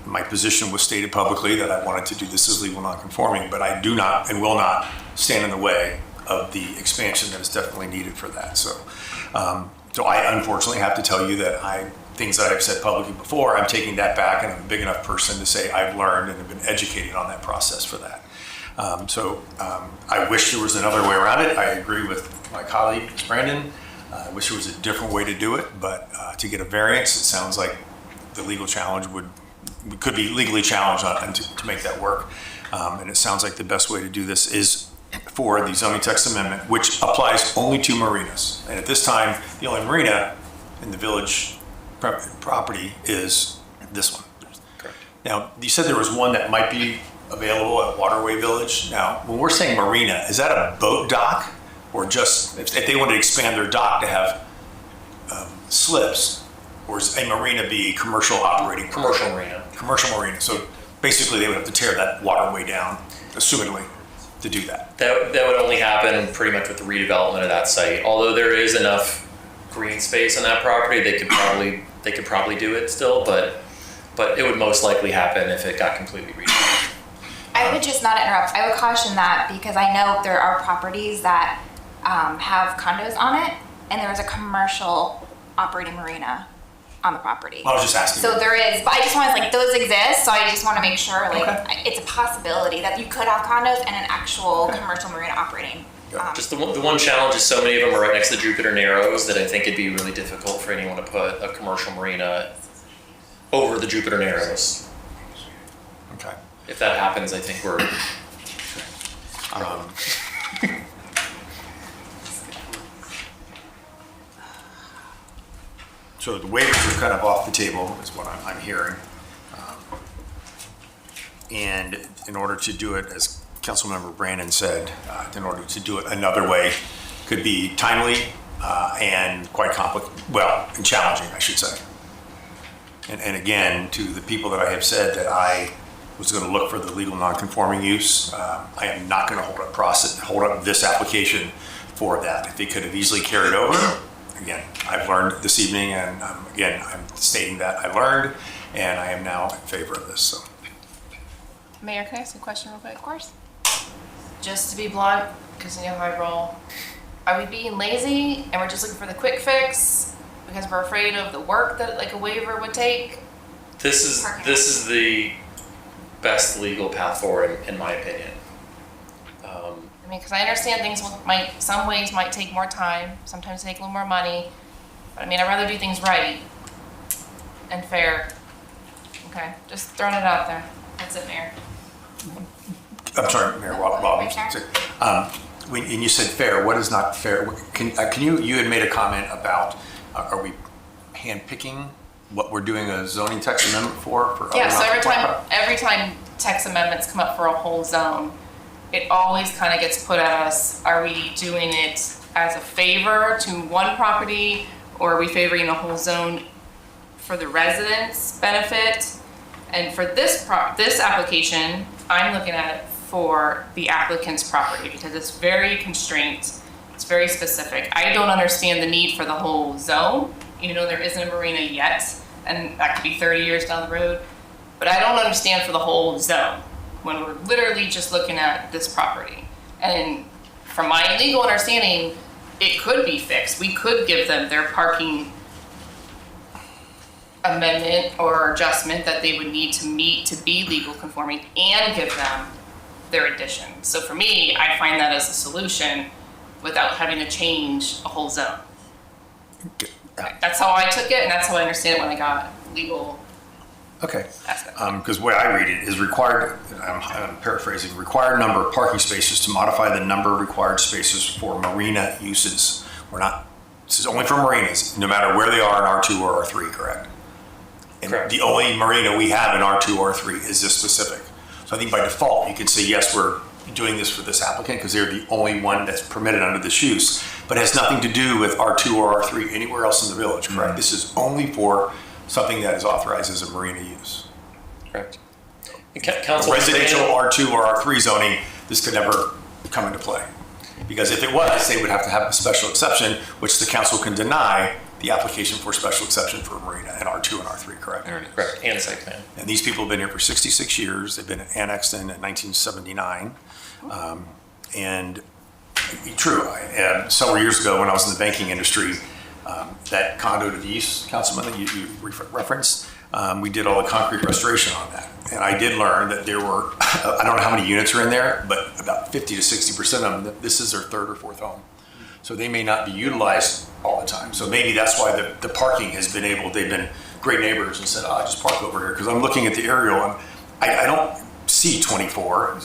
My position was stated publicly that I wanted to do this as legal nonconforming, but I do not and will not stand in the way of the expansion that is definitely needed for that. So I unfortunately have to tell you that things that I've said publicly before, I'm taking that back, and I'm a big enough person to say I've learned and have been educated on that process for that. I wish there was another way around it. I agree with my colleague, Brandon. I wish there was a different way to do it, but to get a variance, it sounds like the legal challenge could be legally challenged to make that work. And it sounds like the best way to do this is for the zoning text amendment, which applies only to marinas. And at this time, the only marina in the village property is this one. Correct. Now, you said there was one that might be available at Waterway Village. Now, when we're saying marina, is that a boat dock, or just if they want to expand their dock to have slips, or is a marina be commercial operating? Commercial marina. Commercial marina. So basically, they would have to tear that waterway down, assumedly, to do that. That would only happen pretty much with the redevelopment of that site. Although there is enough green space on that property, they could probably do it still, but it would most likely happen if it got completely redeveloped. I would just not interrupt. I would caution that because I know there are properties that have condos on it, and there is a commercial operating marina on the property. I was just asking. So there is, but I just want to those exist. So I just want to make sure it's a possibility that you could have condos and an actual commercial marina operating. Just the one challenge is so many of them are right next to the Jupiter Narrows that I think it'd be really difficult for anyone to put a commercial marina over the Jupiter Narrows. Okay. If that happens, I think we're. So the waivers are kind of off the table, is what I'm hearing. And in order to do it as Councilmember Brandon said, in order to do it another way, could be timely and quite complicated, and challenging, I should say. And again, to the people that I have said that I was going to look for the legal non-conforming use, I am not going to hold up this application for that. If they could have easily carried over, again, I've learned this evening, and again, I'm stating that I learned, and I am now in favor of this. So. Mayor, can I ask a question real quick? Of course. Just to be blunt, because you know how I roll, are we being lazy and we're just looking for the quick fix because we're afraid of the work that like a waiver would take? This is the best legal path forward, in my opinion. I mean, because I understand things some ways might take more time, sometimes take a little more money, but I mean, I'd rather do things right and fair. Okay, just throwing it out there. That's it, Mayor. I'm sorry, Mayor Rob. When you said fair, what is not fair? Can you had made a comment about, are we handpicking what we're doing a zoning text amendment for Yeah, so every time text amendments come up for a whole zone, it always kind of gets put at us, are we doing it as a favor to one property, or are we favoring the whole zone for the residents' benefit? And for this application, I'm looking at it for the applicant's property because it's very constrained, it's very specific. I don't understand the need for the whole zone, even though there isn't a marina yet, and that could be 30 years down the road. But I don't understand for the whole zone when we're literally just looking at this property. And from my legal understanding, it could be fixed. We could give them their parking amendment or adjustment that they would need to meet to be legal conforming and give them their addition. So for me, I find that as a solution without having to change a whole zone. That's how I took it, and that's how I understand it when I got legal. Okay, because the way I read it is required, I'm paraphrasing, required number of parking spaces to modify the number of required spaces for marina uses. This is only for marinas, no matter where they are in R2 or R3, correct? And correct. The only marina we have in R2 or R3 is this specific. So I think by default, you could say, yes, we're doing this for this applicant because they're the only one that's permitted under this use, but it has nothing to do with R2 or R3 anywhere else in the village, correct? Mm-hmm. This is only for something that is authorized as a marina use. Correct. Council residential R2 or R3 zoning, this could never come into play. Because if it was, they would have to have a special exception, which the council can deny the application for special exception for a marina in R2 and R3, correct? Correct, and site plan. And these people have been here for 66 years. They've been annexed in 1979. And true, several years ago when I was in the banking industry, that condo to the east, Councilman, that you referenced, we did all the concrete restoration on that. And I did learn that there were, I don't know how many units are in there, but about 50 to 60% of them, this is their third or fourth home. So they may not be utilized all the time. So maybe that's why the parking has been they've been great neighbors and said, just park over here. Because I'm looking at the aerial and I don't see 24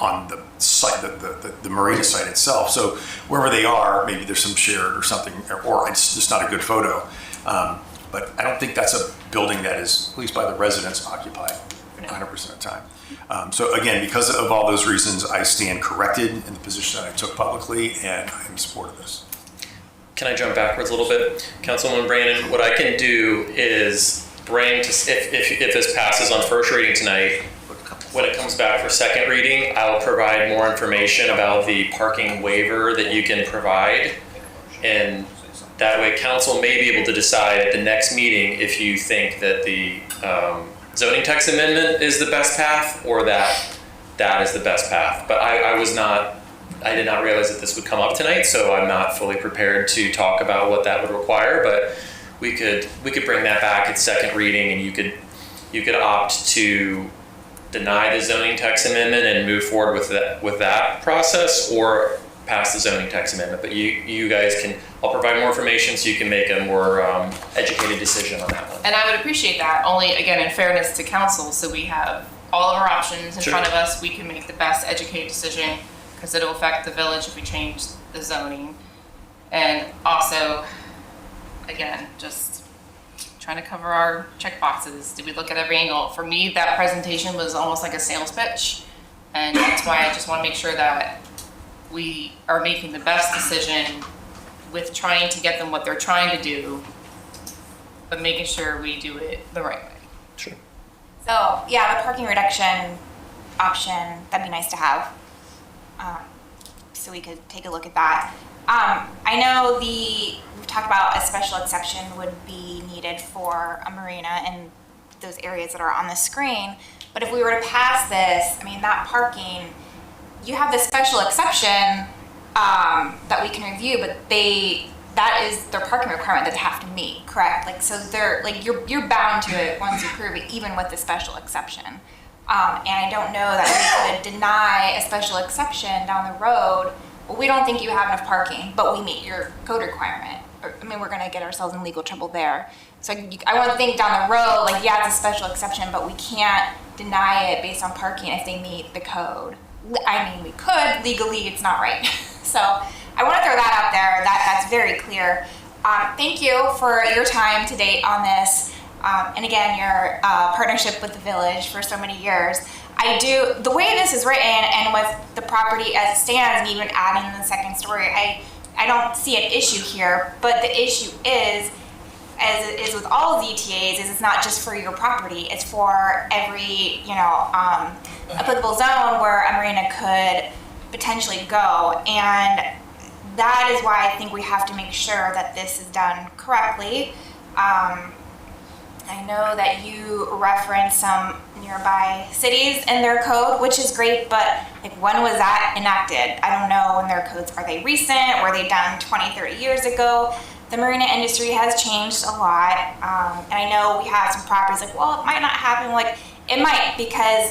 on the site, the marina site itself. So wherever they are, maybe there's some shared or something, or it's just not a good photo. But I don't think that's a building that is, at least by the residents, occupied 100% of the time. So again, because of all those reasons, I stand corrected in the position that I took publicly, and I'm in support of this. Can I jump backwards a little bit? Councilwoman Brandon, what I can do is bring, if this passes on first reading tonight, when it comes back for second reading, I'll provide more information about the parking waiver that you can provide. And that way council may be able to decide at the next meeting if you think that the zoning text amendment is the best path or that is the best path. But I did not realize that this would come up tonight, so I'm not fully prepared to talk about what that would require, but we could bring that back at second reading, and you could opt to deny the zoning text amendment and move forward with that process, or pass the zoning text amendment. But you guys I'll provide more information so you can make a more educated decision on that one. And I would appreciate that, only again in fairness to council, so we have all of our options in front of us, we can make the best educated decision, because it'll affect the village if we change the zoning. And also, again, just trying to cover our check boxes. Did we look at every angle? For me, that presentation was almost like a sales pitch, And that's why I just want to make sure that we are making the best decision with trying to get them what they're trying to do, but making sure we do it the right way. Sure. So yeah, the parking reduction option, that'd be nice to have. So we could take a look at that. I know we've talked about a special exception would be needed for a marina and those areas that are on the screen. But if we were to pass this, I mean, that parking, you have this special exception that we can review, but that is their parking requirement that they have to meet, correct? Like, so they're like, you're bound to it once you prove it, even with the special exception. And I don't know that we could deny a special exception down the road. Well, we don't think you have enough parking, but we meet your code requirement. I mean, we're going to get ourselves in legal trouble there. So I want to think down the road, like, yeah, it's a special exception, but we can't deny it based on parking if they meet the code. I mean, we could. Legally, it's not right. So I want to throw that out there. That's very clear. Thank you for your time to date on this. And again, your partnership with the village for so many years. The way this is written and with the property as it stands and even adding the second story, I don't see an issue here, but the issue is, as it is with all ZTAs, is it's not just for your property, it's for every, applicable zone where a marina could potentially go. And that is why I think we have to make sure that this is done correctly. I know that you referenced some nearby cities in their code, which is great, but like, when was that enacted? I don't know when their codes, are they recent? Were they done 20, 30 years ago? The marina industry has changed a lot. And I know we have some properties like, well, it might not happen. Like, it might, because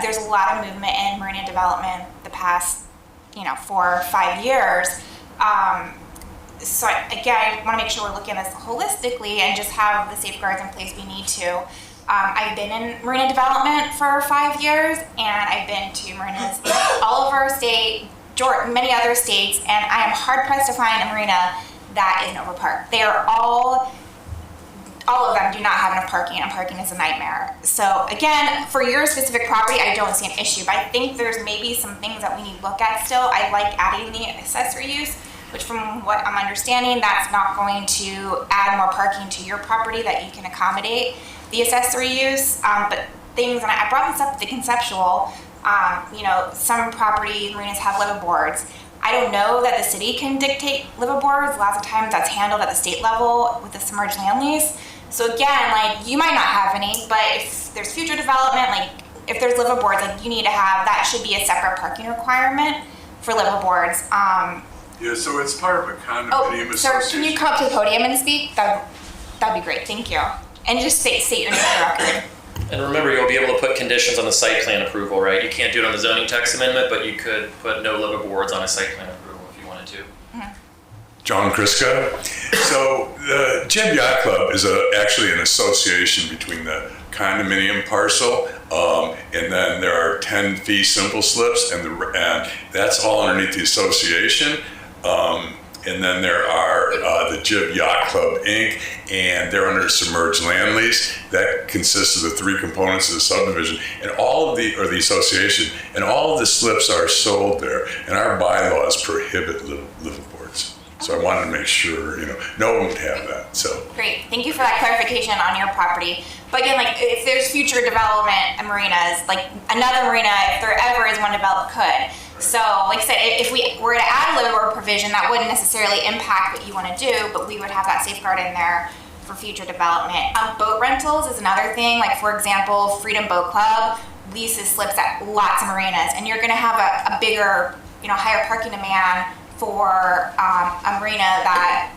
there's a lot of movement in marina development the past, 4 or 5 years. So again, I want to make sure we're looking at this holistically and just have the safeguards in place we need to. I've been in marina development for 5 years, and I've been to marinas all over our state, many other states, and I am hard pressed to find a marina that isn't overparked. They are all of them do not have enough parking, and parking is a nightmare. So again, for your specific property, I don't see an issue, but I think there's maybe some things that we need to look at still. I like adding the accessory use, which from what I'm understanding, that's not going to add more parking to your property, that you can accommodate the accessory use. But things, and I brought this up at the conceptual, some property marinas have liveaboards. I don't know that the city can dictate liveaboards. Lots of times that's handled at the state level with the submerged land lease. So again, like, you might not have any, but if there's future development, like if there's liveaboards, like, you need to have, that should be a separate parking requirement for liveaboards. Yeah, so it's part of a condominium Sir, association. can you come up to the podium and speak? That'd be great, thank you. And just state your name for the record. And remember, you'll be able to put conditions on the site plan approval, right? You can't do it on the zoning text amendment, but you could put no liveaboards on a site plan approval if you wanted to. John Kriska. So the Jib Yacht Club is actually an association between the condominium parcel, and then there are 10 fee simple slips, and that's all underneath the association. And then there are the Jib Yacht Club Inc., and they're under a submerged land lease that consists of the 3 components of the subdivision, and the association, and all of the slips are sold there, and our bylaws prohibit liveaboards. So I wanted to make sure, no one would have that, so. Great, thank you for that clarification on your property. But again, like, if there's future development of marinas, like another marina, if there ever is one developed, could. So, like I said, if we were to add a liveaboard provision, that wouldn't necessarily impact what you want to do, but we would have that safeguard in there for future development. Boat rentals is another thing. Like, for example, Freedom Boat Club leases slips at lots of marinas, and you're going to have a bigger, higher parking demand for a marina that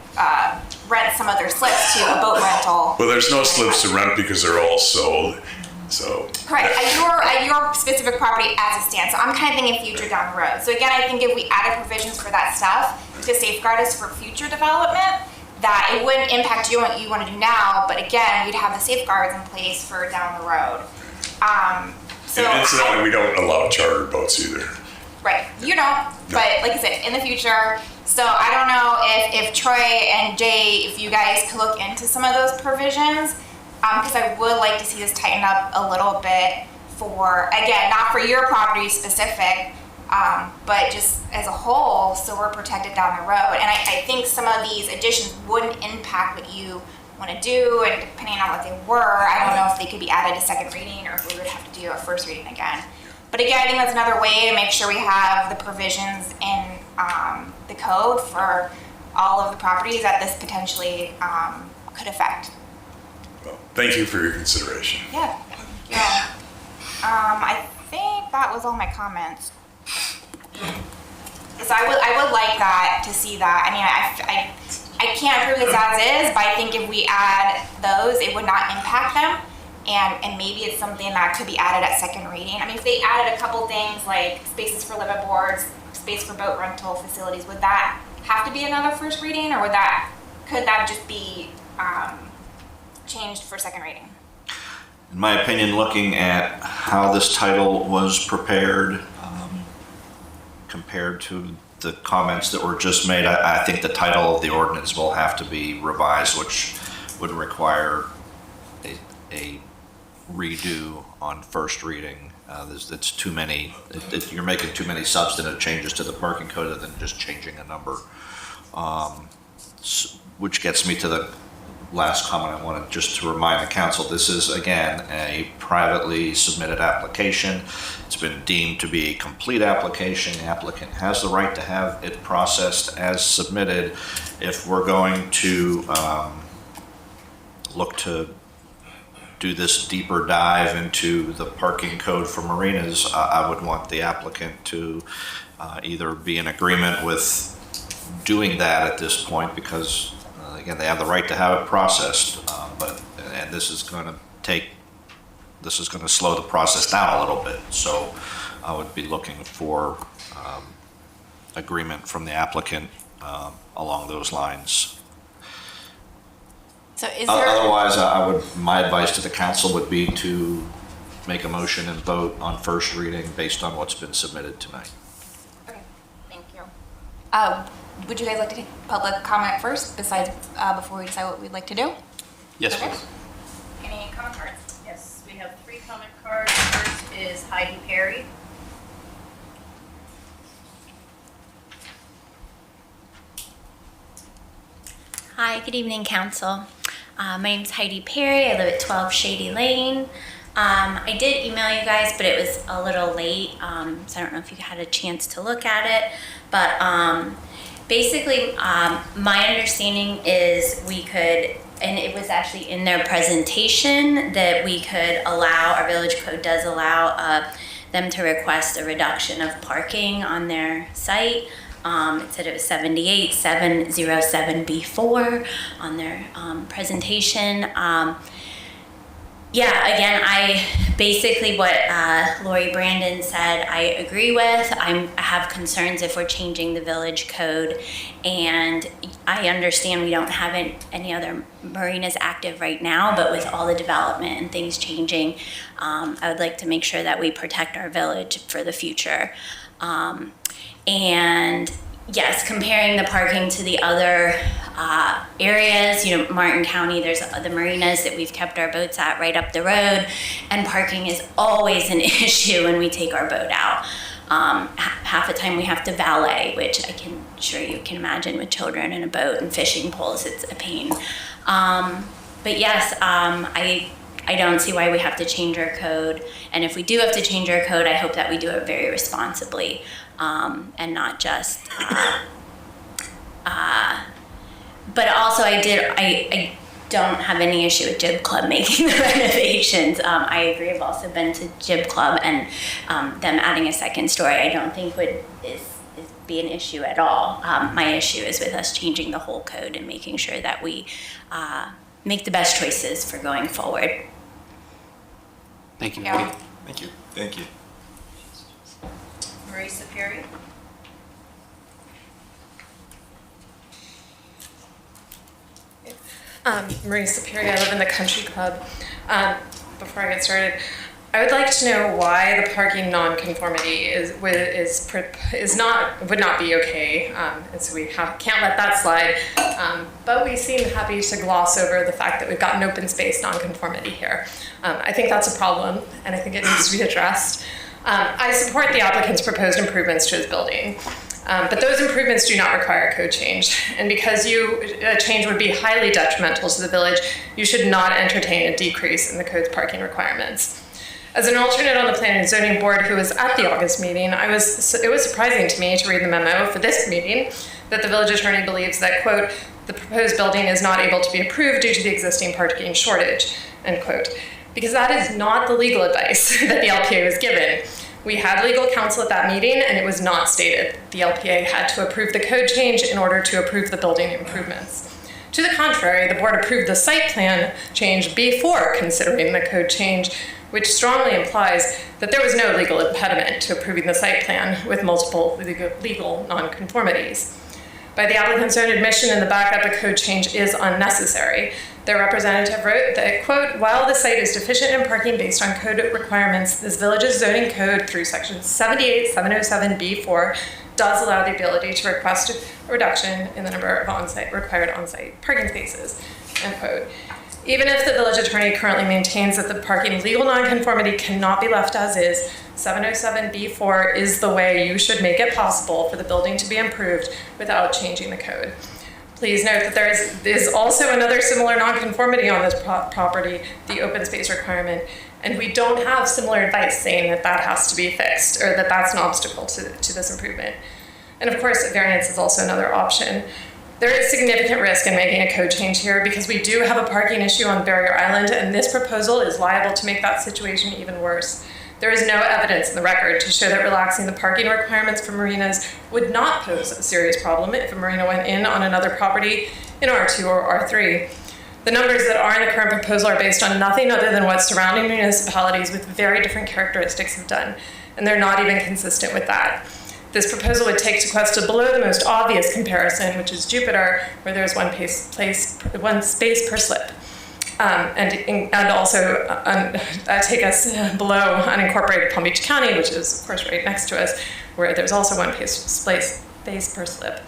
rents some of their slips to a boat rental. Well, there's no slips to rent because they're all sold. So correct, at your specific property as it stands. So I'm kind of thinking future down the road. So again, I think if we added provisions for that stuff to safeguard us for future development, that it wouldn't impact you and what you want to do now, but again, we'd have the safeguards in place for down the road. Incidentally, we don't allow charter boats either. Right, you don't, but like I said, in the future. So I don't know if Troy and Jay, if you guys could look into some of those provisions, because I would like to see this tightened up a little bit for, again, not for your property specific, but just as a whole, so we're protected down the road. And I think some of these additions wouldn't impact what you want to do, and depending on what they were, I don't know if they could be added to second reading or if we would have to do a first reading again. But again, I think that's another way to make sure we have the provisions in the code for all of the properties that this potentially could affect. Well, thank you for your consideration. Yeah. I think that was all my comments. So I would like that, to see that. I mean, I can't approve this as is, but I think if we add those, it would not impact them. And maybe it's something that could be added at second reading. I mean, if they added a couple things like spaces for live boards, space for boat rental facilities, would that have to be another first reading, or could that just be changed for second reading? In my opinion, looking at how this title was prepared compared to the comments that were just made, I think the title of the ordinance will have to be revised, which would require a redo on first reading. It's too many. You're making too many substantive changes to the parking code other than just changing a number. Which gets me to the last comment I wanted just to remind the council. This is, again, a privately submitted application. It's been deemed to be a complete application. The applicant has the right to have it processed as submitted. If we're going to look to do this deeper dive into the parking code for marinas, I would want the applicant to either be in agreement with doing that at this point, because again, they have the right to have it processed, and this is going to slow the process down a little bit. So I would be looking for agreement from the applicant along those lines. So is there... Otherwise, my advice to the council would be to make a motion and vote on first reading based on what's been submitted tonight. Okay, thank you. Would you guys like to take public comment first, besides before we decide what we'd like to do? Yes, Okay. please. Any comment cards? Yes, we have 3 comment cards. First is Heidi Perry. Hi, good evening, Council. My name's Heidi Perry. I live at 12 Shady Lane. I did email you guys, but it was a little late, so I don't know if you had a chance to look at it. But basically, my understanding is we could, and it was actually in their presentation, that we could allow, our village code does allow them to request a reduction of parking on their site. It said it was 78707B4 on their presentation. Yeah, again, I basically what Lori Brandon said, I agree with. I have concerns if we're changing the village code, and I understand we don't have any other marinas active right now, but with all the development and things changing, I would like to make sure that we protect our village for the future. And yes, comparing the parking to the other areas, you know, Martin County, there's the marinas that we've kept our boats at right up the road, and parking is always an issue when we take our boat out. Half the time we have to valet, which I can sure you can imagine with children in a boat and fishing poles, it's a pain. But yes, I don't see why we have to change our code. And if we do have to change our code, I hope that we do it very responsibly, and not just, but also I don't have any issue with Jib Club making the renovations. I agree, I've also been to Jib Club, and them adding a second story I don't think would be an issue at all. My issue is with us changing the whole code and making sure that we make the best choices for going forward. Thank you. Yeah. Thank you. Thank you. Marisa Perry. Marisa Perry, I live in the country club. Before I get started, I would like to know why the parking nonconformity would not be okay, and so we can't let that slide. But we seem happy to gloss over the fact that we've got an open space nonconformity here. I think that's a problem, and I think it needs to be addressed. I support the applicant's proposed improvements to his building, but those improvements do not require a code change. And because a change would be highly detrimental to the village, you should not entertain a decrease in the code's parking requirements. As an alternate on the Planning and Zoning Board who was at the August meeting, it was surprising to me to read the memo for this meeting that the village attorney believes that, quote, the proposed building is not able to be approved due to the existing parking shortage, end quote. Because that is not the legal advice that the LPA was given. We had legal counsel at that meeting, and it was not stated the LPA had to approve the code change in order to approve the building improvements. To the contrary, the board approved the site plan change before considering the code change, which strongly implies that there was no legal impediment to approving the site plan with multiple legal nonconformities. By the applicant's own admission in the backup, a code change is unnecessary. Their representative wrote that, quote, while the site is deficient in parking based on code requirements, this village's zoning code through section 78707B4 does allow the ability to request a reduction in the number of required on-site parking spaces, end quote. Even if the village attorney currently maintains that the parking legal nonconformity cannot be left as is, 707B4 is the way you should make it possible for the building to be improved without changing the code. Please note that there is also another similar nonconformity on this property, the open space requirement, and we don't have similar advice saying that that has to be fixed or that that's an obstacle to this improvement. And of course, a variance is also another option. There is significant risk in making a code change here because we do have a parking issue on Barrier Island, and this proposal is liable to make that situation even worse. There is no evidence in the record to show that relaxing the parking requirements for marinas would not pose a serious problem if a marina went in on another property in R2 or R3. The numbers that are in the current proposal are based on nothing other than what surrounding municipalities with very different characteristics have done, and they're not even consistent with that. This proposal would take Tequesta below the most obvious comparison, which is Jupiter, where there's one space per slip. And also take us below unincorporated Palm Beach County, which is of course right next to us, where there's also one space per slip.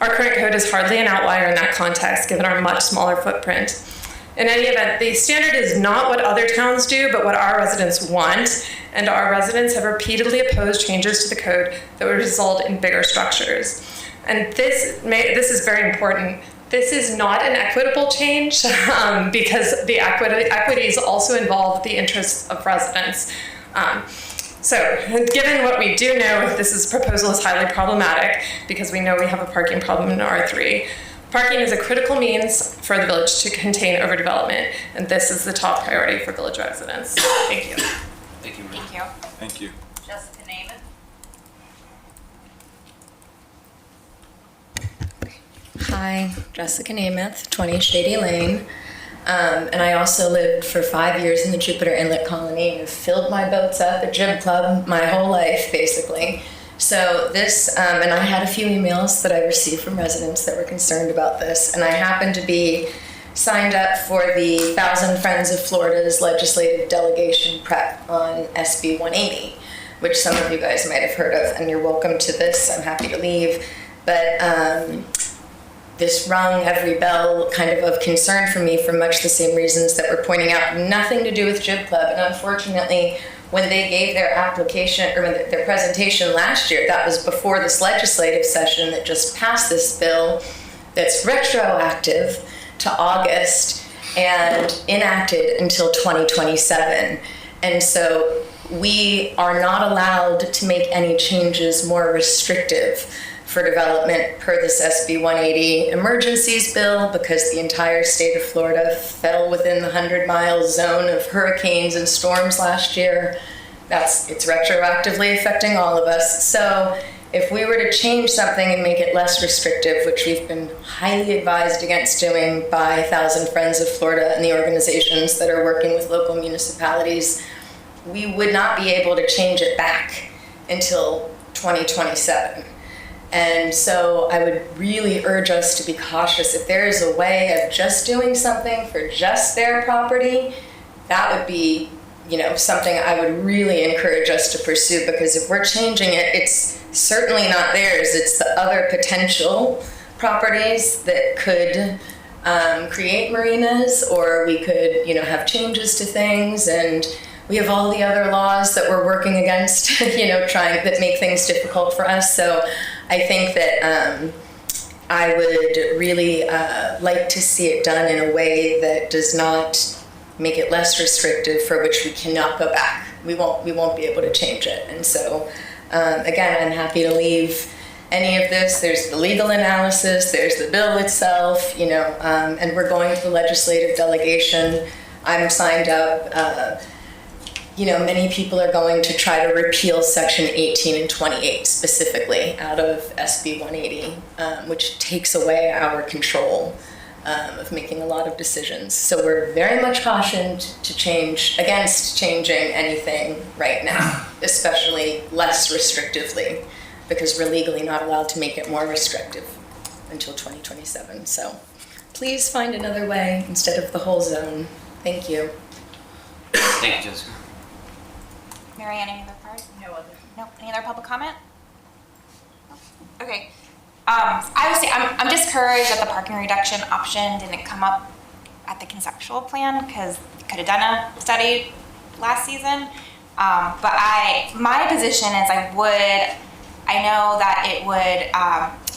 Our current code is hardly an outlier in that context, given our much smaller footprint. In any event, the standard is not what other towns do, but what our residents want, and our residents have repeatedly opposed changes to the code that would result in bigger structures. And this is very important. This is not an equitable change because the equities also involve the interests of residents. So given what we do know, this proposal is highly problematic because we know we have a parking problem in R3. Parking is a critical means for the village to contain overdevelopment, and this is the top priority for village residents. Thank you. Thank you. Thank you. Thank you. Jessica Naaman. Hi, Jessica Namath, 20 Shady Lane. And I also lived for 5 years in the Jupiter Inlet Colony and have filled my boats up at Jib Club my whole life, basically. So this, and I had a few emails that I received from residents that were concerned about this, and I happened to be signed up for the 1,000 Friends of Florida's legislative delegation prep on SB 180, which some of you guys might have heard of, and you're welcome to this. I'm happy to leave. But this rung every bell kind of concern for me for much the same reasons that we're pointing out, nothing to do with Jib Club. And unfortunately, when they gave their application or their presentation last year, that was before this legislative session that just passed this bill that's retroactive to August and enacted until 2027. And so we are not allowed to make any changes more restrictive for development per this SB 180 emergencies bill because the entire state of Florida fell within the 100-mile zone of hurricanes and storms last year. It's retroactively affecting all of us. So if we were to change something and make it less restrictive, which we've been highly advised against doing by 1,000 Friends of Florida and the organizations that are working with local municipalities, we would not be able to change it back until 2027. And so I would really urge us to be cautious. If there is a way of just doing something for just their property, that would be something I would really encourage us to pursue, because if we're changing it, it's certainly not theirs, it's the other potential properties that could create marinas, or we could, have changes to things, and we have all the other laws that we're working against, that make things difficult for us. So I think that I would really like to see it done in a way that does not make it less restrictive, for which we cannot go back. We won't be able to change it. And so, again, I'm happy to leave any of this. There's the legal analysis, there's the bill itself, and we're going to the legislative delegation. I'm signed up. Many people are going to try to repeal Section 18 and 28 specifically out of SB 180, which takes away our control of making a lot of decisions. So we're very much cautioned against changing anything right now, especially less restrictively, because we're legally not allowed to make it more restrictive until 2027. So please find another way instead of the whole zone. Thank you. Thank you, Jessica. Marianne, any other part? No other. No. Any other public comment? No. Okay. I would say I'm discouraged that the parking reduction option didn't come up at the conceptual plan, because we could have done a study last season. But my position is I know that it would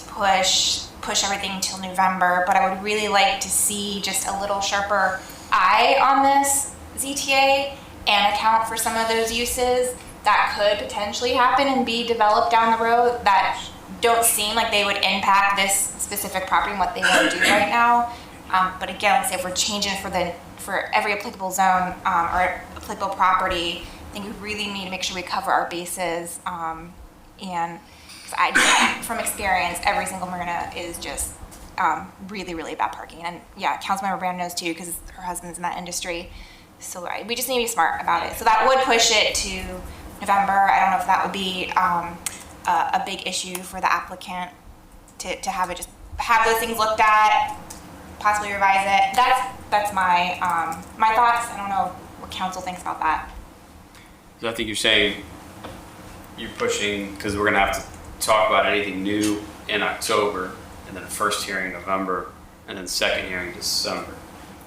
push everything till November, but I would really like to see just a little sharper eye on this ZTA and account for some of those uses that could potentially happen and be developed down the road that don't seem like they would impact this specific property and what they want to do right now. But again, let's say if we're changing for every applicable zone or applicable property, I think we really need to make sure we cover our bases. And from experience, every single marina is just really, really bad parking. And yeah, Councilmember Brand knows too, because her husband's in that industry. So we just need to be smart about it. So that would push it to November. I don't know if that would be a big issue for the applicant to have it, just have those things looked at, possibly revise it. That's my my thoughts. I don't know what council thinks about that. So I think you're saying you're pushing, because we're going to have to talk about anything new in October, and then first hearing in November, and then second hearing in December.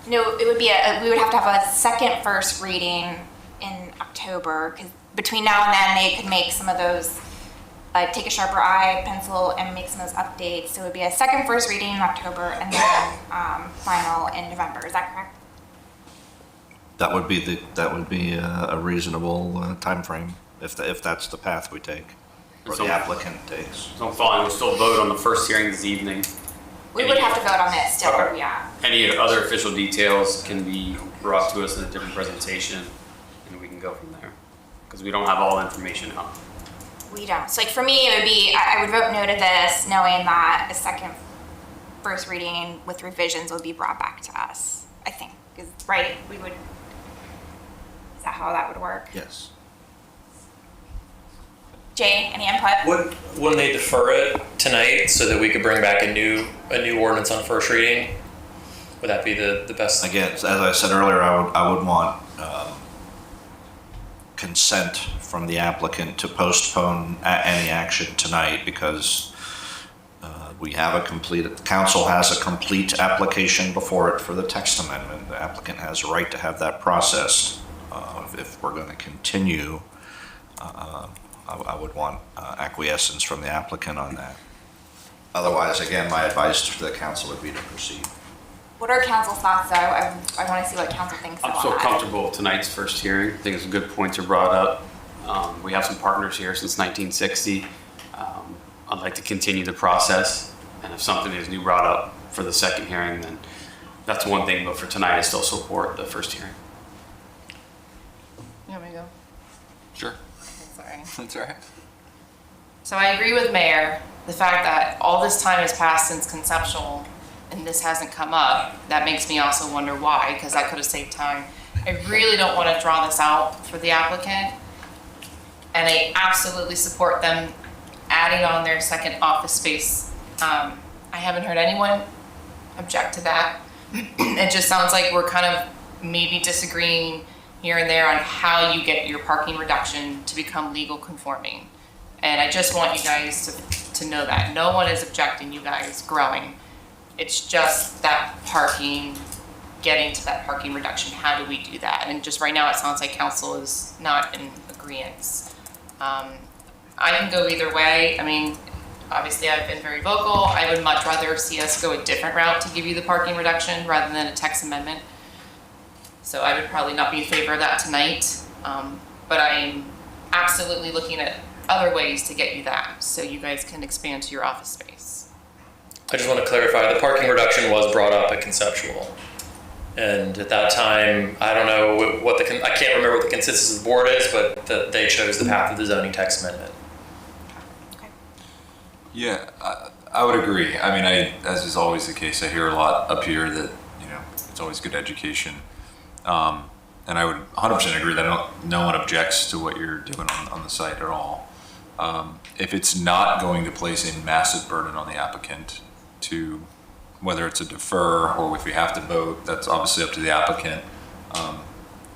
No, it would be we would have to have a first reading in October, because between now and then they could make some of those, take a sharper eye pencil and make some of those updates. So it would be a first reading in October, and then final in November. Is that correct? That would be a reasonable time frame if that's the path we take, or the applicant takes. So I'm following. We'll still vote on the first hearing this evening. We would have to vote on this still, Okay. Yeah. Any other official details can be brought to us in a different presentation, and we can go from there, because we don't have all the information out. We don't. So for me, it would be, I would vote no to this, knowing that a first reading with revisions would be brought back to us, I think. Right? Is that how that would work? Yes. Jay, any input? Wouldn't they defer it tonight so that we could bring back a new ordinance on first reading? Would that be the best? Again, as I said earlier, I would want consent from the applicant to postpone any action tonight, because we have council has a complete application before it for the text amendment. The applicant has a right to have that processed. If we're going to continue, I would want acquiescence from the applicant on that. Otherwise, again, my advice to the council would be to proceed. What are council's thoughts, though? I want to see what council thinks. I'm so comfortable with tonight's first hearing. I think some good points are brought up. We have some partners here since 1960. I'd like to continue the process, and if something is new brought up for the second hearing, then that's one thing, but for tonight, I still support the first hearing. You want me to go? Sure. Sorry. That's all right. So I agree with Mayor, the fact that all this time has passed since conceptual and this hasn't come up, that makes me also wonder why, because I could have saved time. I really don't want to draw this out for the applicant, and I absolutely support them adding on their second office space. I haven't heard anyone object to that. It just sounds like we're kind of maybe disagreeing here and there on how you get your parking reduction to become legal conforming. And I just want you guys to know that. No one is objecting you guys growing. It's just that parking, getting to that parking reduction. How do we do that? And just right now, it sounds like council is not in agreement. I can go either way. I mean, obviously I've been very vocal. I would much rather see us go a different route to give you the parking reduction rather than a text amendment. So I would probably not be in favor of that tonight. But I'm absolutely looking at other ways to get you that so you guys can expand to your office space. I just want to clarify, the parking reduction was brought up at conceptual. And at that time, I don't know what I can't remember what the consensus of the board is, but they chose the path of the zoning text amendment. Yeah, I would agree. I mean, as is always the case, I hear a lot up here that, it's always good education. And I would 100% agree that no one objects to what you're doing on the site at all. If it's not going to place a massive burden on the applicant to, whether it's a defer or if we have to vote, that's obviously up to the applicant.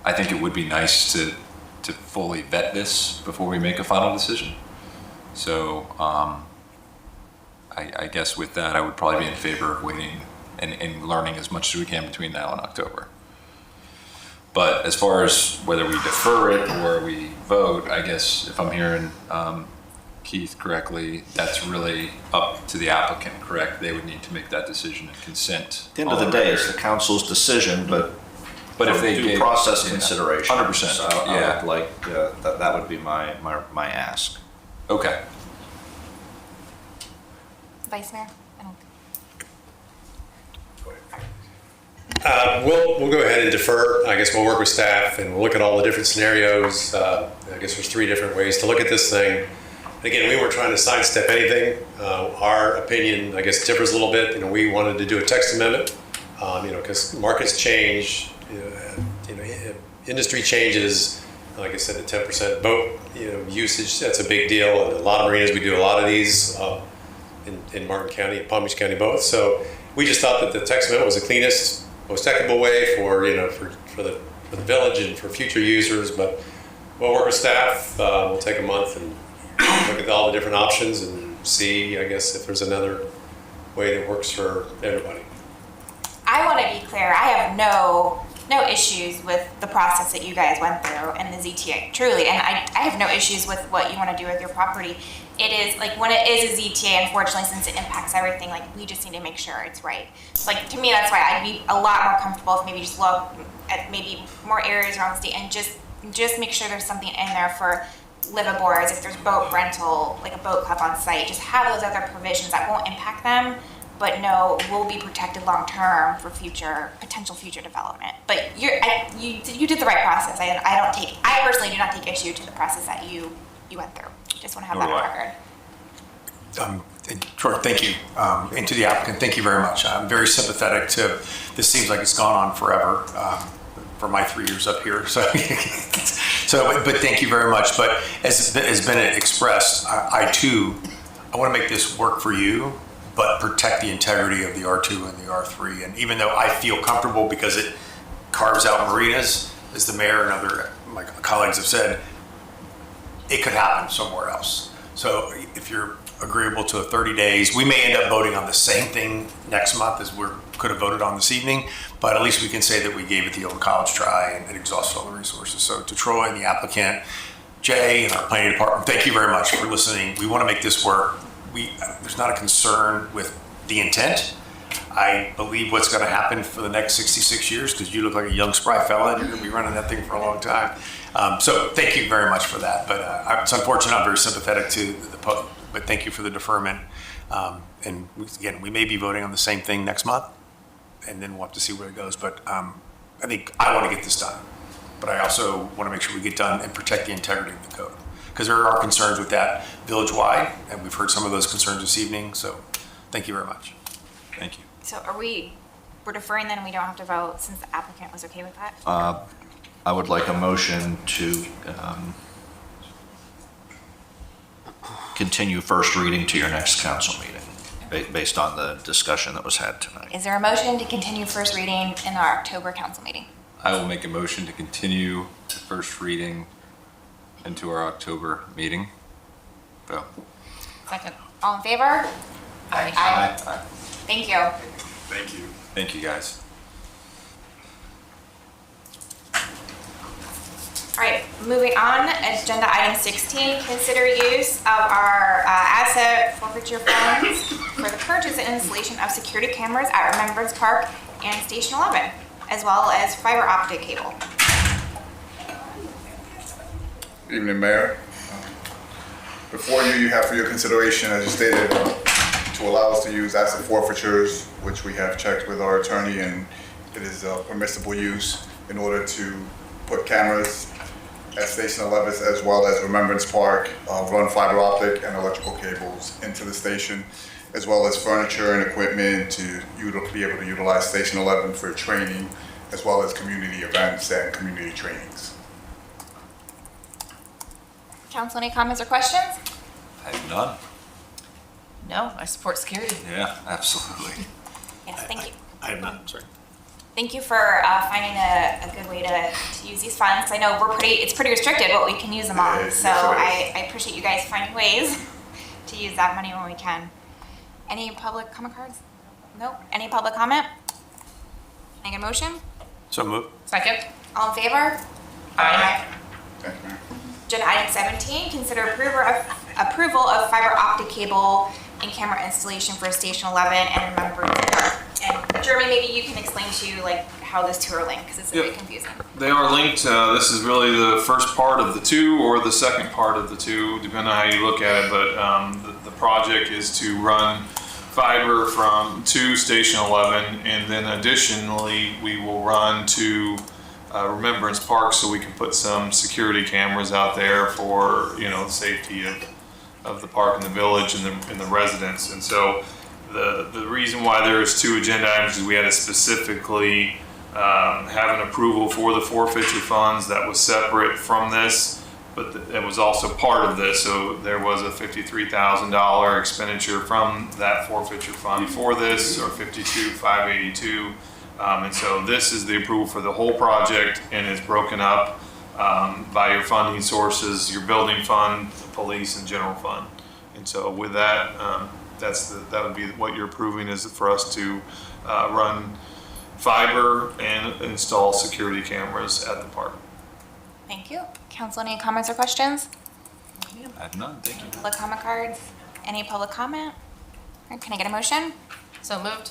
I think it would be nice to fully vet this before we make a final decision. So I guess with that, I would probably be in favor of waiting and learning as much as we can between now and October. But as far as whether we defer it or we vote, I guess if I'm hearing Keith correctly, that's really up to the applicant, correct? They would need to make that decision and consent. At the end of the day, it's the council's decision, but if they do process consideration. 100%. So I would like, that would be my ask. Okay. Vice Mayor? We'll go ahead and defer. I guess we'll work with staff and we'll look at all the different scenarios. I guess there's 3 different ways to look at this thing. Again, we weren't trying to sidestep anything. Our opinion, I guess, differs a little bit. We wanted to do a text amendment, because markets change, industry changes. Like I said, the 10% boat, usage, that's a big deal. And a lot of marinas, we do a lot of these in Martin County, Palm Beach County both. So we just thought that the text amendment was the cleanest, most equitable way for the village and for future users. But we'll work with staff. We'll take a month and look at all the different options and see, I guess, if there's another way that works for everybody. I want to be clear. I have no issues with the process that you guys went through and the ZTA, truly. And I have no issues with what you want to do with your property. It is, like, when it is a ZTA, unfortunately, since it impacts everything, like, we just need to make sure it's right. Like, to me, that's why I'd be a lot more comfortable if maybe just look at maybe more areas around the state and just make sure there's something in there for liveaboards, if there's boat rental, like a boat club on site, just have those other provisions that won't impact them, but will be protected long term for potential future development. But you did the right process. I personally do not take issue to the process that you went through. Just want to have that on record. Troy, thank you. And to the applicant, thank you very much. I'm very sympathetic to, this seems like it's gone on forever for my 3 years up here. So, but thank you very much. But as has been expressed, I too, I want to make this work for you, but protect the integrity of the R2 and the R3. And even though I feel comfortable because it carves out marinas, as the mayor and other my colleagues have said, it could happen somewhere else. So if you're agreeable to 30 days, we may end up voting on the same thing next month as we could have voted on this evening, but at least we can say that we gave it the old college try and exhausted all the resources. So to Troy and the applicant, Jay and our planning department, thank you very much for listening. We want to make this work. There's not a concern with the intent. I believe what's going to happen for the next 66 years, because you look like a young spry fella and you're going to be running that thing for a long time. So thank you very much for that. But it's unfortunate, I'm very sympathetic to the public, but thank you for the deferment. And again, we may be voting on the same thing next month, and then we'll have to see where it goes. But I think I want to get this done, but I also want to make sure we get done and protect the integrity of the code, because there are concerns with that village-wide, and we've heard some of those concerns this evening. So thank you very much. Thank you. So we're deferring then, and we don't have to vote since the applicant was okay with that? I would like a motion to continue first reading to your next council meeting, based on the discussion that was had tonight. Is there a motion to continue first reading in our October council meeting? I will make a motion to continue the first reading into our October meeting. So. Second. All in favor? Aye. Aye. Thank you. Thank you. Thank you, guys. All right, moving on, agenda item 16, consider use of our asset forfeiture funds for the purchase and installation of security cameras at Remembrance Park and Station 11, as well as fiber optic cable. Good evening, Mayor. Before you have for your consideration, as you stated, to allow us to use asset forfeitures, which we have checked with our attorney, and it is a permissible use in order to put cameras at Station 11 as well as Remembrance Park, run fiber optic and electrical cables into the station, as well as furniture and equipment to be able to utilize Station 11 for training, as well as community events and community trainings. Council, any comments or questions? I have none. No, I support security. Yeah, absolutely. Yes, thank you. I have none, sorry. Thank you for finding a good way to use these funds. I know it's pretty restricted what we can use them on, so I appreciate you guys finding ways to use that money when we can. Any public comment cards? Nope. Any public comment? Can I get a motion? So moved. Second. All in favor? Aye. Thank you, Mayor. Agenda item 17, consider approval of fiber optic cable and camera installation for Station 11 and Remembrance Park. And Jeremy, maybe you can explain to like how those two are linked, because it's a bit confusing. They are linked. This is really the first part of the two or the second part of the two, depending on how you look at it. But the project is to run fiber to Station 11, and then additionally we will run to Remembrance Park so we can put some security cameras out there for the safety of the park and the village and the residents. And so the reason why there's two agenda items is we had to specifically have an approval for the forfeiture funds that was separate from this, but it was also part of this. So there was a $53,000 expenditure from that forfeiture fund for this, or $52,582. And so this is the approval for the whole project, and it's broken up by your funding sources, your building fund, the police, and general fund. And so with that, that would be what you're approving, is for us to run fiber and install security cameras at the park. Thank you. Council, any comments or questions? I have none, thank you. Public comment cards? Any public comment? Or can I get a motion? So moved.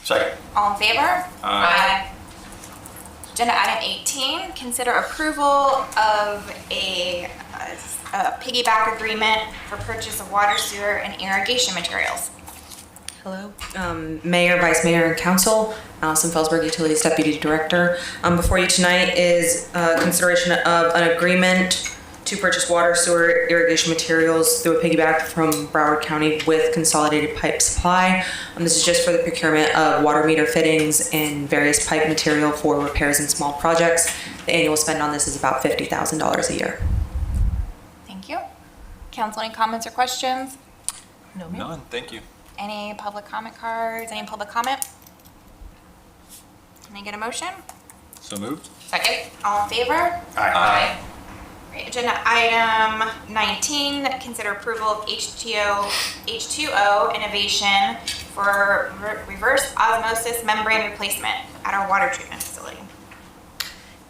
Second. All in favor? Aye. Agenda item 18, consider approval of a piggyback agreement for purchase of water, sewer, and irrigation materials. Hello, Mayor, Vice Mayor, and Council. Allison Felsberg, Utilities Deputy Director. Before you tonight is consideration of an agreement to purchase water, sewer, irrigation materials through a piggyback from Broward County with Consolidated Pipe Supply. This is just for the procurement of water meter fittings and various pipe material for repairs and small projects. The annual spend on this is about $50,000 a year. Thank you. Council, any comments or questions? No, ma'am. None, thank you. Any public comment cards? Any public comment? Can I get a motion? So moved. Second. All in favor? Aye. Great. Agenda item 19, consider approval of H2O innovation for reverse osmosis membrane replacement at our water treatment facility.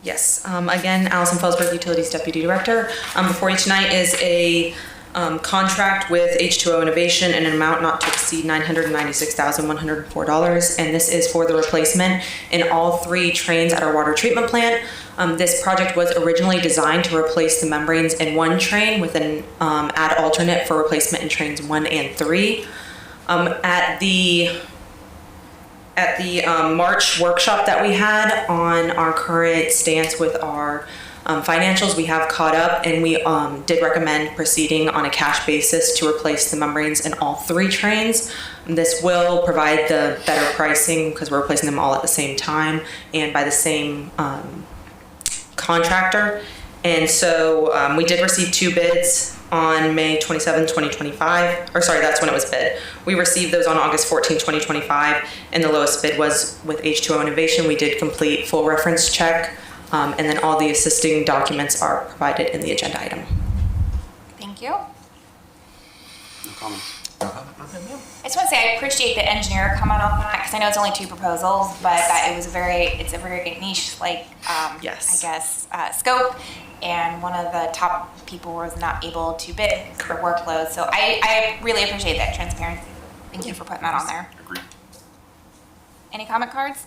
Yes, again, Allison Felsberg, Utilities Deputy Director. Before you tonight is a contract with H2O Innovation in an amount not to exceed $996,104, and this is for the replacement in all 3 trains at our water treatment plant. This project was originally designed to replace the membranes in 1 train with an add alternate for replacement in trains 1 and 3. At the March workshop that we had on our current stance with our financials, we have caught up, and we did recommend proceeding on a cash basis to replace the membranes in all 3 trains. This will provide the better pricing because we're replacing them all at the same time and by the same contractor. And so we did receive 2 bids on May 27, 2025. Or sorry, that's when it was bid. We received those on August 14, 2025, and the lowest bid was with H2O Innovation. We did complete full reference check, and then all the assisting documents are provided in the agenda item. Thank you. No comments. I just want to say I appreciate the engineer comment on that because I know it's only 2 proposals, but that it's a very niche, yes. I guess, scope. And one of the top people was not able to bid for workload. So I really appreciate that transparency. Thank you for putting that on there. Agreed. Any comment cards?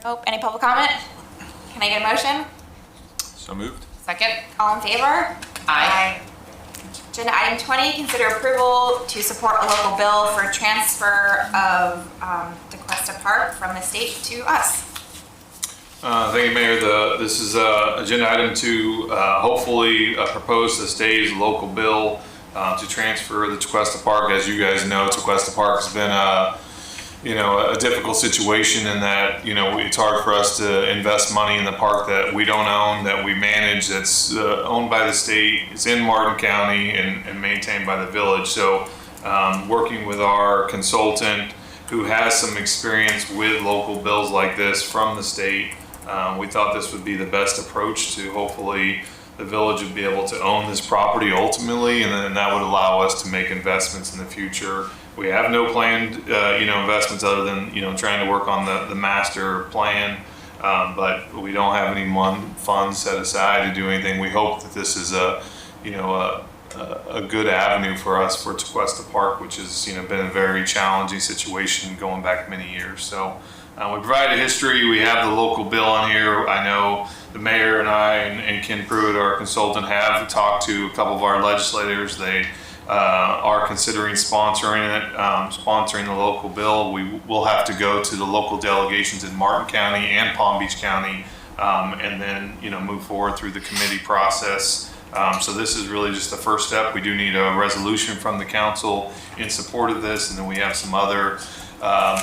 Nope. Any public comment? Can I get a motion? So moved. Second. All in favor? Aye. Agenda item 20, consider approval to support a local bill for transfer of Tequesta Park from the state to us. Thank you, Mayor. This is agenda item 2, hopefully propose to the state's local bill to transfer the Tequesta Park. As you guys know, Tequesta Park has been a difficult situation in that, it's hard for us to invest money in the park that we don't own, that we manage, that's owned by the state. It's in Martin County and maintained by the village. So working with our consultant who has some experience with local bills like this from the state, we thought this would be the best approach to hopefully the village would be able to own this property ultimately, and then that would allow us to make investments in the future. We have no planned, investments other than, trying to work on the master plan, but we don't have any funds set aside to do anything. We hope that this is a good avenue for us for Tequesta Park, which has, been a very challenging situation going back many years. So we provide a history. We have the local bill on here. I know the mayor and I and Ken Pruitt, our consultant, have talked to a couple of our legislators. They are considering sponsoring the local bill. We will have to go to the local delegations in Martin County and Palm Beach County, and then move forward through the committee process. So this is really just the first step. We do need a resolution from the council in support of this, and then we have some other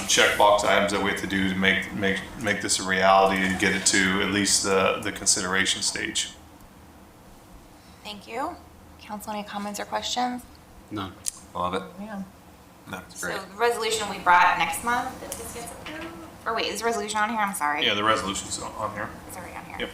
checkbox items that we have to do to make this a reality and get it to at least the consideration stage. Thank you. Council, any comments or questions? None. Love it. Yeah. No, it's great. So the resolution we brought next month, if this gets approved, or wait, is the resolution on here? I'm sorry. Yeah, the resolution's on here. It's already on here. Yep.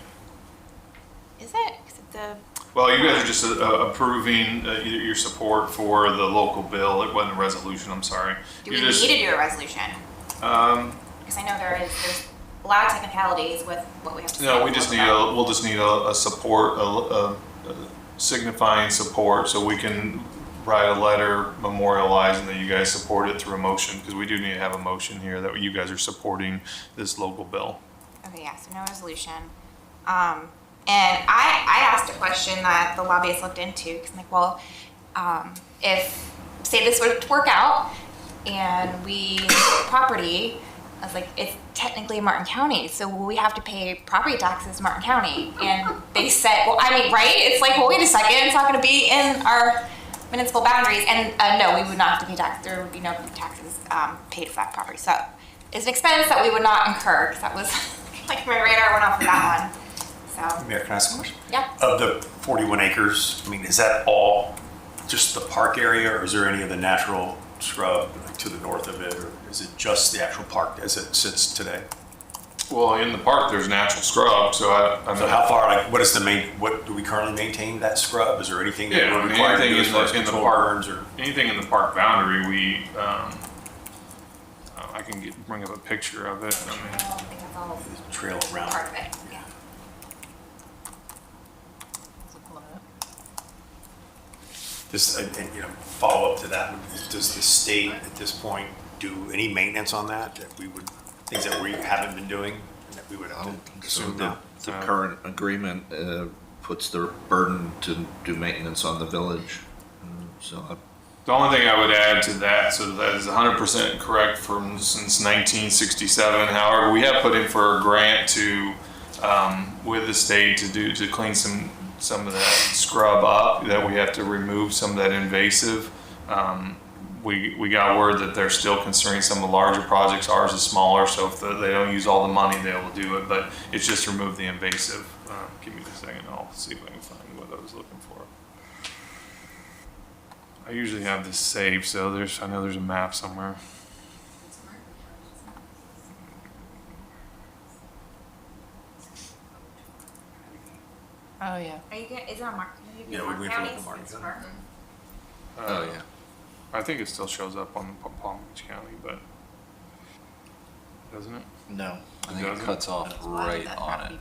Is it? Is it the? Well, you guys are just approving your support for the local bill. It wasn't a resolution, I'm sorry. Do we need to do a resolution? Because I know there's a lot of technicalities with what we have to say. No, we'll just need a support, a signifying support, so we can write a letter memorializing that you guys support it through a motion, because we do need to have a motion here that you guys are supporting this local bill. Okay, yeah, so no resolution. And I asked a question that the lobbyist looked into, because I'm like, well, if, say this would work out, and we property, I was like, it's technically Martin County, so will we have to pay property taxes in Martin County? And they said, well, I mean, right? It's like, well, wait a second, it's not gonna be in our municipal boundaries. And no, we would not have to pay taxes. There would be no taxes paid for that property. So it's an expense that we would not incur, because that was like my radar went off for that one. So. Mayor, can I ask a question? Yeah. Of the 41 acres, I mean, is that all just the park area, or is there any of the natural scrub to the north of it, or is it just the actual park as it sits today? Well, in the park, there's natural scrub, so So how far, like, what do we currently maintain that scrub? Is there anything that we're required to do as far as in the control park, burns or? anything in the park boundary, we, I can bring up a picture of it. I mean, trail around. Part of it, yeah. Just, follow up to that, does the state at this point do any maintenance on that things that we haven't been doing, and that we would have to assume now? The current agreement puts the burden to do maintenance on the village. The only thing I would add to that, so that is 100% correct since 1967. However, we have put in for a grant to, with the state to clean some of that scrub up, that we have to remove some of that invasive. We got word that they're still considering some of the larger projects. Ours is smaller, so if they don't use all the money, they will do it, but it's just remove the invasive. Give me a second, I'll see if I can find what I was looking for. I usually have this saved, so I know there's a map somewhere. Oh, yeah. Are you gonna, is it on Mark? Yeah, we went County? for Martin It's County. Martin. Oh, yeah. I think it still shows up on Palm Beach County, but doesn't it? No. I think it cuts off right on it.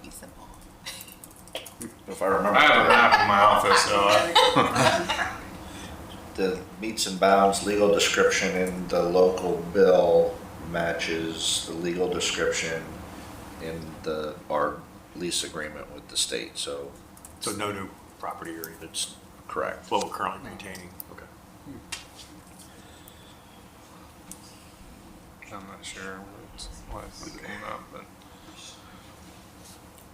If I remember. I have a map in my office, so. The meets and bounds legal description in the local bill matches the legal description in our lease agreement with the state, so. So no new property or anything? It's correct. What we're currently maintaining, okay. I'm not sure why it came up, but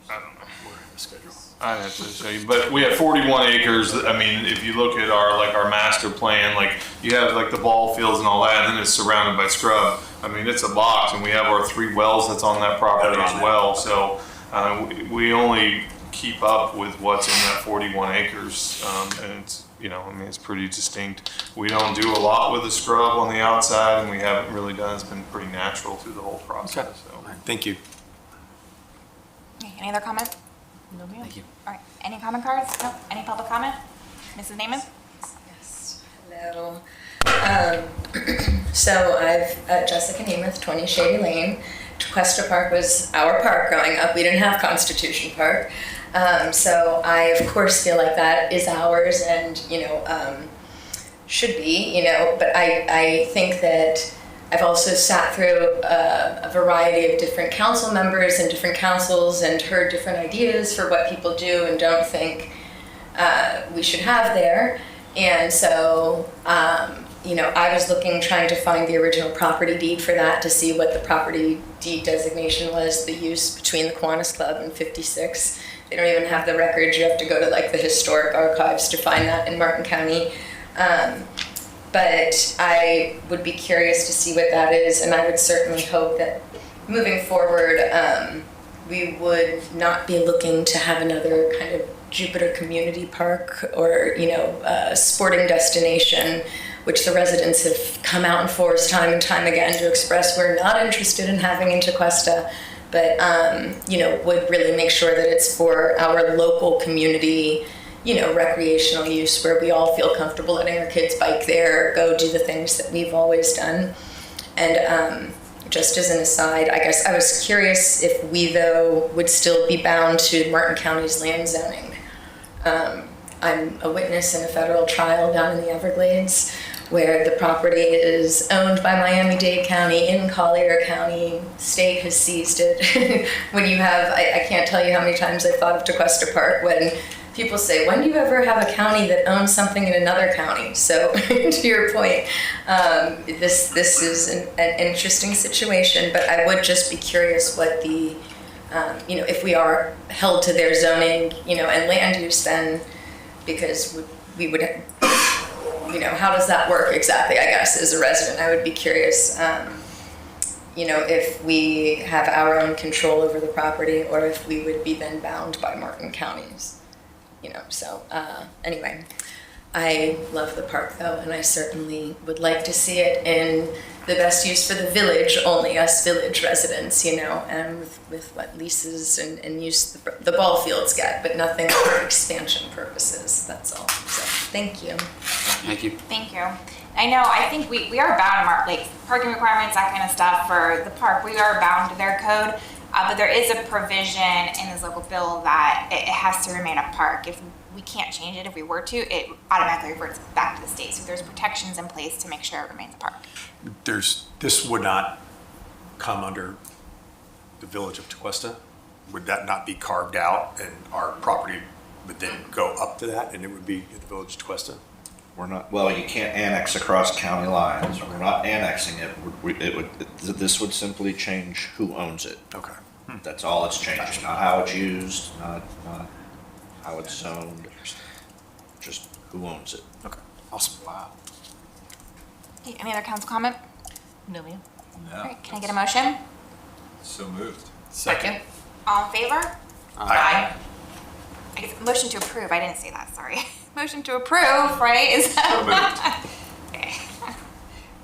I don't know. We're in the schedule. I'd have to show you, but we have 41 acres. I mean, if you look at our master plan, like you have like the ball fields and all that, and then it's surrounded by scrub. I mean, it's a box, and we have our 3 wells that's on that property as well. So we only keep up with what's in that 41 acres, and it's, you know, I mean, it's pretty distinct. We don't do a lot with the scrub on the outside, and we haven't really done. It's been pretty natural through the whole process. Okay. So. Thank you. Okay, any other comment? No, ma'am. Thank you. All right, any comment cards? No, any public comment? Mrs. Naaman? Yes. Hello. So I've Jessica Nemeth, 20 Shady Lane. Tequesta Park was our park growing up. We didn't have Constitution Park. So I, of course, feel like that is ours and, you know, should be, you know, but I think that I've also sat through a variety of different council members and different councils and heard different ideas for what people do and don't think we should have there. And so, you know, I was trying to find the original property deed for that to see what the property deed designation was, the use between the Kiwanis Club and 56. They don't even have the records. You have to go to like the historic archives to find that in Martin County. But I would be curious to see what that is, and I would certainly hope that moving forward, we would not be looking to have another kind of Jupiter Community Park or, you know, sporting destination, which the residents have come out in force time and time again to express we're not interested in having in Tequesta, but, you know, would really make sure that it's for our local community, you know, recreational use where we all feel comfortable letting our kids bike there, go do the things that we've always done. And just as an aside, I guess I was curious if we, though, would still be bound to Martin County's land zoning. I'm a witness in a federal trial down in the Everglades where the property is owned by Miami-Dade County in Collier County. State has seized it. When you have, I can't tell you how many times I've thought of Tequesta Park when people say, when do you ever have a county that owns something in another county? So to your point, this is an interesting situation, but I would just be curious what the, you know, if we are held to their zoning, you know, and land use then, because we would, you know, how does that work exactly, I guess, as a resident? I would be curious, you know, if we have our own control over the property or if we would be then bound by Martin counties. You know, so anyway, I love the park though, and I certainly would like to see it in the best use for the village, only us village residents, you know, and with what leases and use the ball fields get, but nothing for expansion purposes, that's all. So, thank you. Thank you. Thank you. I know, I think we are bound to like parking requirements, that kind of stuff for the park. We are bound to their code. But there is a provision in this local bill that it has to remain a park. If we can't change it, if we were to, it automatically reverts back to the state. So there's protections in place to make sure it remains a park. This would not come under the village of Tequesta? Would that not be carved out and our property would then go up to that and it would be the village of Tequesta? We're not, well, you can't annex across county lines. We're not annexing it. This would simply change who owns it. Okay. That's all it's changing, not how it's used, not how it's zoned, just who owns it. Okay, awesome. Wow. Okay, any other council comment? No, ma'am. All right, can I get a motion? So moved. Second. All in favor? Aye. I guess motion to approve, I didn't say that, sorry. motion to approve, right? Is that? Okay.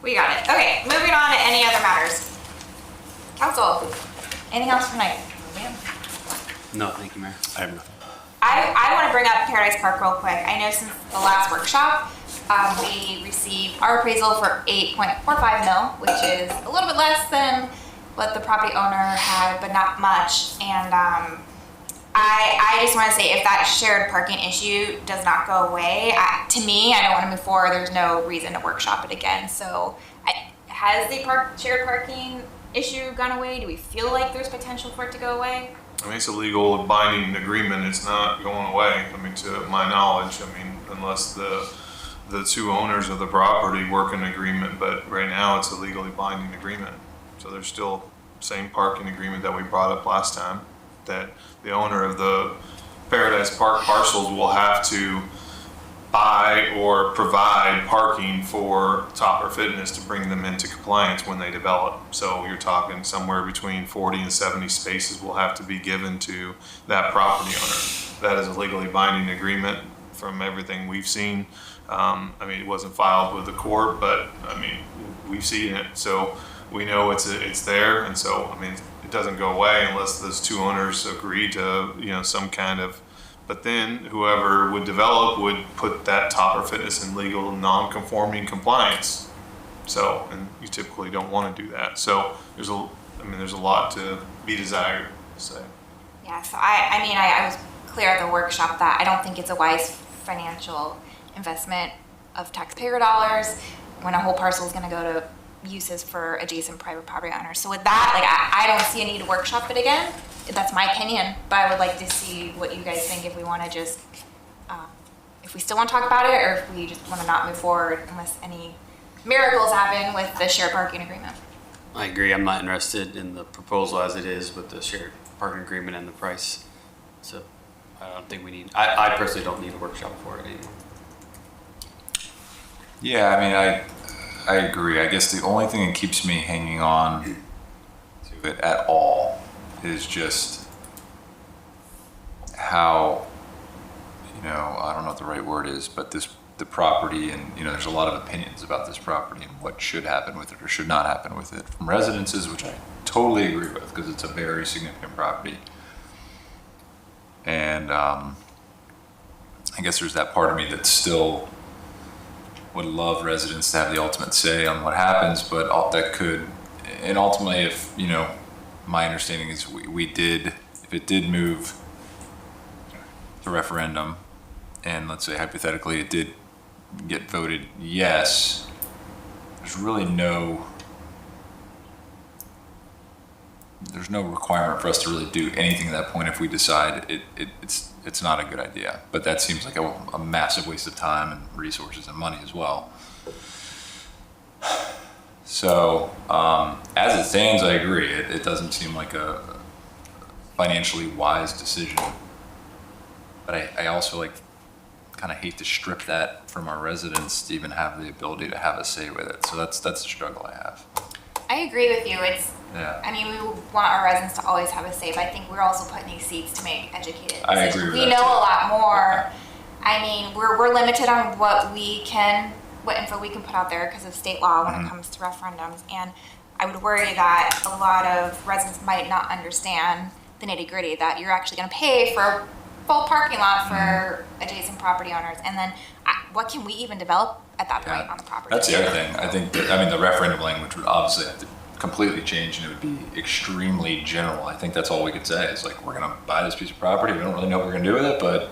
We got it. Okay, moving on to any other matters. Council, anything else for tonight? No, thank you, Mayor. I have nothing. I want to bring up Paradise Park real quick. I know since the last workshop, we received our appraisal for 8.45 mil, which is a little bit less than what the property owner had, but not much. And I just want to say, if that shared parking issue does not go away, to me, I don't want to move forward. There's no reason to workshop it again. So has the shared parking issue gone away? Do we feel like there's potential for it to go away? I mean, it's a legal binding agreement. It's not going away. I mean, to my knowledge, I mean, unless the two owners of the property work an agreement, but right now it's a legally binding agreement. So there's still same parking agreement that we brought up last time, that the owner of the Paradise Park parcels will have to buy or provide parking for Topper Fitness to bring them into compliance when they develop. So you're talking somewhere between 40 and 70 spaces will have to be given to that property owner. That is a legally binding agreement from everything we've seen. I mean, it wasn't filed with the court, but I mean, we've seen it. So we know it's there. And so, I mean, it doesn't go away unless those two owners agree to, you know, some kind of. But then whoever would develop would put that Topper Fitness in legal non-conforming compliance. So, and you typically don't want to do that. So there's a lot to be desired. So. Yeah. So I was clear at the workshop that I don't think it's a wise financial investment of taxpayer dollars when a whole parcel is going to go to uses for adjacent private property owners. So with that, like, I don't see a need to workshop it again. That's my opinion, but I would like to see what you guys think, if we want to just, if we still want to talk about it, or if we just want to not move forward unless any miracles happen with the shared parking agreement. I agree. I'm not interested in the proposal as it is with the shared parking agreement and the price. So I don't think we need, I personally don't need a workshop for it anymore. Yeah, I mean, I agree. I guess the only thing that keeps me hanging on to it at all is just how, you know, I don't know what the right word is, but the property, and, you know, there's a lot of opinions about this property and what should happen with it or should not happen with it from residences, which I totally agree with because it's a very significant property. And I guess there's that part of me that still would love residents to have the ultimate say on what happens, but that could, and ultimately, if, you know, my understanding is we did, if it did move to referendum, and let's say hypothetically it did get voted yes, there's really no requirement for us to really do anything at that point if we decide it's not a good idea. But that seems like a massive waste of time and resources and money as well. So as it stands, I agree. It doesn't seem like a financially wise decision. But I also kind of hate to strip that from our residents to even have the ability to have a say with it. So that's the struggle I have. I agree with you. Yeah. I mean, we want our residents to always have a say, but I think we're also put in these seats to make educated decisions. I agree with we that know too. a lot more. I mean, we're limited on what info we can put out there because of state law when it comes to referendums. And I would worry that a lot of residents might not understand the nitty gritty, that you're actually going to pay for a full parking lot for adjacent property owners. And then what can we even develop at that point on the property? That's the other thing. I think the referendum language would obviously have to completely change, and it would be extremely general. I think that's all we could say is like, we're going to buy this piece of property. We don't really know what we're going to do with it, but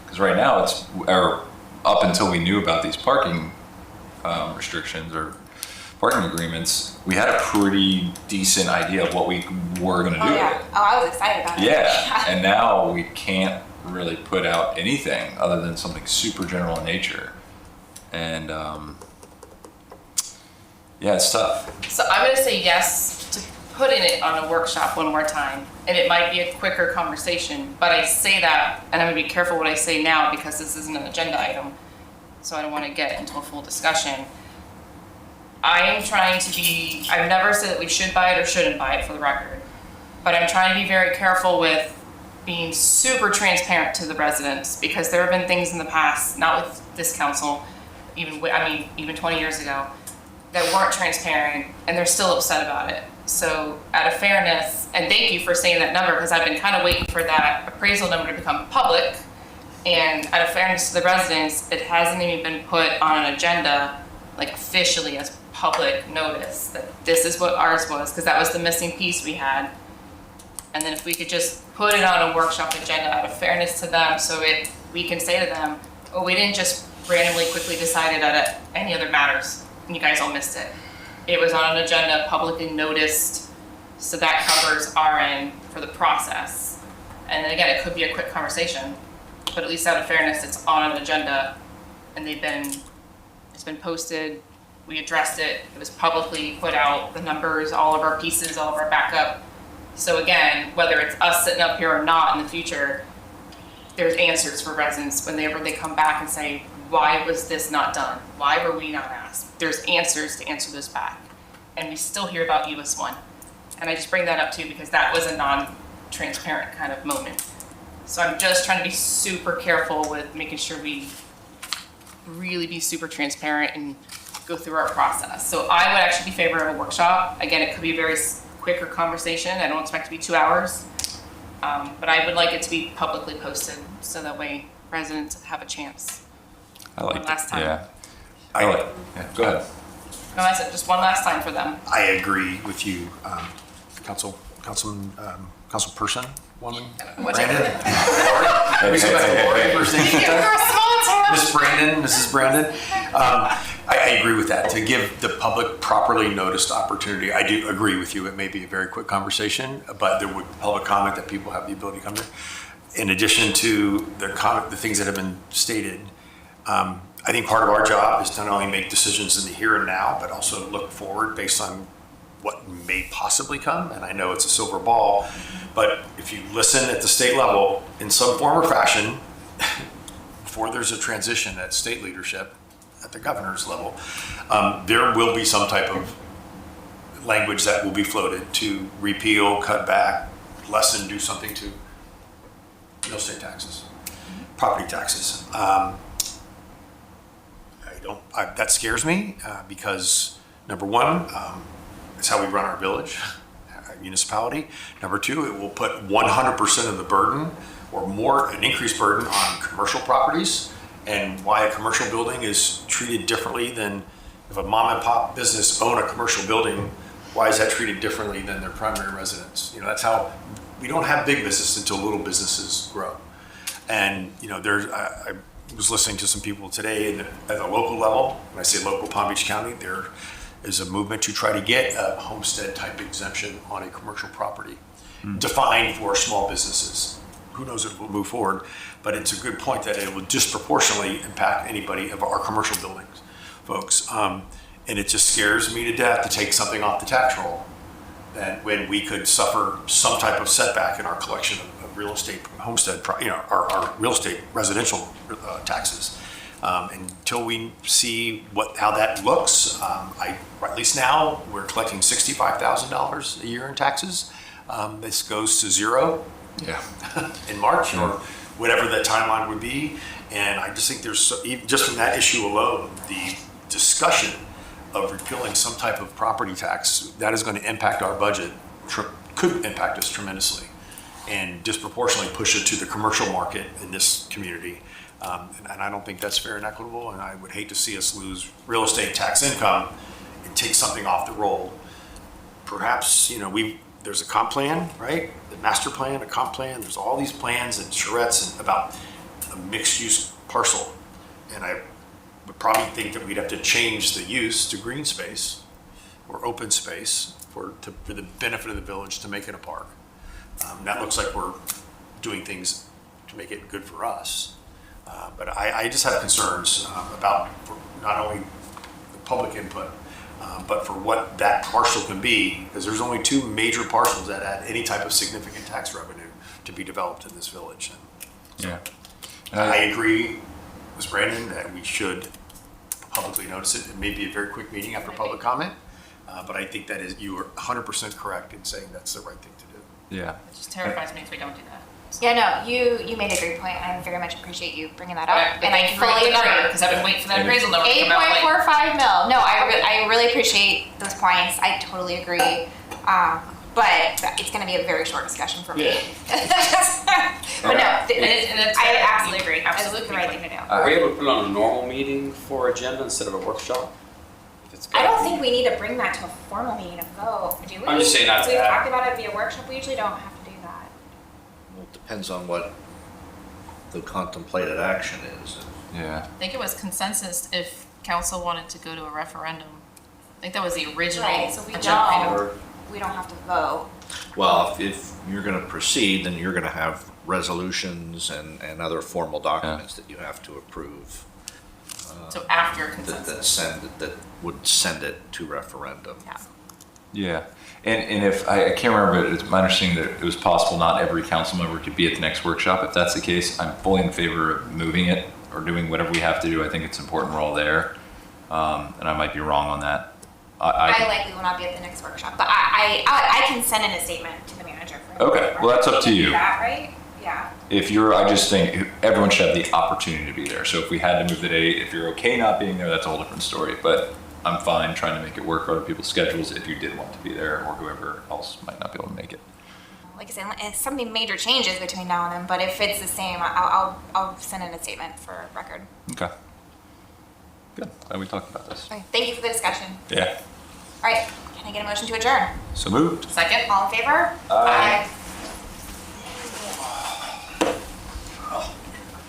because right now up until we knew about these parking restrictions or parking agreements, we had a pretty decent idea of what we were going to do with it. Oh, I was excited about it. Yeah, and now we can't really put out anything other than something super general in nature. And yeah, it's tough. So I'm gonna say yes to putting it on a workshop one more time, and it might be a quicker conversation, but I say that, and I'm gonna be careful what I say now because this isn't an agenda item, so I don't wanna get into a full discussion. I am trying to be, I've never said that we should buy it or shouldn't buy it for the record, but I'm trying to be very careful with being super transparent to the residents, because there have been things in the past, not with this council, even 20 years ago, that weren't transparent, and they're still upset about it. So out of fairness, and thank you for saying that number, because I've been kind of waiting for that appraisal number to become public, and out of fairness to the residents, it hasn't even been put on an agenda, like officially as public notice, that this is what ours was, because that was the missing piece we had. And then if we could just put it on a workshop agenda out of fairness to them, so we can say to them, oh, we didn't just randomly quickly decide it at any other matters, and you guys all missed it. It was on an agenda, publicly noticed, so that covers our end for the process. And then again, it could be a quick conversation, but at least out of fairness, it's on an agenda, and it's been posted, we addressed it, it was publicly put out, the numbers, all of our pieces, all of our backup. So again, whether it's us sitting up here or not in the future, there's answers for residents whenever they come back and say, why was this not done? Why were we not asked? There's answers to answer this back. And we still hear about US 1. And I just bring that up too because that was a non-transparent kind of moment. So I'm just trying to be super careful with making sure we really be super transparent and go through our process. So I would actually be in favor of a workshop. Again, it could be a very quicker conversation. I don't expect it to be 2 hours. But I would like it to be publicly posted so that way residents have a chance. I like One last time. Yeah. I like. Yeah. Go ahead. No, I said just one last time for them. I agree with you, councilperson, woman, Brandon. Mrs. Brandon. I agree with that. To give the public properly noticed opportunity, I do agree with you. It may be a very quick conversation, but there would be public comment that people have the ability to come here. In addition to the things that have been stated, I think part of our job is to not only make decisions in the here and now, but also look forward based on what may possibly come. And I know it's a silver ball, but if you listen at the state level in some form or fashion, before there's a transition at state leadership, at the governor's level, there will be some type of language that will be floated to repeal, cut back, lessen, do something to real estate taxes, property taxes. That scares me because number one, it's how we run our village, our municipality. Number two, it will put 100% of the burden or more, an increased burden on commercial properties, and why a commercial building is treated differently than if a mom and pop business own a commercial building, why is that treated differently than their primary residence? You know, that's how, we don't have big business until little businesses grow. And, you know, I was listening to some people today at a local level. When I say local, Palm Beach County, there is a movement to try to get a homestead type exemption on a commercial property defined for small businesses. Who knows if it will move forward, but it's a good point that it will disproportionately impact anybody of our commercial buildings, folks. And it just scares me to death to take something off the tax roll that when we could suffer some type of setback in our collection of real estate homestead, our real estate residential taxes. Until we see how that looks, at least now we're collecting $65,000 a year in taxes. This goes to zero in March or whatever that timeline would be. And I just think there's, just from that issue alone, the discussion of repealing some type of property tax, that is going to impact our budget, could impact us tremendously, and disproportionately push it to the commercial market in this community. And I don't think that's fair and equitable, and I would hate to see us lose real estate tax income and take something off the roll. Perhaps, you know, there's a comp plan, right? The master plan, a comp plan, there's all these plans and charrettes and about a mixed use parcel. And I would probably think that we'd have to change the use to green space or open space for the benefit of the village to make it a park. That looks like we're doing things to make it good for us. But I just have concerns about not only the public input, but for what that parcel can be, because there's only two major parcels that add any type of significant tax revenue to be developed in this village. And so I agree with Brandon that we should publicly notice it. It may be a very quick meeting after public comment, but I think that you are 100% correct in saying that's the right thing to do. Yeah. It just terrifies me if we don't do that. Yeah, no, you made a great point. I very much appreciate you bringing that up. But thank you for getting the number, because I've been waiting for that appraisal number to come out. 8.45 mil. No, I really appreciate those points. I totally agree. But it's going to be a very short discussion for me. But no, I absolutely agree. Absolutely the right thing to do. Are we able to put it on a normal meeting for agenda instead of a workshop? I don't think we need to bring that to a formal meeting to vote, do we? I'm just saying not We've to add. talked about it via workshop. We usually don't have to do that. Well, it depends on what the contemplated action is. Yeah. I think it was consensus if council wanted to go to a referendum. I think that was the original. Right, so we don't have to vote. Well, if you're going to proceed, then you're going to have resolutions and other formal documents that you have to approve. So after consensus. That would send it to referendum. Yeah. And if, I can't remember, but it's my understanding that it was possible not every council member could be at the next workshop. If that's the case, I'm fully in favor of moving it or doing whatever we have to do. I think it's important we're all there. And I might be wrong on that. I likely will not be at the next workshop, but I can send in a statement to the manager. Okay, well, that's up to you. Do that, right? Yeah. I just think everyone should have the opportunity to be there. So if we had to move the date, if you're okay not being there, that's a whole different story. But I'm fine trying to make it work for other people's schedules if you did want to be there or whoever else might not be able to make it. Like I said, if something major changes between now and then, but if it's the same, I'll send in a statement for record. Okay. Good. Glad we talked about this. Okay, thank you for the discussion. Yeah. All right, can I get a motion to adjourn? So moved. Second. All in favor? Aye.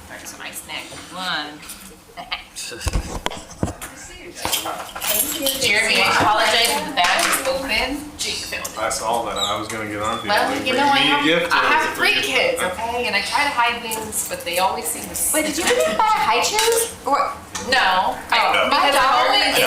There's a nice snack. One. Jeremy, I apologize if the bag is open. Jake found it. I saw that. I was going to get on to you. Well, Like, you bring know, me a gift. I or is have it for 3 you? kids, okay? And I try to hide things, but they always seem to Wait, did you really buy high shoes? Or no. my Because I'm daughter always is